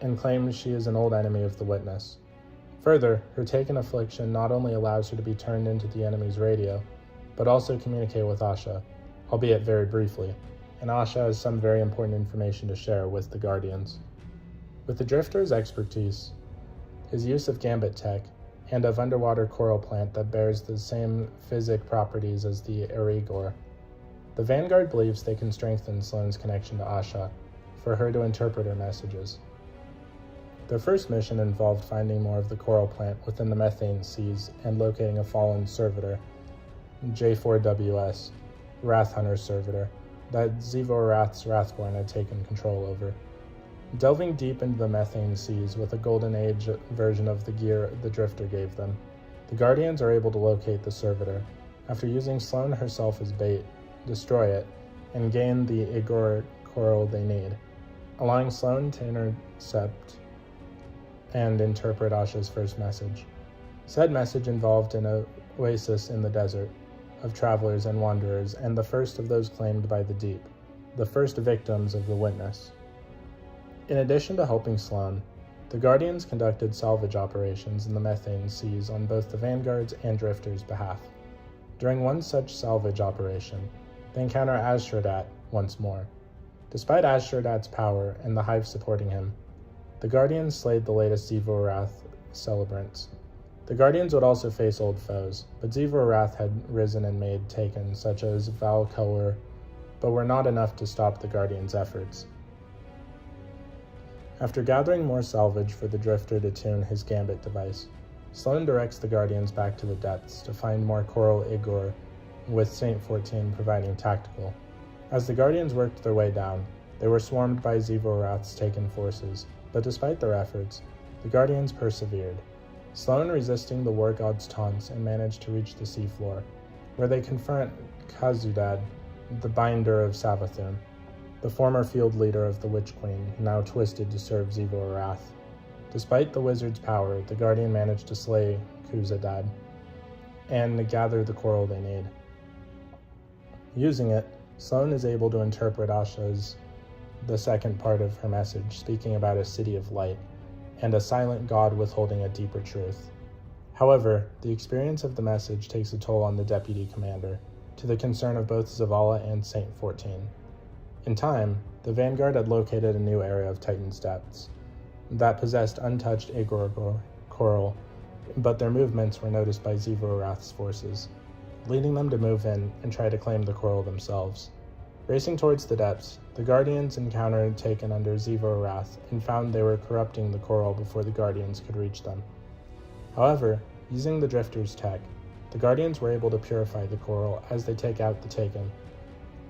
Speaker 1: and claims she is an old enemy of the Witness. Further, her taken affliction not only allows her to be turned into the enemy's radio, but also communicate with Asha, albeit very briefly, and Asha has some very important information to share with the Guardians. With the Drifter's expertise, his use of gambit tech, and of underwater coral plant that bears the same physic properties as the Erigor, the Vanguard believes they can strengthen Sloane's connection to Asha, for her to interpret her messages. Their first mission involved finding more of the coral plant within the methane seas and locating a fallen servitor, J4WS, Wrathhunter's servitor, that Zivorath's Wrathborn had taken control over. Delving deep into the methane seas with a Golden Age version of the gear the Drifter gave them, the Guardians are able to locate the servitor, after using Sloane herself as bait, destroy it, and gain the Igor coral they need, allowing Sloane to intercept and interpret Asha's first message. Said message involved an oasis in the desert of travelers and wanderers, and the first of those claimed by the deep, the first victims of the Witness. In addition to helping Sloane, the Guardians conducted salvage operations in the methane seas on both the Vanguard's and Drifter's behalf. During one such salvage operation, they encounter Ashradat once more. Despite Ashradat's power and the Hive supporting him, the Guardians slayed the latest Zivorath celebrants. The Guardians would also face old foes, but Zivorath had risen and made taken, such as Valkor, but were not enough to stop the Guardians' efforts. After gathering more salvage for the Drifter to tune his gambit device, Sloane directs the Guardians back to the depths to find more coral Igor, with Saint 14 providing tactical. As the Guardians worked their way down, they were swarmed by Zivorath's taken forces, but despite their efforts, the Guardians persevered, Sloane resisting the war god's taunts and managed to reach the seafloor, where they confront Khazudad, the binder of Savathun, the former field leader of the Witch Queen, now twisted to serve Zivorath. Despite the wizard's power, the Guardian managed to slay Khazudad and gather the coral they need. Using it, Sloane is able to interpret Asha's the second part of her message, speaking about a city of light, and a silent god withholding a deeper truth. However, the experience of the message takes a toll on the deputy commander, to the concern of both Zavala and Saint 14. In time, the Vanguard had located a new area of Titan's depths that possessed untouched Igor coral, but their movements were noticed by Zivorath's forces, leading them to move in and try to claim the coral themselves. Racing towards the depths, the Guardians encountered taken under Zivorath and found they were corrupting the coral before the Guardians could reach them. However, using the Drifter's tech, the Guardians were able to purify the coral as they take out the taken.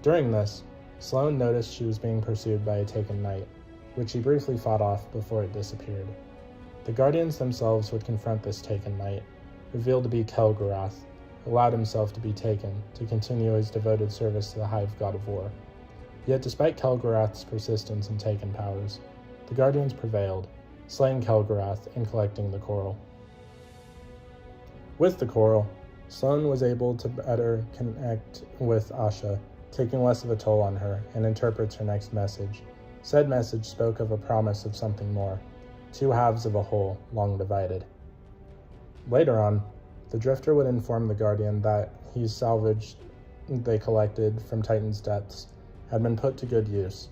Speaker 1: During this, Sloane noticed she was being pursued by a taken knight, which she briefly fought off before it disappeared. The Guardians themselves would confront this taken knight, revealed to be Kel'Garath, who allowed himself to be taken to continue his devoted service to the Hive god of war. Yet despite Kel'Garath's persistence and taken powers, the Guardians prevailed, slaying Kel'Garath and collecting the coral. With the coral, Sloane was able to better connect with Asha, taking less of a toll on her, and interprets her next message. Said message spoke of a promise of something more, two halves of a whole, long divided. Later on, the Drifter would inform the Guardian that his salvage they collected from Titan's depths had been put to good use.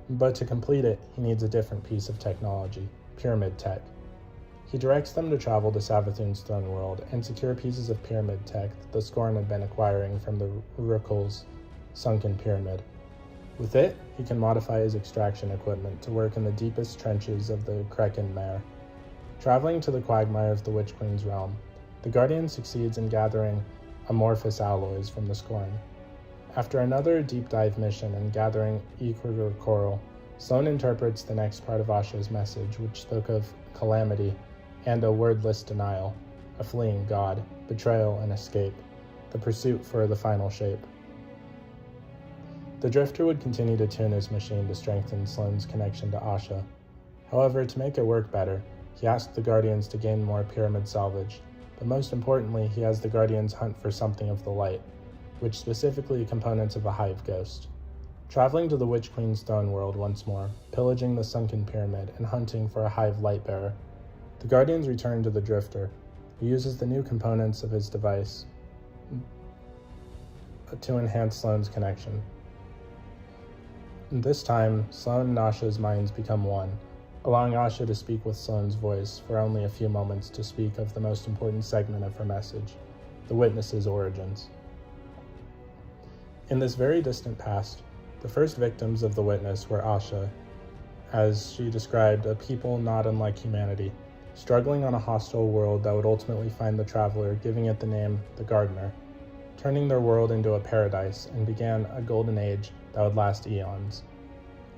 Speaker 1: But to complete it, he needs a different piece of technology, pyramid tech. He directs them to travel to Savathun's throne world and secure pieces of pyramid tech that the Scorn had been acquiring from the Rukul's sunken pyramid. With it, he can modify his extraction equipment to work in the deepest trenches of the Kraken Mare. Traveling to the quagmire of the Witch Queen's realm, the Guardian succeeds in gathering amorphous alloys from the Scorn. After another deep dive mission and gathering Igor coral, Sloane interprets the next part of Asha's message, which spoke of calamity and a wordless denial, a fleeing god, betrayal and escape, the pursuit for the final shape. The Drifter would continue to tune his machine to strengthen Sloane's connection to Asha. However, to make it work better, he asked the Guardians to gain more pyramid salvage, but most importantly, he has the Guardians hunt for something of the light, which specifically components of a Hive ghost. Traveling to the Witch Queen's throne world once more, pillaging the sunken pyramid, and hunting for a HIVE light-bearer, the Guardians return to the Drifter, who uses the new components of his device to enhance Sloane's connection. This time, Sloane and Asha's minds become one, allowing Asha to speak with Sloane's voice for only a few moments to speak of the most important segment of her message, the Witness's origins. In this very distant past, the first victims of the Witness were Asha, as she described, a people not unlike humanity, struggling on a hostile world that would ultimately find the Traveler, giving it the name the Gardener, turning their world into a paradise, and began a golden age that would last eons.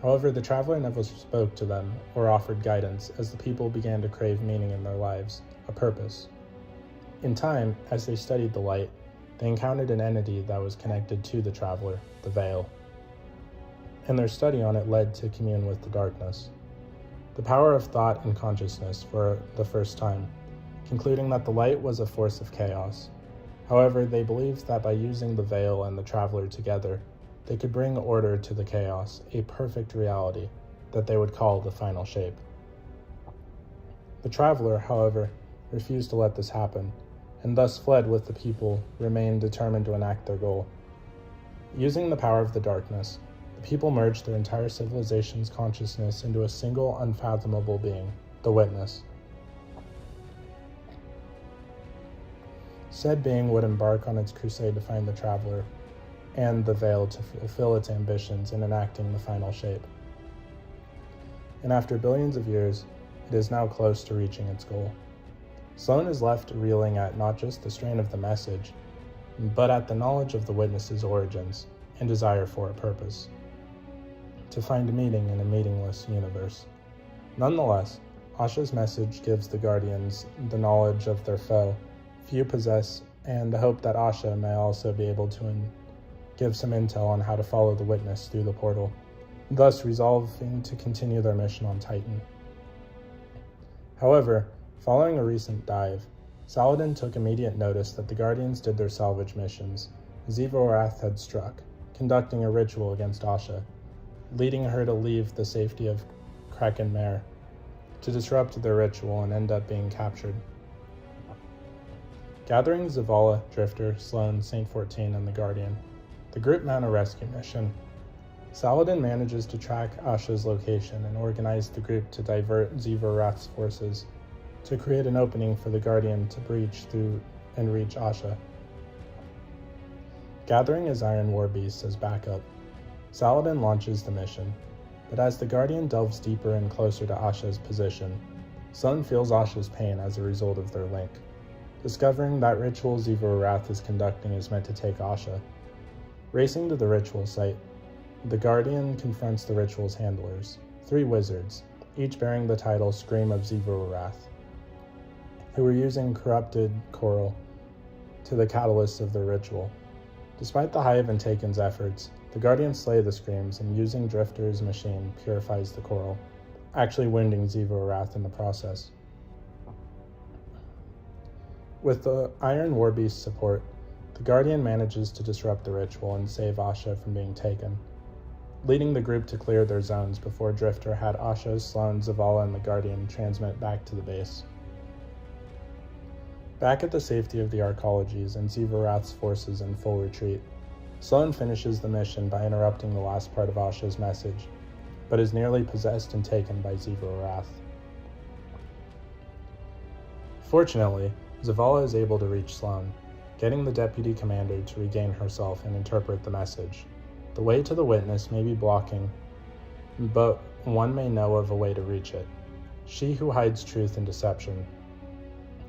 Speaker 1: However, the Traveler never spoke to them or offered guidance, as the people began to crave meaning in their lives, a purpose. In time, as they studied the light, they encountered an entity that was connected to the Traveler, the Veil, and their study on it led to commune with the darkness. The power of thought and consciousness for the first time, concluding that the light was a force of chaos. However, they believed that by using the Veil and the Traveler together, they could bring order to the chaos, a perfect reality that they would call the final shape. The Traveler, however, refused to let this happen, and thus fled with the people, remained determined to enact their goal. Using the power of the darkness, the people merged their entire civilization's consciousness into a single unfathomable being, the Witness. Said being would embark on its crusade to find the Traveler and the Veil to fulfill its ambitions in enacting the final shape. And after billions of years, it is now close to reaching its goal. Sloane is left reeling at not just the strain of the message, but at the knowledge of the Witness's origins and desire for a purpose, to find meaning in a meaningless universe. Nonetheless, Asha's message gives the Guardians the knowledge of their foe few possess, and the hope that Asha may also be able to give some intel on how to follow the Witness through the portal, thus resolving to continue their mission on Titan. However, following a recent dive, Saladin took immediate notice that the Guardians did their salvage missions, as evil wrath had struck, conducting a ritual against Asha, leading her to leave the safety of Kraken Mare, to disrupt their ritual and end up being captured. Gathering Zavala, Drifter, Sloane, Saint 14, and the Guardian, the group mount a rescue mission. Saladin manages to track Asha's location and organize the group to divert Ziva-Wrath's forces to create an opening for the Guardian to breach through and reach Asha. Gathering his Iron War Beasts as backup, Saladin launches the mission, but as the Guardian delves deeper and closer to Asha's position, Sloane feels Asha's pain as a result of their link. Discovering that ritual Ziva-Wrath is conducting is meant to take Asha. Racing to the ritual site, the Guardian confronts the ritual's handlers, 3 wizards, each bearing the title Scream of Ziva-Wrath, who were using corrupted coral to the catalyst of their ritual. Despite the Hive and Taken's efforts, the Guardians slay the Screams and using Drifter's machine purifies the coral, actually wounding Ziva-Wrath in the process. With the Iron War Beast support, the Guardian manages to disrupt the ritual and save Asha from being taken, leading the group to clear their zones before Drifter had Asha, Sloane, Zavala, and the Guardian transmit back to the base. Back at the safety of the Arcologies and Ziva-Wrath's forces in full retreat, Sloane finishes the mission by interrupting the last part of Asha's message, but is nearly possessed and taken by Ziva-Wrath. Fortunately, Zavala is able to reach Sloane, getting the deputy commander to regain herself and interpret the message. The way to the Witness may be blocking, but one may know of a way to reach it. She who hides truth and deception.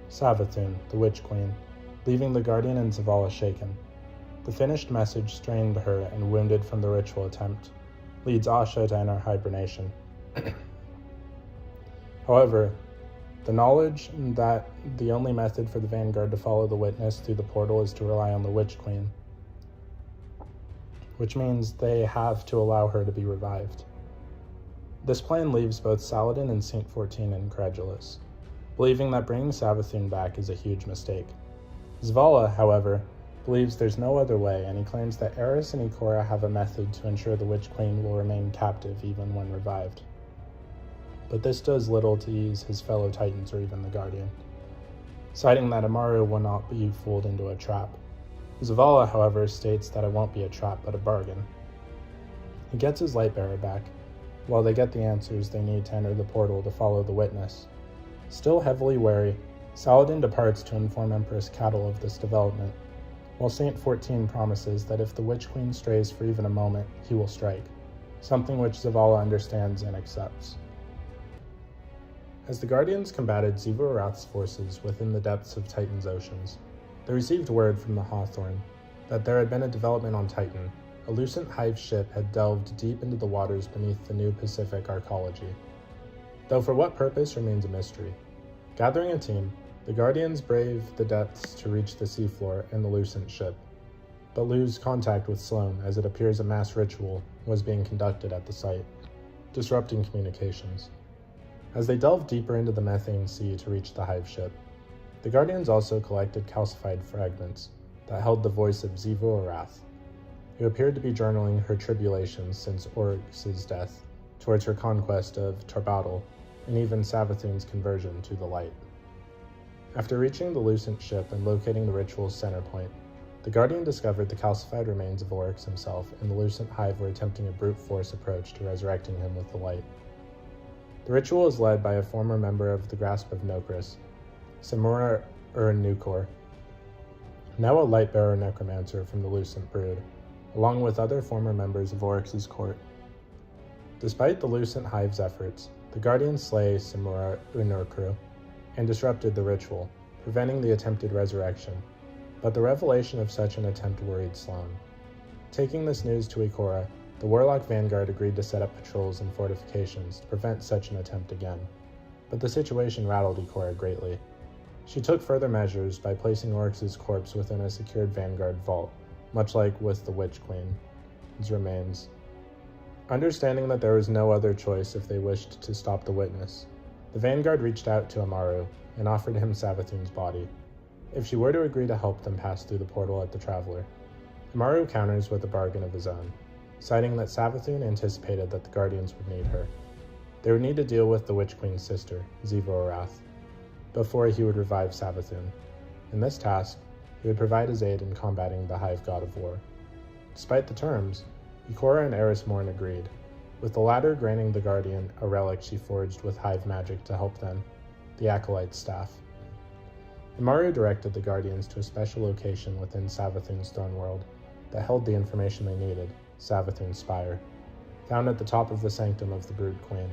Speaker 1: Savathun, the Witch Queen, leaving the Guardian and Zavala shaken. The finished message strained her and wounded from the ritual attempt, leads Asha to enter hibernation. However, the knowledge that the only method for the Vanguard to follow the Witness through the portal is to rely on the Witch Queen, which means they have to allow her to be revived. This plan leaves both Saladin and Saint 14 incredulous, believing that bringing Savathun back is a huge mistake. Zavala, however, believes there's no other way, and he claims that Aerys and Ikora have a method to ensure the Witch Queen will remain captive even when revived. But this does little to ease his fellow Titans or even the Guardian, citing that Amaru will not be fooled into a trap. Zavala, however, states that it won't be a trap but a bargain. He gets his Lightbearer back, while they get the answers they need to enter the portal to follow the witness. Still heavily wary, Saladin departs to inform Empress Cattle of this development, while Saint 14 promises that if the Witch Queen strays for even a moment, he will strike, something which Zavala understands and accepts. As the Guardians combated Xivu Arath's forces within the depths of Titan's oceans, they received word from the Hawthorn that there had been a development on Titan. A Lucent Hive ship had delved deep into the waters beneath the new Pacific arcology, though for what purpose remains a mystery. Gathering a team, the Guardians brave the depths to reach the seafloor and the Lucent ship, but lose contact with Sloane as it appears a mass ritual was being conducted at the site, disrupting communications. As they delved deeper into the methane sea to reach the Hive ship, the Guardians also collected calcified fragments that held the voice of Xivu Arath, who appeared to be journaling her tribulations since Oryx's death, towards her conquest of Tarbadal, and even Savathun's conversion to the light. After reaching the Lucent ship and locating the ritual's center point, the Guardian discovered the calcified remains of Oryx himself, and the Lucent Hive were attempting a brute force approach to resurrecting him with the light. The ritual is led by a former member of the Grasp of Nokris, Samura Nukor, now a Lightbearer necromancer from the Lucent Brood, along with other former members of Oryx's court. Despite the Lucent Hive's efforts, the Guardians slay Samura Nukor and disrupted the ritual, preventing the attempted resurrection, but the revelation of such an attempt worried Sloane. Taking this news to Ikora, the Warlock Vanguard agreed to set up patrols and fortifications to prevent such an attempt again, but the situation rattled Ikora greatly. She took further measures by placing Oryx's corpse within a secured Vanguard vault, much like with the Witch Queen's remains. Understanding that there was no other choice if they wished to stop the witness, the Vanguard reached out to Amaru and offered him Savathun's body, if she were to agree to help them pass through the portal at the Traveler. Amaru counters with a bargain of his own, citing that Savathun anticipated that the Guardians would need her. They would need to deal with the Witch Queen's sister, Xivu Arath, before he would revive Savathun. In this task, he would provide his aid in combating the Hive God of War. Despite the terms, Ikora and Eris Morn agreed, with the latter granting the Guardian a relic she forged with Hive magic to help them, the Acolyte's staff. Amaru directed the Guardians to a special location within Savathun's throne world that held the information they needed, Savathun's Spire, found at the top of the sanctum of the Brood Queen.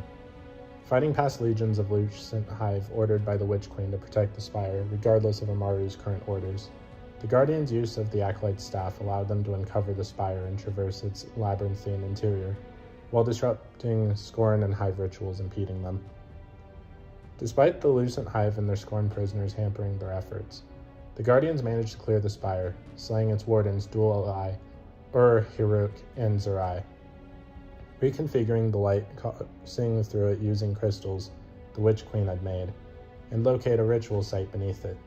Speaker 1: Fighting past legions of Lucent Hive ordered by the Witch Queen to protect the Spire, regardless of Amaru's current orders, the Guardians' use of the Acolyte's staff allowed them to uncover the Spire and traverse its labyrinthine interior, while disrupting Scorn and Hive rituals impeding them. Despite the Lucent Hive and their Scorn prisoners hampering their efforts, the Guardians managed to clear the Spire, slaying its wardens Dual Eye, Hiruk, and Zerai. Reconfiguring the light, seeing through it using crystals the Witch Queen had made, and locate a ritual site beneath it.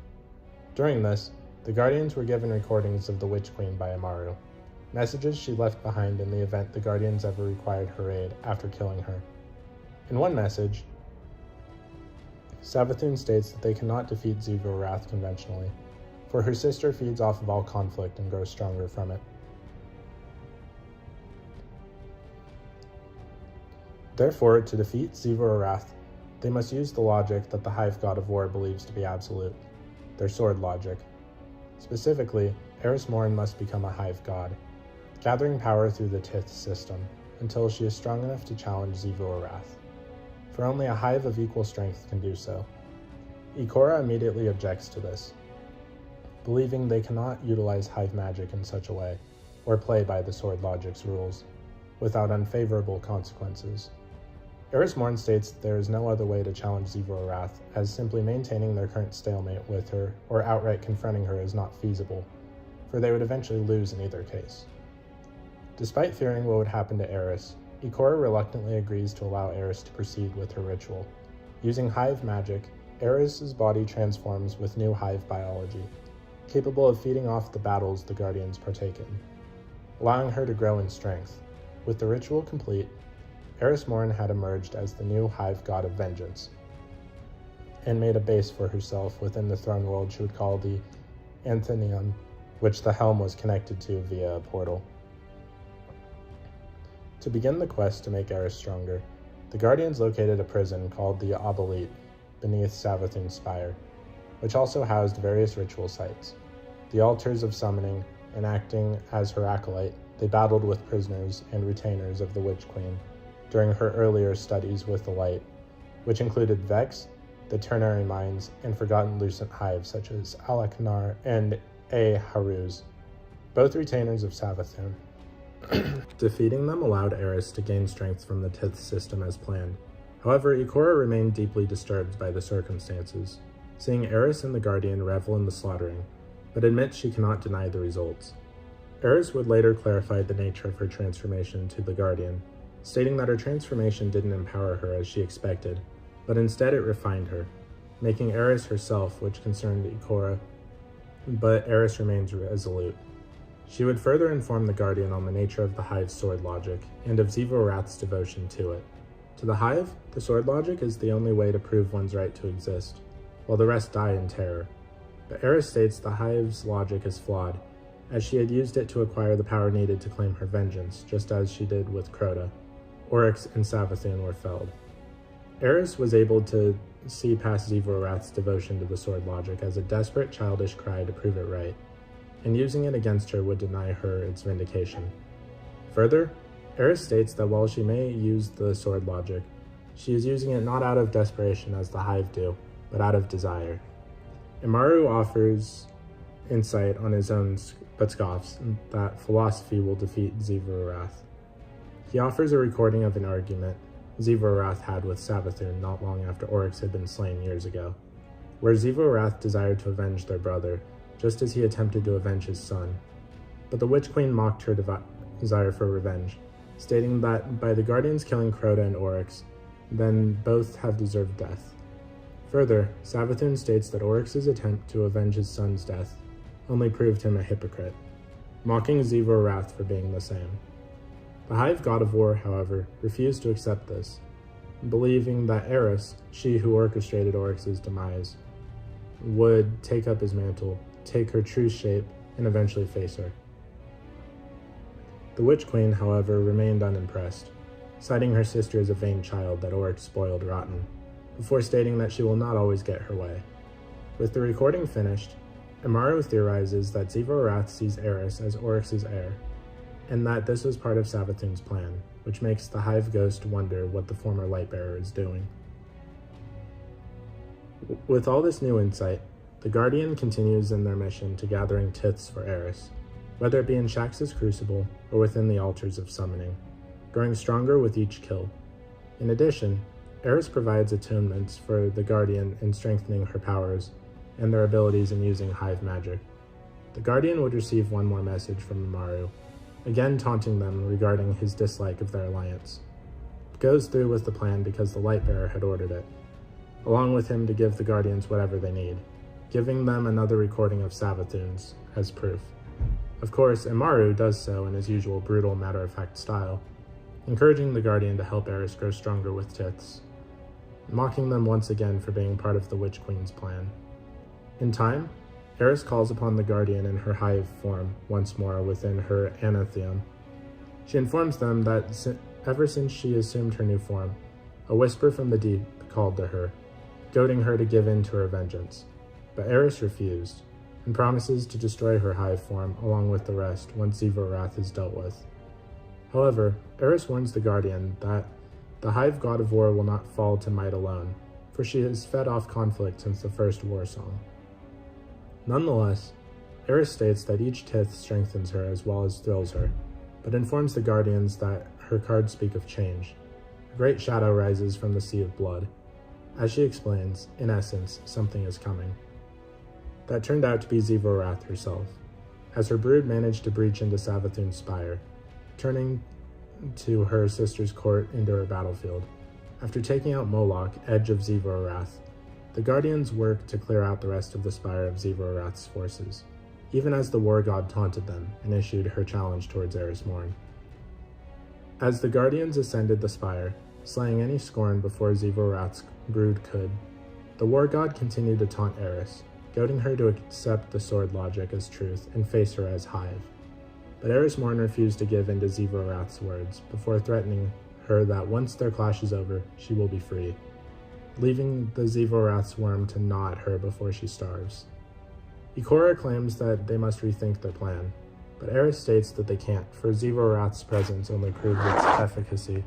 Speaker 1: During this, the Guardians were given recordings of the Witch Queen by Amaru, messages she left behind in the event the Guardians ever required her aid after killing her. In one message, Savathun states that they cannot defeat Xivu Arath conventionally, for her sister feeds off of all conflict and grows stronger from it. Therefore, to defeat Xivu Arath, they must use the logic that the Hive God of War believes to be absolute, their sword logic. Specifically, Eris Morn must become a Hive God, gathering power through the Tith system until she is strong enough to challenge Xivu Arath, for only a Hive of equal strength can do so. Ikora immediately objects to this, believing they cannot utilize Hive magic in such a way, or play by the sword logic's rules, without unfavorable consequences. Eris Morn states that there is no other way to challenge Xivu Arath, as simply maintaining their current stalemate with her or outright confronting her is not feasible, for they would eventually lose in either case. Despite fearing what would happen to Eris, Ikora reluctantly agrees to allow Eris to proceed with her ritual. Using Hive magic, Eris's body transforms with new Hive biology.
Speaker 2: capable of feeding off the battles the Guardians partake in, allowing her to grow in strength. With the ritual complete, Eris Morn had emerged as the new Hive god of vengeance, and made a base for herself within the throne world she would call the Anthenium, which the helm was connected to via a portal. To begin the quest to make Eris stronger, the Guardians located a prison called the Obelite beneath Savathun's spire, which also housed various ritual sites. The altars of summoning, and acting as her acolyte, they battled with prisoners and retainers of the Witch Queen during her earlier studies with the light, which included Vex, the Ternary Mines, and forgotten lucent hives such as Alaknar and Haruz, both retainers of Savathun. Defeating them allowed Eris to gain strength from the Tith system as planned. However, Ikora remained deeply disturbed by the circumstances, seeing Eris and the Guardian revel in the slaughtering, but admits she cannot deny the results. Eris would later clarify the nature of her transformation to the Guardian, stating that her transformation didn't empower her as she expected, but instead it refined her, making Eris herself, which concerned Ikora, but Eris remains resolute. She would further inform the Guardian on the nature of the Hive's sword logic, and of Zivo-Arath's devotion to it. To the Hive, the sword logic is the only way to prove one's right to exist, while the rest die in terror. But Eris states the Hive's logic is flawed, as she had used it to acquire the power needed to claim her vengeance, just as she did with Crota. Oryx and Savathun were felled. Eris was able to see past Zivo-Arath's devotion to the sword logic as a desperate, childish cry to prove it right, and using it against her would deny her its vindication. Further, Eris states that while she may use the sword logic, she is using it not out of desperation as the Hive do, but out of desire. Imaru offers insight on his own, but scoffs that philosophy will defeat Zivo-Arath. He offers a recording of an argument Zivo-Arath had with Savathun not long after Oryx had been slain years ago, where Zivo-Arath desired to avenge their brother, just as he attempted to avenge his son. But the Witch Queen mocked her desire for revenge, stating that by the Guardians killing Crota and Oryx, then both have deserved death. Further, Savathun states that Oryx's attempt to avenge his son's death only proved him a hypocrite, mocking Zivo-Arath for being the same. The Hive God of War, however, refused to accept this, believing that Eris, she who orchestrated Oryx's demise, would take up his mantle, take her true shape, and eventually face her. The Witch Queen, however, remained unimpressed, citing her sister as a vain child that Oryx spoiled rotten, before stating that she will not always get her way. With the recording finished, Imaru theorizes that Zivo-Arath sees Eris as Oryx's heir, and that this was part of Savathun's plan, which makes the Hive Ghost wonder what the former Lightbearer is doing. With all this new insight, the Guardian continues in their mission to gathering Tiths for Eris, whether it be in Shax's Crucible or within the Altars of Summoning, growing stronger with each kill. In addition, Eris provides atonements for the Guardian in strengthening her powers and their abilities in using Hive magic. The Guardian would receive one more message from Imaru, again taunting them regarding his dislike of their alliance. It goes through with the plan because the Lightbearer had ordered it, along with him to give the Guardians whatever they need, giving them another recording of Savathun's as proof. Of course, Imaru does so in his usual brutal, matter-of-fact style, encouraging the Guardian to help Eris grow stronger with Tiths, mocking them once again for being part of the Witch Queen's plan. In time, Eris calls upon the Guardian in her Hive form once more within her Anatheum. She informs them that ever since she assumed her new form, a whisper from the deep called to her, goading her to give in to her vengeance. But Eris refused, and promises to destroy her Hive form along with the rest once Zivo-Arath is dealt with. However, Eris warns the Guardian that the Hive God of War will not fall to might alone, for she has fed off conflict since the first war song. Nonetheless, Eris states that each Tith strengthens her as well as thrills her, but informs the Guardians that her cards speak of change. A great shadow rises from the sea of blood. As she explains, in essence, something is coming. That turned out to be Zivo-Arath herself, as her brood managed to breach into Savathun's spire, turning to her sister's court into her battlefield. After taking out Moloch, edge of Zivo-Arath, the Guardians work to clear out the rest of the spire of Zivo-Arath's forces,
Speaker 1: even as the war god taunted them and issued her challenge towards Eris Morn. As the Guardians ascended the spire, slaying any scorn before Zivorath's brood could, the war god continued to taunt Eris, goading her to accept the sword logic as truth and face her as Hive. But Eris Morn refused to give in to Zivorath's words, before threatening her that once their clash is over, she will be free, leaving the Zivorath's worm to gnaw at her before she starves. Ikora claims that they must rethink their plan, but Eris states that they can't, for Zivorath's presence only proves its efficacy,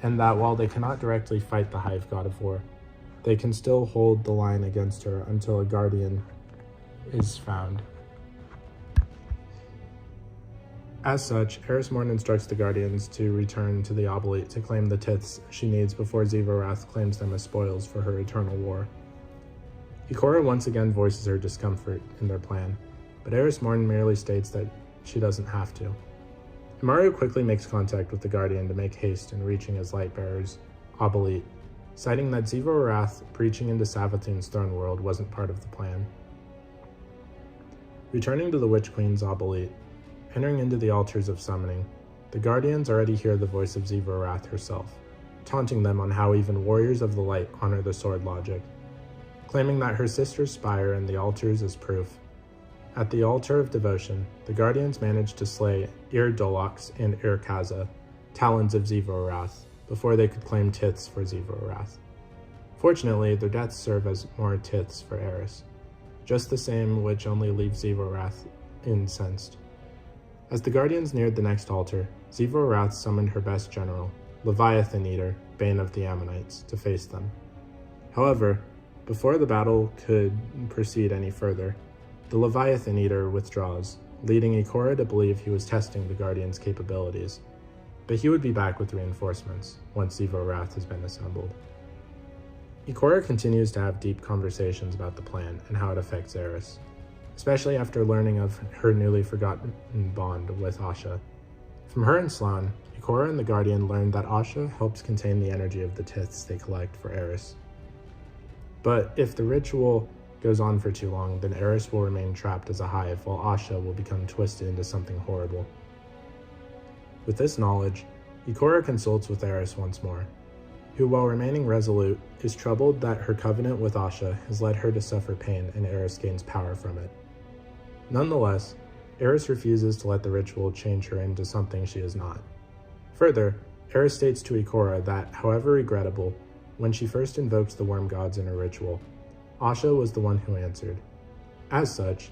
Speaker 1: and that while they cannot directly fight the Hive god of war, they can still hold the line against her until a guardian is found. As such, Eris Morn instructs the Guardians to return to the Obsolete to claim the tiths she needs before Zivorath claims them as spoils for her eternal war. Ikora once again voices her discomfort in their plan, but Eris Morn merely states that she doesn't have to. Immaru quickly makes contact with the Guardian to make haste in reaching his Lightbearer's Obsolete, citing that Zivorath breaching into Savathun's throne world wasn't part of the plan. Returning to the Witch Queen's Obsolete, entering into the altars of summoning, the Guardians already hear the voice of Zivorath herself, taunting them on how even warriors of the light honor the sword logic, claiming that her sister's spire and the altars is proof. At the altar of devotion, the Guardians managed to slay Ir-Dolox and Ir-Kaza, talons of Zivorath, before they could claim tiths for Zivorath. Fortunately, their deaths serve as more tiths for Eris, just the same which only leave Zivorath incensed. As the Guardians neared the next altar, Zivorath summoned her best general, Leviathan Eater, Bane of the Ammonites, to face them. However, before the battle could proceed any further, the Leviathan Eater withdraws, leading Ikora to believe he was testing the Guardians' capabilities, but he would be back with reinforcements once Zivorath has been assembled. Ikora continues to have deep conversations about the plan and how it affects Eris, especially after learning of her newly forgotten bond with Asha. From her and Slann, Ikora and the Guardian learned that Asha helps contain the energy of the tiths they collect for Eris. But if the ritual goes on for too long, then Eris will remain trapped as a hive, while Asha will become twisted into something horrible. With this knowledge, Ikora consults with Eris once more, who, while remaining resolute, is troubled that her covenant with Asha has led her to suffer pain and Eris gains power from it. Nonetheless, Eris refuses to let the ritual change her into something she is not. Further, Eris states to Ikora that, however regrettable, when she first invoked the worm gods in her ritual, Asha was the one who answered. As such,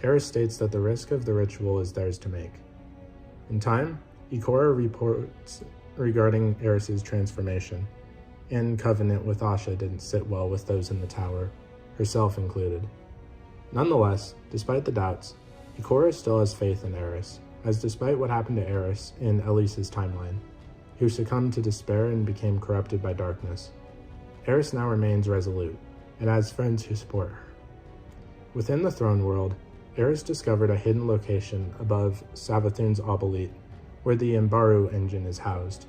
Speaker 1: Eris states that the risk of the ritual is theirs to make. In time, Ikora reports regarding Eris's transformation, and covenant with Asha didn't sit well with those in the tower, herself included. Nonetheless, despite the doubts, Ikora still has faith in Eris, as despite what happened to Eris in Elise's timeline, who succumbed to despair and became corrupted by darkness, Eris now remains resolute, and has friends who support her. Within the throne world, Eris discovered a hidden location above Savathun's Obsolete, where the Imbaru engine is housed,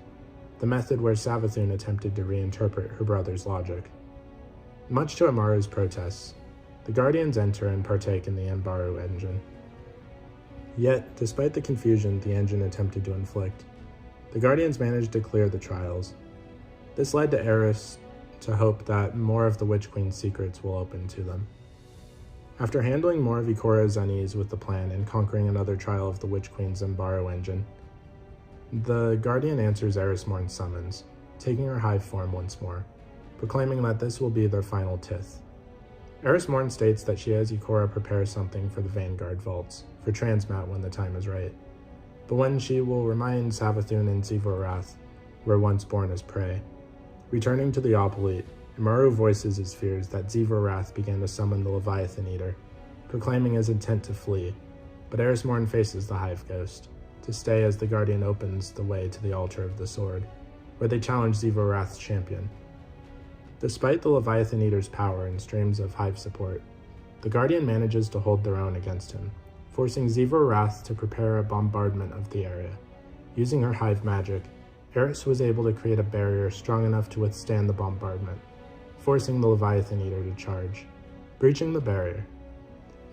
Speaker 1: the method where Savathun attempted to reinterpret her brother's logic. Much to Amaru's protests, the Guardians enter and partake in the Imbaru engine. Yet, despite the confusion the engine attempted to inflict, the Guardians managed to clear the trials. This led to Eris to hope that more of the Witch Queen's secrets will open to them. After handling more of Ikora's unease with the plan and conquering another trial of the Witch Queen's Imbaru engine, the Guardian answers Eris Morn's summons, taking her hive form once more, proclaiming that this will be their final tith. Eris Morn states that she has Ikora prepare something for the Vanguard vaults, for Transmat when the time is right, but when she will remind Savathun and Zivorath were once born as prey. Returning to the Obsolete, Immaru voices his fears that Zivorath began to summon the Leviathan Eater, proclaiming his intent to flee, but Eris Morn faces the Hive Ghost, to stay as the Guardian opens the way to the Altar of the Sword, where they challenge Zivorath's champion. Despite the Leviathan Eater's power and streams of Hive support, the Guardian manages to hold their own against him, forcing Zivorath to prepare a bombardment of the area. Using her Hive magic, Eris was able to create a barrier strong enough to withstand the bombardment, forcing the Leviathan Eater to charge, breaching the barrier.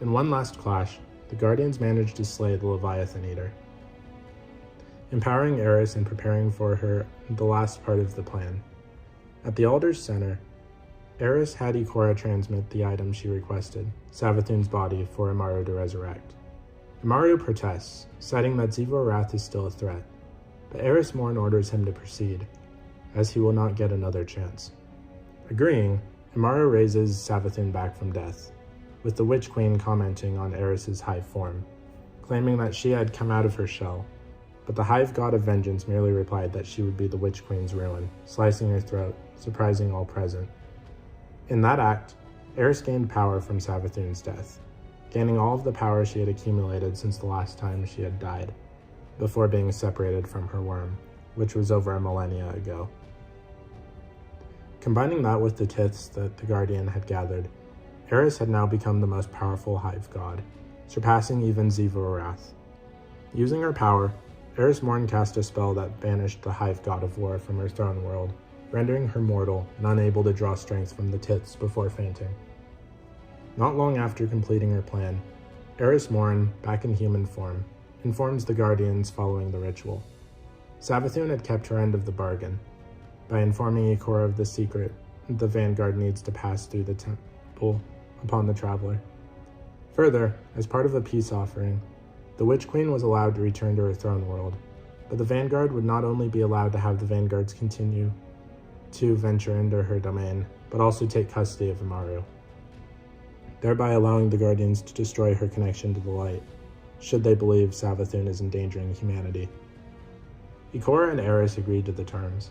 Speaker 1: In one last clash, the Guardians manage to slay the Leviathan Eater, empowering Eris and preparing for her the last part of the plan. At the altar's center, Eris had Ikora transmit the item she requested, Savathun's body, for Amaru to resurrect. Amaru protests, citing that Xivu Arath is still a threat, but Eris Morn orders him to proceed, as he will not get another chance. Agreeing, Amaru raises Savathun back from death, with the Witch Queen commenting on Eris's hive form, claiming that she had come out of her shell, but the hive god of vengeance merely replied that she would be the Witch Queen's ruin, slicing her throat, surprising all present. In that act, Eris gained power from Savathun's death, gaining all of the power she had accumulated since the last time she had died, before being separated from her worm, which was over a millennia ago. Combining that with the tiths that the Guardian had gathered, Eris had now become the most powerful hive god, surpassing even Xivu Arath. Using her power, Eris Morn cast a spell that banished the hive god of war from her throne world, rendering her mortal and unable to draw strength from the tiths before fainting. Not long after completing her plan, Eris Morn, back in human form, informs the Guardians following the ritual. Savathun had kept her end of the bargain, by informing Ikora of the secret the Vanguard needs to pass through the temple upon the traveler. Further, as part of a peace offering, the Witch Queen was allowed to return to her throne world, but the Vanguard would not only be allowed to have the Vanguards continue to venture into her domain, but also take custody of Amaru, thereby allowing the Guardians to destroy her connection to the light, should they believe Savathun is endangering humanity. Ikora and Eris agreed to the terms,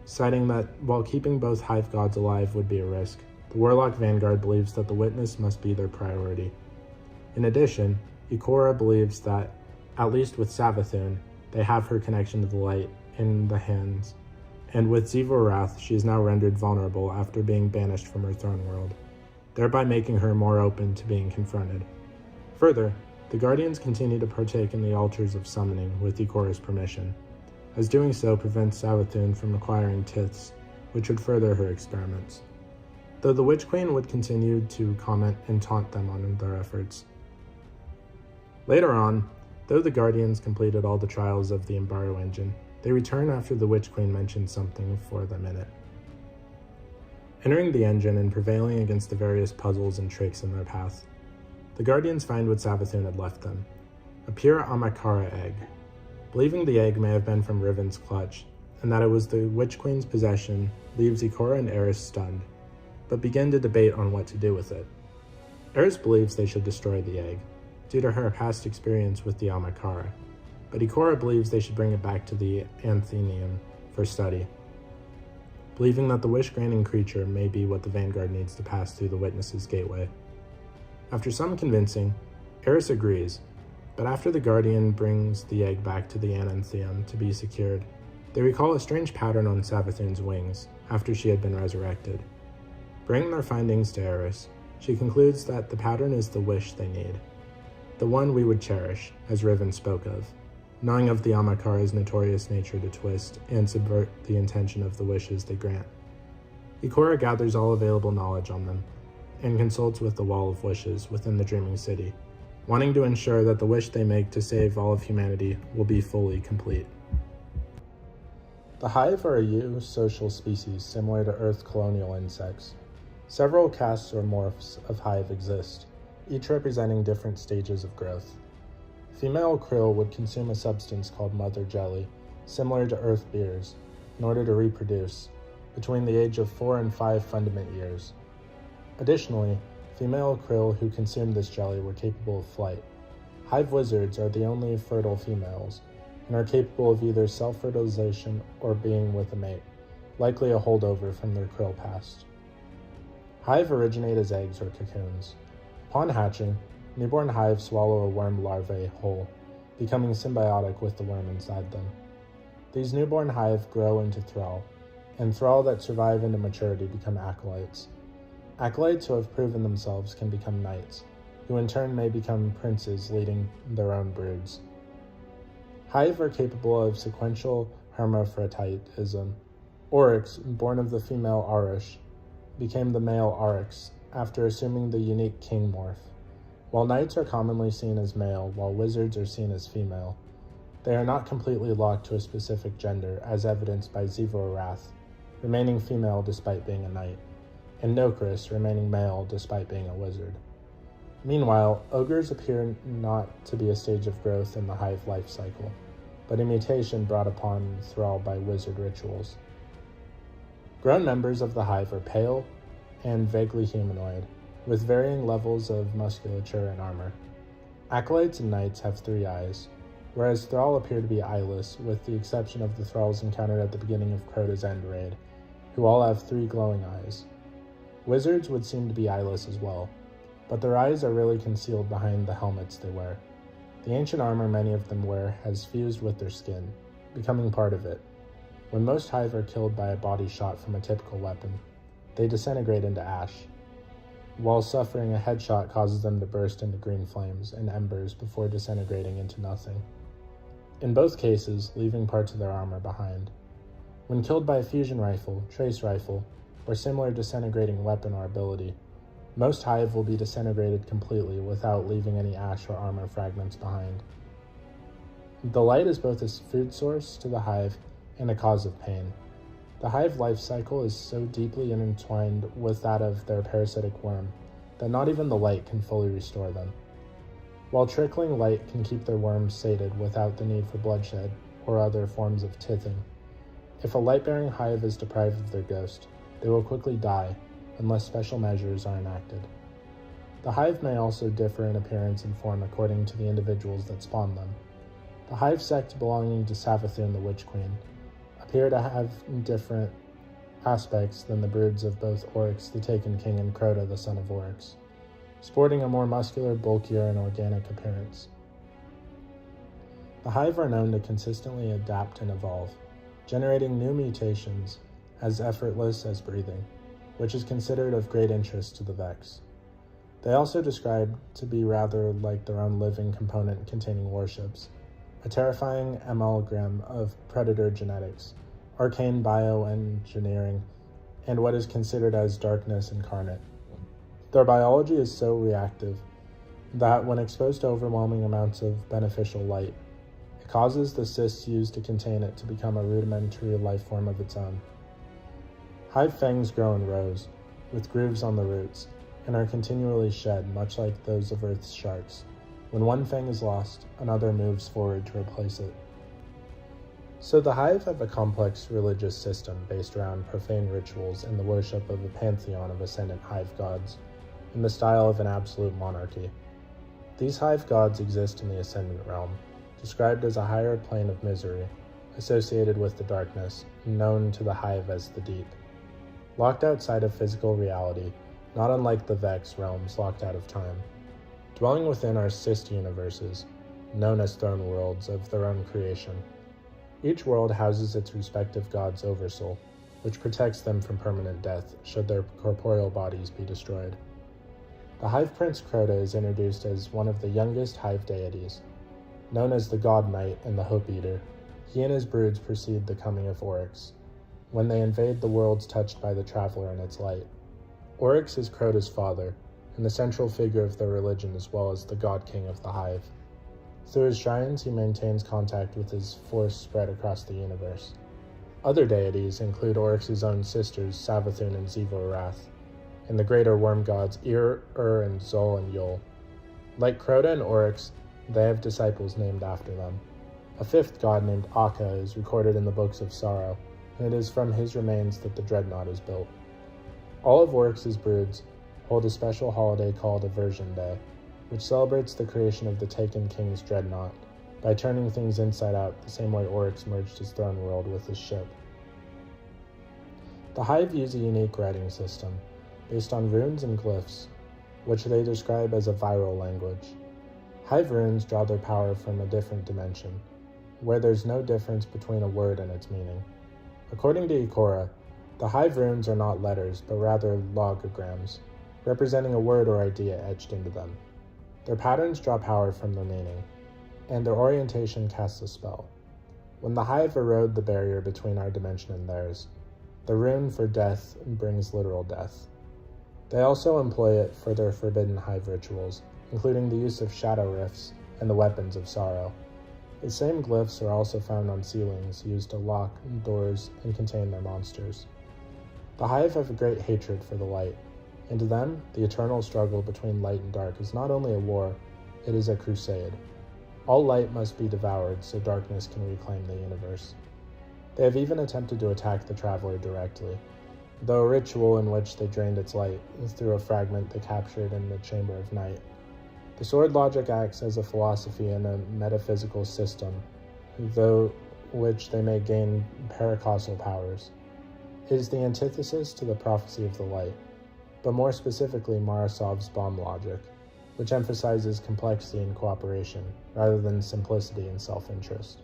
Speaker 1: citing that while keeping both hive gods alive would be a risk, the Warlock Vanguard believes that the witness must be their priority. In addition, Ikora believes that, at least with Savathun, they have her connection to the light in the hands, and with Xivu Arath, she is now rendered vulnerable after being banished from her throne world, thereby making her more open to being confronted. Further, the Guardians continue to partake in the altars of summoning with Ikora's permission, as doing so prevents Savathun from acquiring tiths, which would further her experiments, though the Witch Queen would continue to comment and taunt them on their efforts. Later on, though the Guardians completed all the trials of the Embargo engine, they return after the Witch Queen mentions something for them in it. Entering the engine and prevailing against the various puzzles and tricks in their path, the Guardians find what Savathun had left them, a pure Amakara egg. Believing the egg may have been from Riven's clutch, and that it was the Witch Queen's possession, leaves Ikora and Eris stunned, but begin to debate on what to do with it. Eris believes they should destroy the egg, due to her past experience with the Amakara, but Ikora believes they should bring it back to the Anthenium for study, believing that the wish-granting creature may be what the Vanguard needs to pass through the Witness's gateway. After some convincing, Eris agrees, but after the Guardian brings the egg back to the Anantheum to be secured, they recall a strange pattern on Savathun's wings after she had been resurrected. Bringing their findings to Eris, she concludes that the pattern is the wish they need, the one we would cherish, as Riven spoke of, knowing of the Amakara's notorious nature to twist and subvert the intention of the wishes they grant. Ikora gathers all available knowledge on them, and consults with the Wall of Wishes within the Dreaming City, wanting to ensure that the wish they make to save all of humanity will be fully complete. The Hive are a eusocial species similar to Earth colonial insects. Several castes or morphs of Hive exist, each representing different stages of growth. Female krill would consume a substance called mother jelly, similar to Earth beers, in order to reproduce, between the age of 4 and 5 fundament years. Additionally, female krill who consumed this jelly were capable of flight. Hive wizards are the only fertile females, and are capable of either self-fertilization or being with a mate, likely a holdover from their krill past. Hive originate as eggs or cocoons. Upon hatching, newborn hives swallow a worm larvae whole, becoming symbiotic with the worm inside them. These newborn hive grow into thrall, and thrall that survive into maturity become acolytes. Acolytes who have proven themselves can become knights, who in turn may become princes leading their own broods. Hive are capable of sequential hermaphroditism. Oryx, born of the female Arish, became the male Arix after assuming the unique king morph. While knights are commonly seen as male, while wizards are seen as female, they are not completely locked to a specific gender, as evidenced by Wrath, remaining female despite being a knight, and Nokris remaining male despite being a wizard. Meanwhile, ogres appear not to be a stage of growth in the Hive life cycle, but a mutation brought upon thrall by wizard rituals. Grown members of the Hive are pale and vaguely humanoid, with varying levels of musculature and armor. Acolytes and knights have 3 eyes, whereas thrall appear to be eyeless, with the exception of the thralls encountered at the beginning of Crota's End raid, who all have 3 glowing eyes. Wizards would seem to be eyeless as well, but their eyes are really concealed behind the helmets they wear. The ancient armor many of them wear has fused with their skin, becoming part of it. When most Hive are killed by a body shot from a typical weapon, they disintegrate into ash, while suffering a headshot causes them to burst into green flames and embers before disintegrating into nothing. In both cases, leaving parts of their armor behind. When killed by a fusion rifle, trace rifle, or similar disintegrating weapon or ability, most Hive will be disintegrated completely without leaving any ash or armor fragments behind. The light is both a food source to the Hive and a cause of pain. The Hive life cycle is so deeply intertwined with that of their parasitic worm that not even the light can fully restore them. While trickling light can keep their worms sated without the need for bloodshed or other forms of tithing, if a light-bearing Hive is deprived of their ghost, they will quickly die unless special measures are enacted. The Hive may also differ in appearance and form according to the individuals that spawn them. The Hive sect belonging to Savathun the Witch Queen appear to have different aspects than the broods of both Oryx the Taken King and Crota the son of Oryx, sporting a more muscular, bulkier, and organic appearance. The Hive are known to consistently adapt and evolve, generating new mutations as effortless as breathing, which is considered of great interest to the Vex. They also describe to be rather like their own living component containing warships, a terrifying amalgam of predator genetics, arcane bioengineering, and what is considered as darkness incarnate. Their biology is so reactive that when exposed to overwhelming amounts of beneficial light, it causes the cysts used to contain it to become a rudimentary life form of its own. Hive fangs grow in rows, with grooves on the roots, and are continually shed, much like those of Earth's sharks. When one fang is lost, another moves forward to replace it. So the Hive have a complex religious system based around profane rituals and the worship of a pantheon of ascendant Hive gods, in the style of an absolute monarchy. These Hive gods exist in the ascendant realm, described as a higher plane of misery, associated with the darkness, known to the Hive as the Deep. Locked outside of physical reality, not unlike the Vex realms locked out of time. Dwelling within are Sith universes, known as throne worlds of their own creation. Each world houses its respective god's oversoul, which protects them from permanent death should their corporeal bodies be destroyed. The Hive Prince Crota is introduced as one of the youngest Hive deities. Known as the God Knight and the Hope Eater, he and his broods precede the coming of Oryx, when they invade the worlds touched by the Traveler and its light. Oryx is Crota's father, and the central figure of their religion as well as the God King of the Hive. Through his shrines, he maintains contact with his force spread across the universe. Other deities include Oryx's own sisters, Savathun and Wrath, and the greater worm gods Ir, and Zol and Yul. Like Crota and Oryx, they have disciples named after them. A 5th god named Akka is recorded in the Books of Sorrow, and it is from his remains that the Dreadnought is built. All of Oryx's broods hold a special holiday called Aversion Day, which celebrates the creation of the Taken King's Dreadnought by turning things inside out the same way Oryx merged his throne world with his ship. The Hive use a unique writing system, based on runes and glyphs, which they describe as a viral language. Hive runes draw their power from a different dimension, where there's no difference between a word and its meaning. According to Ikora, the Hive runes are not letters, but rather logograms, representing a word or idea etched into them. Their patterns draw power from their meaning, and their orientation casts a spell. When the Hive erode the barrier between our dimension and theirs, the rune for death brings literal death. They also employ it for their forbidden Hive rituals, including the use of shadow rifts and the weapons of sorrow. The same glyphs are also found on ceilings used to lock doors and contain their monsters. The Hive have a great hatred for the light, and to them, the eternal struggle between light and dark is not only a war, it is a crusade. All light must be devoured so darkness can reclaim the universe. They have even attempted to attack the Traveler directly, though a ritual in which they drained its light through a fragment they captured in the Chamber of Night. The sword logic acts as a philosophy and a metaphysical system, though which they may gain paracausal powers. It is the antithesis to the prophecy of the light, but more specifically Marasov's bomb logic, which emphasizes complexity and cooperation rather than simplicity and self-interest.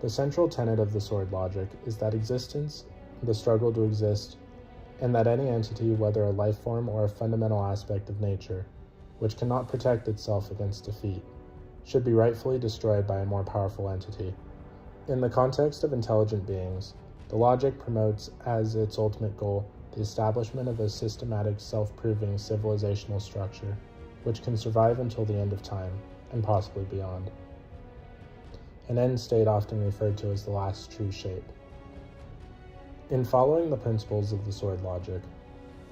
Speaker 1: The central tenet of the sword logic is that existence, the struggle to exist, and that any entity, whether a life form or a fundamental aspect of nature, which cannot protect itself against defeat, should be rightfully destroyed by a more powerful entity. In the context of intelligent beings, the logic promotes as its ultimate goal the establishment of a systematic, self-proving civilizational structure, which can survive until the end of time, and possibly beyond. An end state often referred to as the last true shape. In following the principles of the sword logic,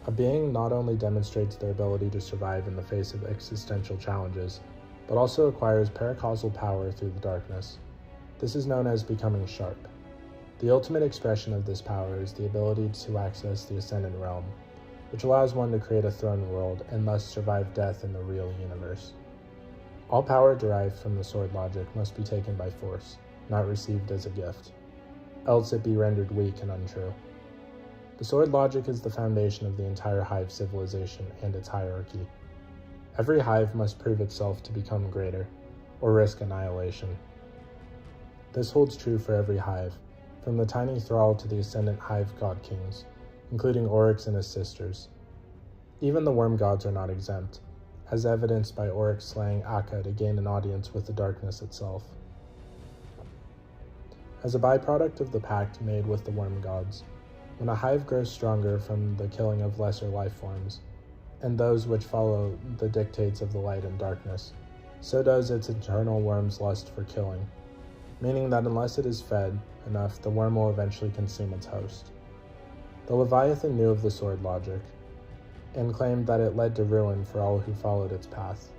Speaker 1: a being not only demonstrates their ability to survive in the face of existential challenges, but also acquires paracausal power through the darkness. This is known as becoming sharp. The ultimate expression of this power is the ability to access the ascendant realm, which allows one to create a throne world and thus survive death in the real universe. All power derived from the sword logic must be taken by force, not received as a gift, else it be rendered weak and untrue. The sword logic is the foundation of the entire Hive civilization and its hierarchy. Every Hive must prove itself to become greater, or risk annihilation. This holds true for every Hive, from the tiny thrall to the ascendant Hive god kings, including Oryx and his sisters. Even the worm gods are not exempt, as evidenced by Oryx slaying Akka to gain an audience with the darkness itself. As a byproduct of the pact made with the worm gods, when a Hive grows stronger from the killing of lesser life forms, and those which follow the dictates of the light and darkness, so does its internal worm's lust for killing, meaning that unless it is fed enough, the worm will eventually consume its host. The Leviathan knew of the sword logic, and claimed that it led to ruin for all who followed its path.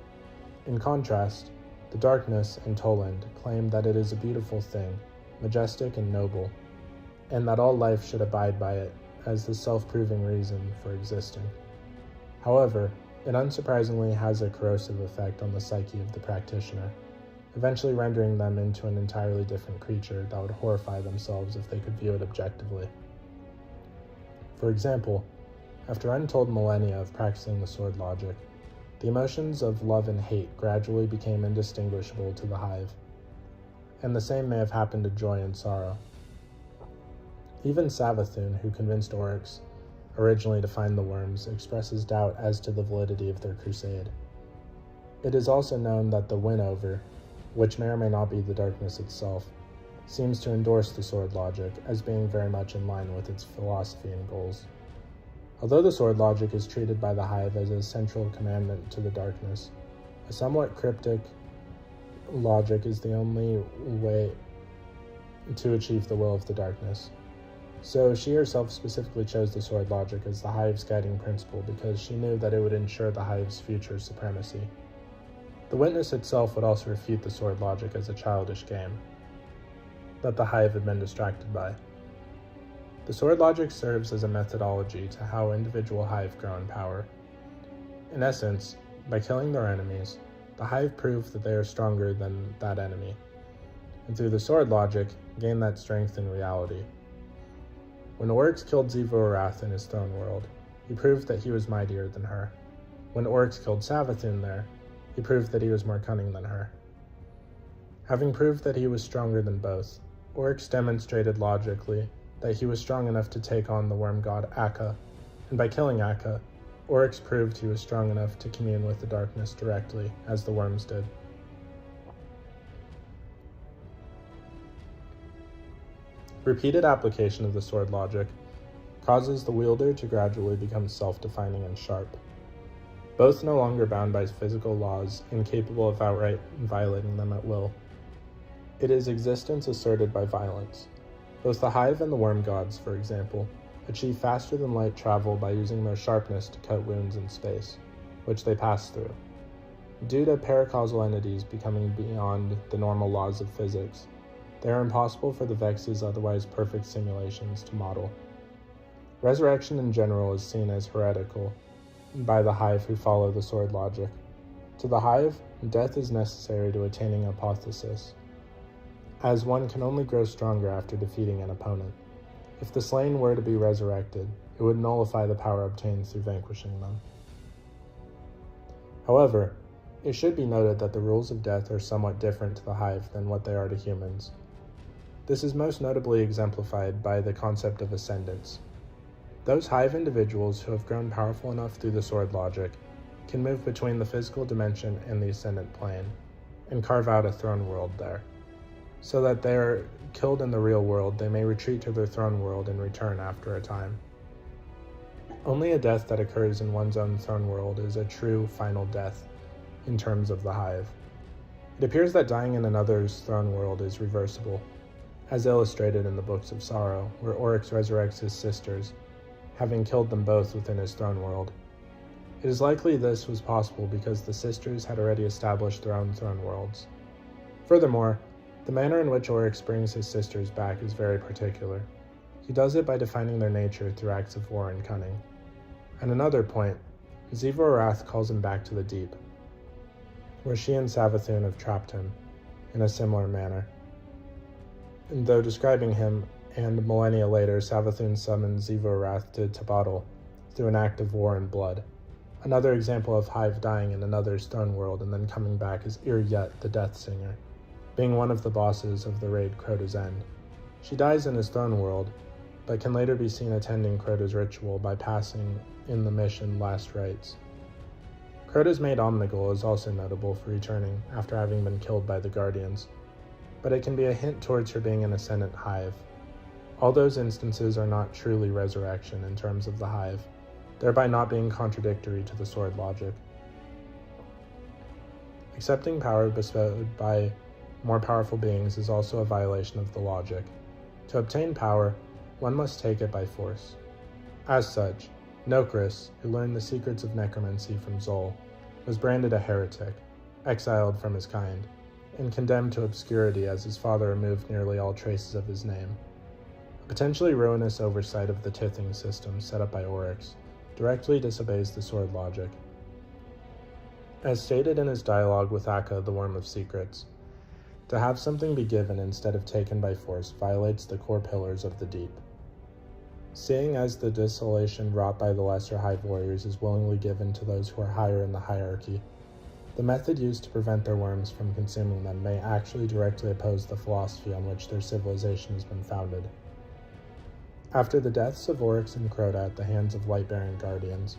Speaker 1: In contrast, the darkness and Toland claimed that it is a beautiful thing, majestic and noble, and that all life should abide by it as the self-proving reason for existing. However, it unsurprisingly has a corrosive effect on the psyche of the practitioner, eventually rendering them into an entirely different creature that would horrify themselves if they could view it objectively. For example, after untold millennia of practicing the sword logic, the emotions of love and hate gradually became indistinguishable to the Hive, and the same may have happened to joy and sorrow. Even Savathun, who convinced Oryx originally to find the worms, expresses doubt as to the validity of their crusade. It is also known that the win-over, which may or may not be the darkness itself, seems to endorse the sword logic as being very much in line with its philosophy and goals. Although the sword logic is treated by the Hive as a central commandment to the darkness, a somewhat cryptic logic is the only way to achieve the will of the darkness. So she herself specifically chose the sword logic as the Hive's guiding principle because she knew that it would ensure the Hive's future supremacy. The witness itself would also refute the sword logic as a childish game that the Hive had been distracted by. The sword logic serves as a methodology to how individual Hive grow in power. In essence, by killing their enemies, the Hive prove that they are stronger than that enemy, and through the sword logic, gain that strength in reality. When Oryx killed Xivu Arath in his throne world, he proved that he was mightier than her. When Oryx killed Savathun there, he proved that he was more cunning than her. Having proved that he was stronger than both, Oryx demonstrated logically that he was strong enough to take on the worm god Akka, and by killing Akka, Oryx proved he was strong enough to commune with the darkness directly, as the worms did. Repeated application of the sword logic causes the wielder to gradually become self-defining and sharp. both no longer bound by physical laws, incapable of outright violating them at will. It is existence asserted by violence. Both the Hive and the worm gods, for example, achieve faster than light travel by using their sharpness to cut wounds in space, which they pass through. Due to paracausal entities becoming beyond the normal laws of physics, they are impossible for the Vex's otherwise perfect simulations to model. Resurrection in general is seen as heretical by the Hive who follow the sword logic. To the Hive, death is necessary to attaining apotheosis, as one can only grow stronger after defeating an opponent. If the slain were to be resurrected, it would nullify the power obtained through vanquishing them. However, it should be noted that the rules of death are somewhat different to the Hive than what they are to humans. This is most notably exemplified by the concept of ascendants. Those Hive individuals who have grown powerful enough through the sword logic can move between the physical dimension and the ascendant plane, and carve out a throne world there. So that they are killed in the real world, they may retreat to their throne world and return after a time. Only a death that occurs in one's own throne world is a true final death in terms of the Hive. It appears that dying in another's throne world is reversible, as illustrated in the Books of Sorrow, where Oryx resurrects his sisters, having killed them both within his throne world. It is likely this was possible because the sisters had already established their own throne worlds. Furthermore, the manner in which Oryx brings his sisters back is very particular. He does it by defining their nature through acts of war and cunning. At another point, Xivu Arath calls him back to the deep, where she and Savathun have trapped him in a similar manner. And though describing him, and millennia later, Savathun summons Xivu Arath to Tabadal through an act of war and blood. Another example of Hive dying in another's throne world and then coming back is Iryet, the Death Singer, being one of the bosses of the raid Crota's End. She dies in his throne world, but can later be seen attending Crota's ritual by passing in the mission Last Rites. Crota's maid Omnigul is also notable for returning after having been killed by the Guardians, but it can be a hint towards her being an ascendant Hive. All those instances are not truly resurrection in terms of the Hive, thereby not being contradictory to the sword logic. Accepting power bestowed by more powerful beings is also a violation of the logic. To obtain power, one must take it by force. As such, Nokris, who learned the secrets of necromancy from Zol, was branded a heretic, exiled from his kind, and condemned to obscurity as his father removed nearly all traces of his name. A potentially ruinous oversight of the tithing system set up by Oryx directly disobeys the sword logic. As stated in his dialogue with Akka, the Worm of Secrets, to have something be given instead of taken by force violates the core pillars of the deep. Seeing as the desolation wrought by the lesser Hive warriors is willingly given to those who are higher in the hierarchy, the method used to prevent their worms from consuming them may actually directly oppose the philosophy on which their civilization has been founded. After the deaths of Oryx and Crota at the hands of Light-bearing Guardians,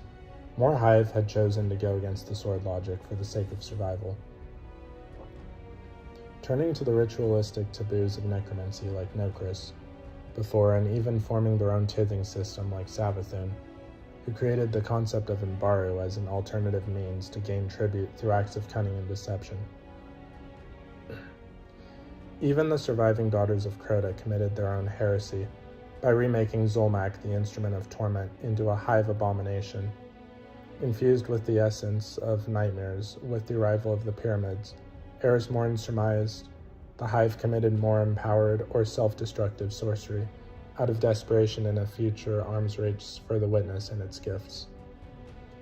Speaker 1: more Hive had chosen to go against the sword logic for the sake of survival. Turning to the ritualistic taboos of necromancy like Nokris, before and even forming their own tithing system like Savathun, who created the concept of Imbaru as an alternative means to gain tribute through acts of cunning and deception. Even the surviving daughters of Crota committed their own heresy by remaking Zulmak, the instrument of torment, into a Hive abomination, infused with the essence of nightmares. With the arrival of the pyramids, Eris Morn surmised the Hive committed more empowered or self-destructive sorcery out of desperation in a future arms race for the Witness and its gifts.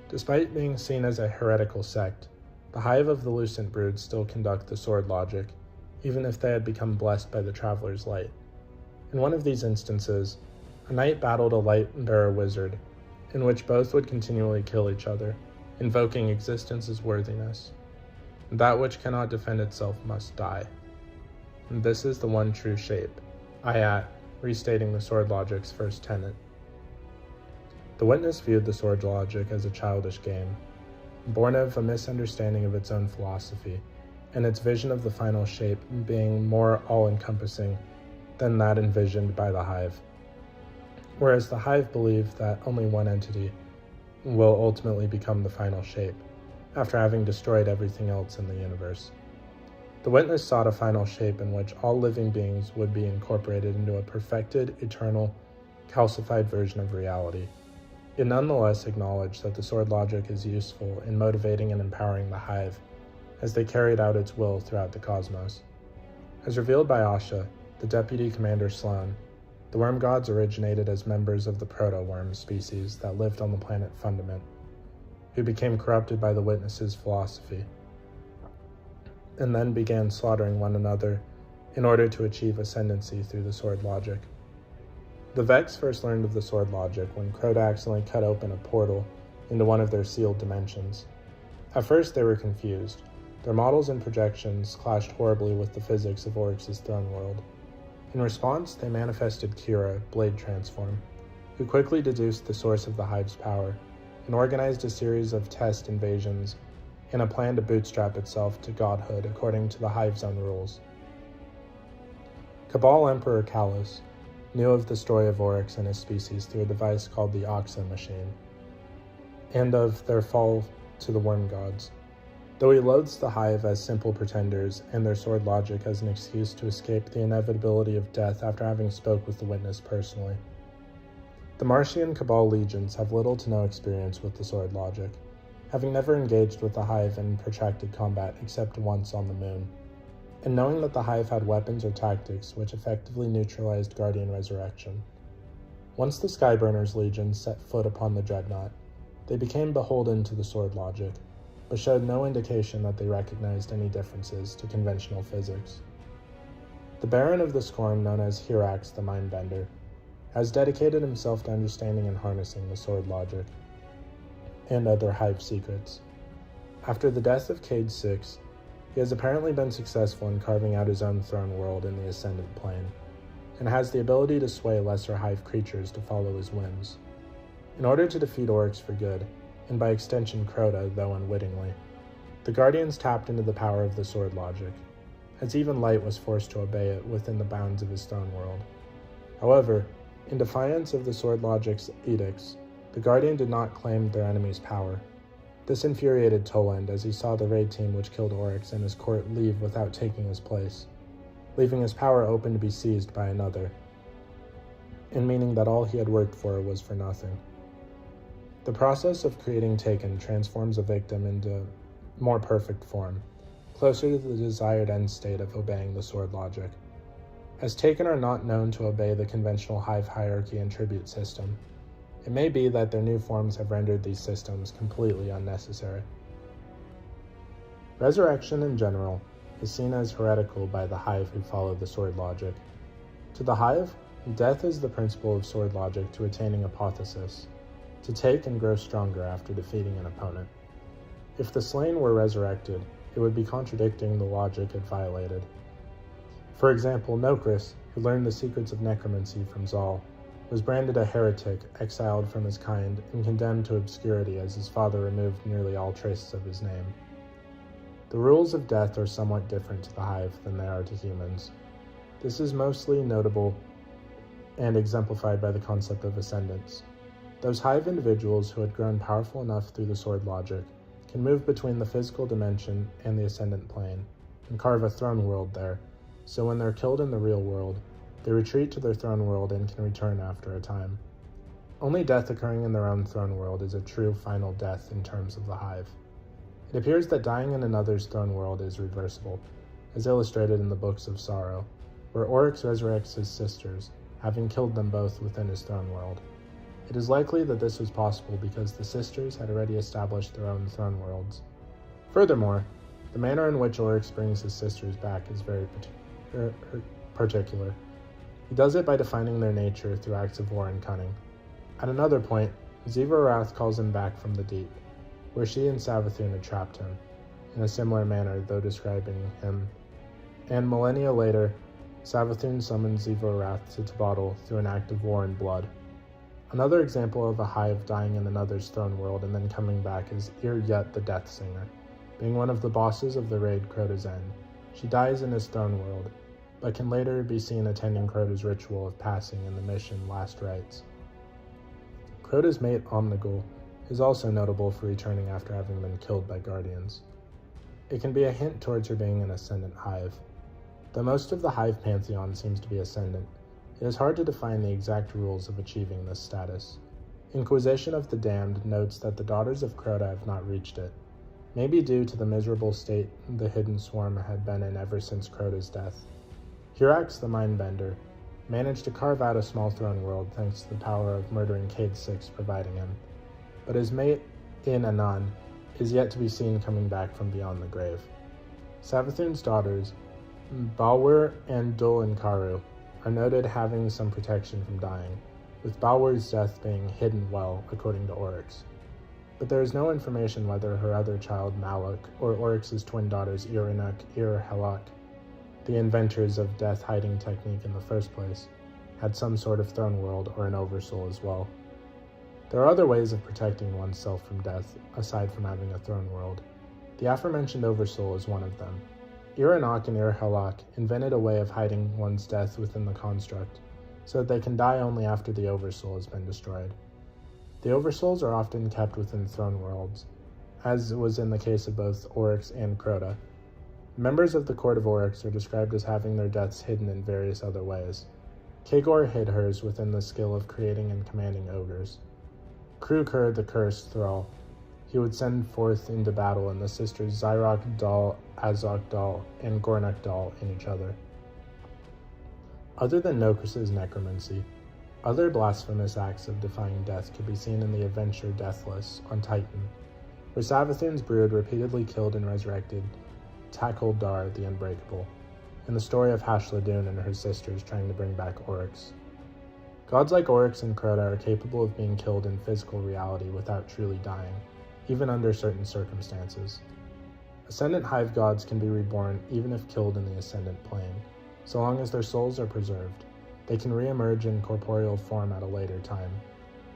Speaker 1: Despite being seen as a heretical sect, the Hive of the Lucent Brood still conduct the sword logic, even if they had become blessed by the Traveler's Light. In one of these instances, a knight battled a light-bearer wizard, in which both would continually kill each other, invoking existence's worthiness. That which cannot defend itself must die. And this is the one true shape, Ayat, restating the sword logic's first tenet. The Witness viewed the sword logic as a childish game, born of a misunderstanding of its own philosophy, and its vision of the final shape being more all-encompassing than that envisioned by the Hive. Whereas the Hive believe that only one entity will ultimately become the final shape, after having destroyed everything else in the universe. The Witness sought a final shape in which all living beings would be incorporated into a perfected, eternal, calcified version of reality. It nonetheless acknowledged that the sword logic is useful in motivating and empowering the Hive as they carried out its will throughout the cosmos. As revealed by Asha, the Deputy Commander Sloan, the worm gods originated as members of the proto-worm species that lived on the planet Fundament, who became corrupted by the Witness's philosophy, and then began slaughtering one another in order to achieve ascendancy through the sword logic. The Vex first learned of the sword logic when Crota accidentally cut open a portal into one of their sealed dimensions. At first they were confused. Their models and projections clashed horribly with the physics of Oryx's throne world. In response, they manifested Kira, Blade Transform, who quickly deduced the source of the Hive's power and organized a series of test invasions in a plan to bootstrap itself to godhood according to the Hive's own rules. Cabal Emperor Kalos knew of the story of Oryx and his species through a device called the Oxa machine, and of their fall to the worm gods. Though he loathes the Hive as simple pretenders and their sword logic as an excuse to escape the inevitability of death after having spoke with the Witness personally. The Martian Cabal legions have little to no experience with the sword logic, having never engaged with the Hive in protracted combat except once on the moon, and knowing that the Hive had weapons or tactics which effectively neutralized Guardian Resurrection. Once the Skyburner's legion set foot upon the Dreadnought, they became beholden to the sword logic, but showed no indication that they recognized any differences to conventional physics. The Baron of the Scorn, known as Hirax the Mindbender, has dedicated himself to understanding and harnessing the sword logic and other Hive secrets. After the death of Cade 6, he has apparently been successful in carving out his own throne world in the Ascendant Plane, and has the ability to sway lesser Hive creatures to follow his whims. In order to defeat Oryx for good, and by extension Crota, though unwittingly, the Guardians tapped into the power of the sword logic, as even Light was forced to obey it within the bounds of his throne world. However, in defiance of the sword logic's edicts, the Guardian did not claim their enemy's power. This infuriated Toland as he saw the raid team which killed Oryx and his court leave without taking his place, leaving his power open to be seized by another, and meaning that all he had worked for was for nothing. The process of creating Taken transforms a victim into more perfect form, closer to the desired end state of obeying the sword logic. As Taken are not known to obey the conventional Hive hierarchy and tribute system, it may be that their new forms have rendered these systems completely unnecessary. Resurrection in general is seen as heretical by the Hive who follow the sword logic. To the Hive, death is the principle of sword logic to attaining apotheosis, to take and grow stronger after defeating an opponent. If the slain were resurrected, it would be contradicting the logic it violated. For example, Nokris, who learned the secrets of necromancy from Zal, was branded a heretic, exiled from his kind, and condemned to obscurity as his father removed nearly all traces of his name. The rules of death are somewhat different to the Hive than they are to humans. This is mostly notable and exemplified by the concept of ascendants. Those Hive individuals who had grown powerful enough through the sword logic can move between the physical dimension and the ascendant plane, and carve a throne world there, so when they're killed in the real world, they retreat to their throne world and can return after a time. Only death occurring in their own throne world is a true final death in terms of the Hive. It appears that dying in another's throne world is reversible, as illustrated in the Books of Sorrow, where Oryx resurrects his sisters, having killed them both within his throne world. It is likely that this was possible because the sisters had already established their own throne worlds. Furthermore, the manner in which Oryx brings his sisters back is very particular. He does it by defining their nature through acts of war and cunning. At another point, Ziva Arath calls him back from the deep, where she and Savathun had trapped him, in a similar manner though describing him, and millennia later, Savathun summons Ziva Arath to Tabadal through an act of war and blood. Another example of a Hive dying in another's throne world and then coming back is Ir-Yet the Death Singer, being one of the bosses of the raid Crota's End. She dies in his throne world, but can later be seen attending Crota's ritual of passing in the mission Last Rites. Crota's mate Omnigul is also notable for returning after having been killed by guardians. It can be a hint towards her being an ascendant hive. Though most of the hive pantheon seems to be ascendant, it is hard to define the exact rules of achieving this status. Inquisition of the Damned notes that the daughters of Crota have not reached it, maybe due to the miserable state the hidden swarm had been in ever since Crota's death. Hirax the Mindbender managed to carve out a small throne world thanks to the power of murdering Cade Six providing him, but his mate in Anan is yet to be seen coming back from beyond the grave. Savathun's daughters, Balwer and Dul and Karu, are noted having some protection from dying, with Balwer's death being hidden well, according to Oryx. But there is no information whether her other child, Malak, or Oryx's twin daughters, Iranuk, Halak, the inventors of death hiding technique in the first place, had some sort of throne world or an oversoul as well. There are other ways of protecting oneself from death, aside from having a throne world. The aforementioned oversoul is one of them. Iranuk and Halak invented a way of hiding one's death within the construct, so that they can die only after the oversoul has been destroyed. The oversouls are often kept within throne worlds, as was in the case of both Oryx and Crota. Members of the Court of Oryx are described as having their deaths hidden in various other ways. Kagor hid hers within the skill of creating and commanding ogres. Krukur, the cursed thrall, he would send forth into battle and the sisters Zyrok Dal, Azok Dal, and Gornak Dal in each other. Other than Nokris's necromancy, other blasphemous acts of defying death could be seen in the adventure Deathless on Titan, where Savathun's brood repeatedly killed and resurrected Tackle-Dar the Unbreakable, and the story of Hashladun and her sisters trying to bring back Oryx. Gods like Oryx and Crota are capable of being killed in physical reality without truly dying, even under certain circumstances. Ascendant hive gods can be reborn even if killed in the ascendant plane, so long as their souls are preserved. They can re-emerge in corporeal form at a later time.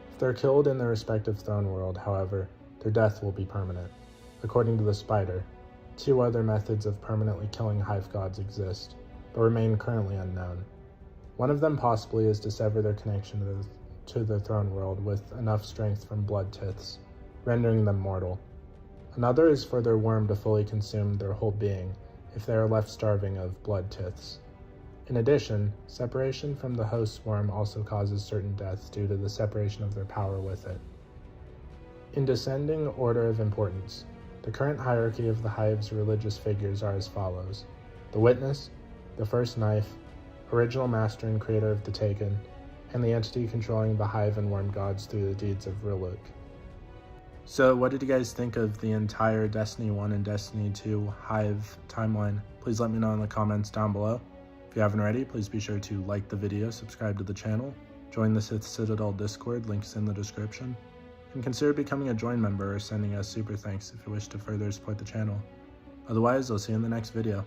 Speaker 1: If they're killed in their respective throne world, however, their death will be permanent. According to the Spider, 2 other methods of permanently killing hive gods exist, but remain currently unknown. One of them possibly is to sever their connection to the throne world with enough strength from blood tiths, rendering them mortal. Another is for their worm to fully consume their whole being if they are left starving of blood tiths. In addition, separation from the host worm also causes certain deaths due to the separation of their power with it. In descending order of importance, the current hierarchy of the hive's religious figures are as follows: the Witness, the First Knife, original master and creator of the Taken, and the entity controlling the hive and worm gods through the deeds of Riluk. So what did you guys think of the entire Destiny 1 and Destiny 2 hive timeline? Please let me know in the comments down below. If you haven't already, please be sure to like the video, subscribe to the channel, join the Sith Citadel Discord, links in the description, and consider becoming a join member or sending us super thanks if you wish to further support the channel. Otherwise, I'll see you in the next video.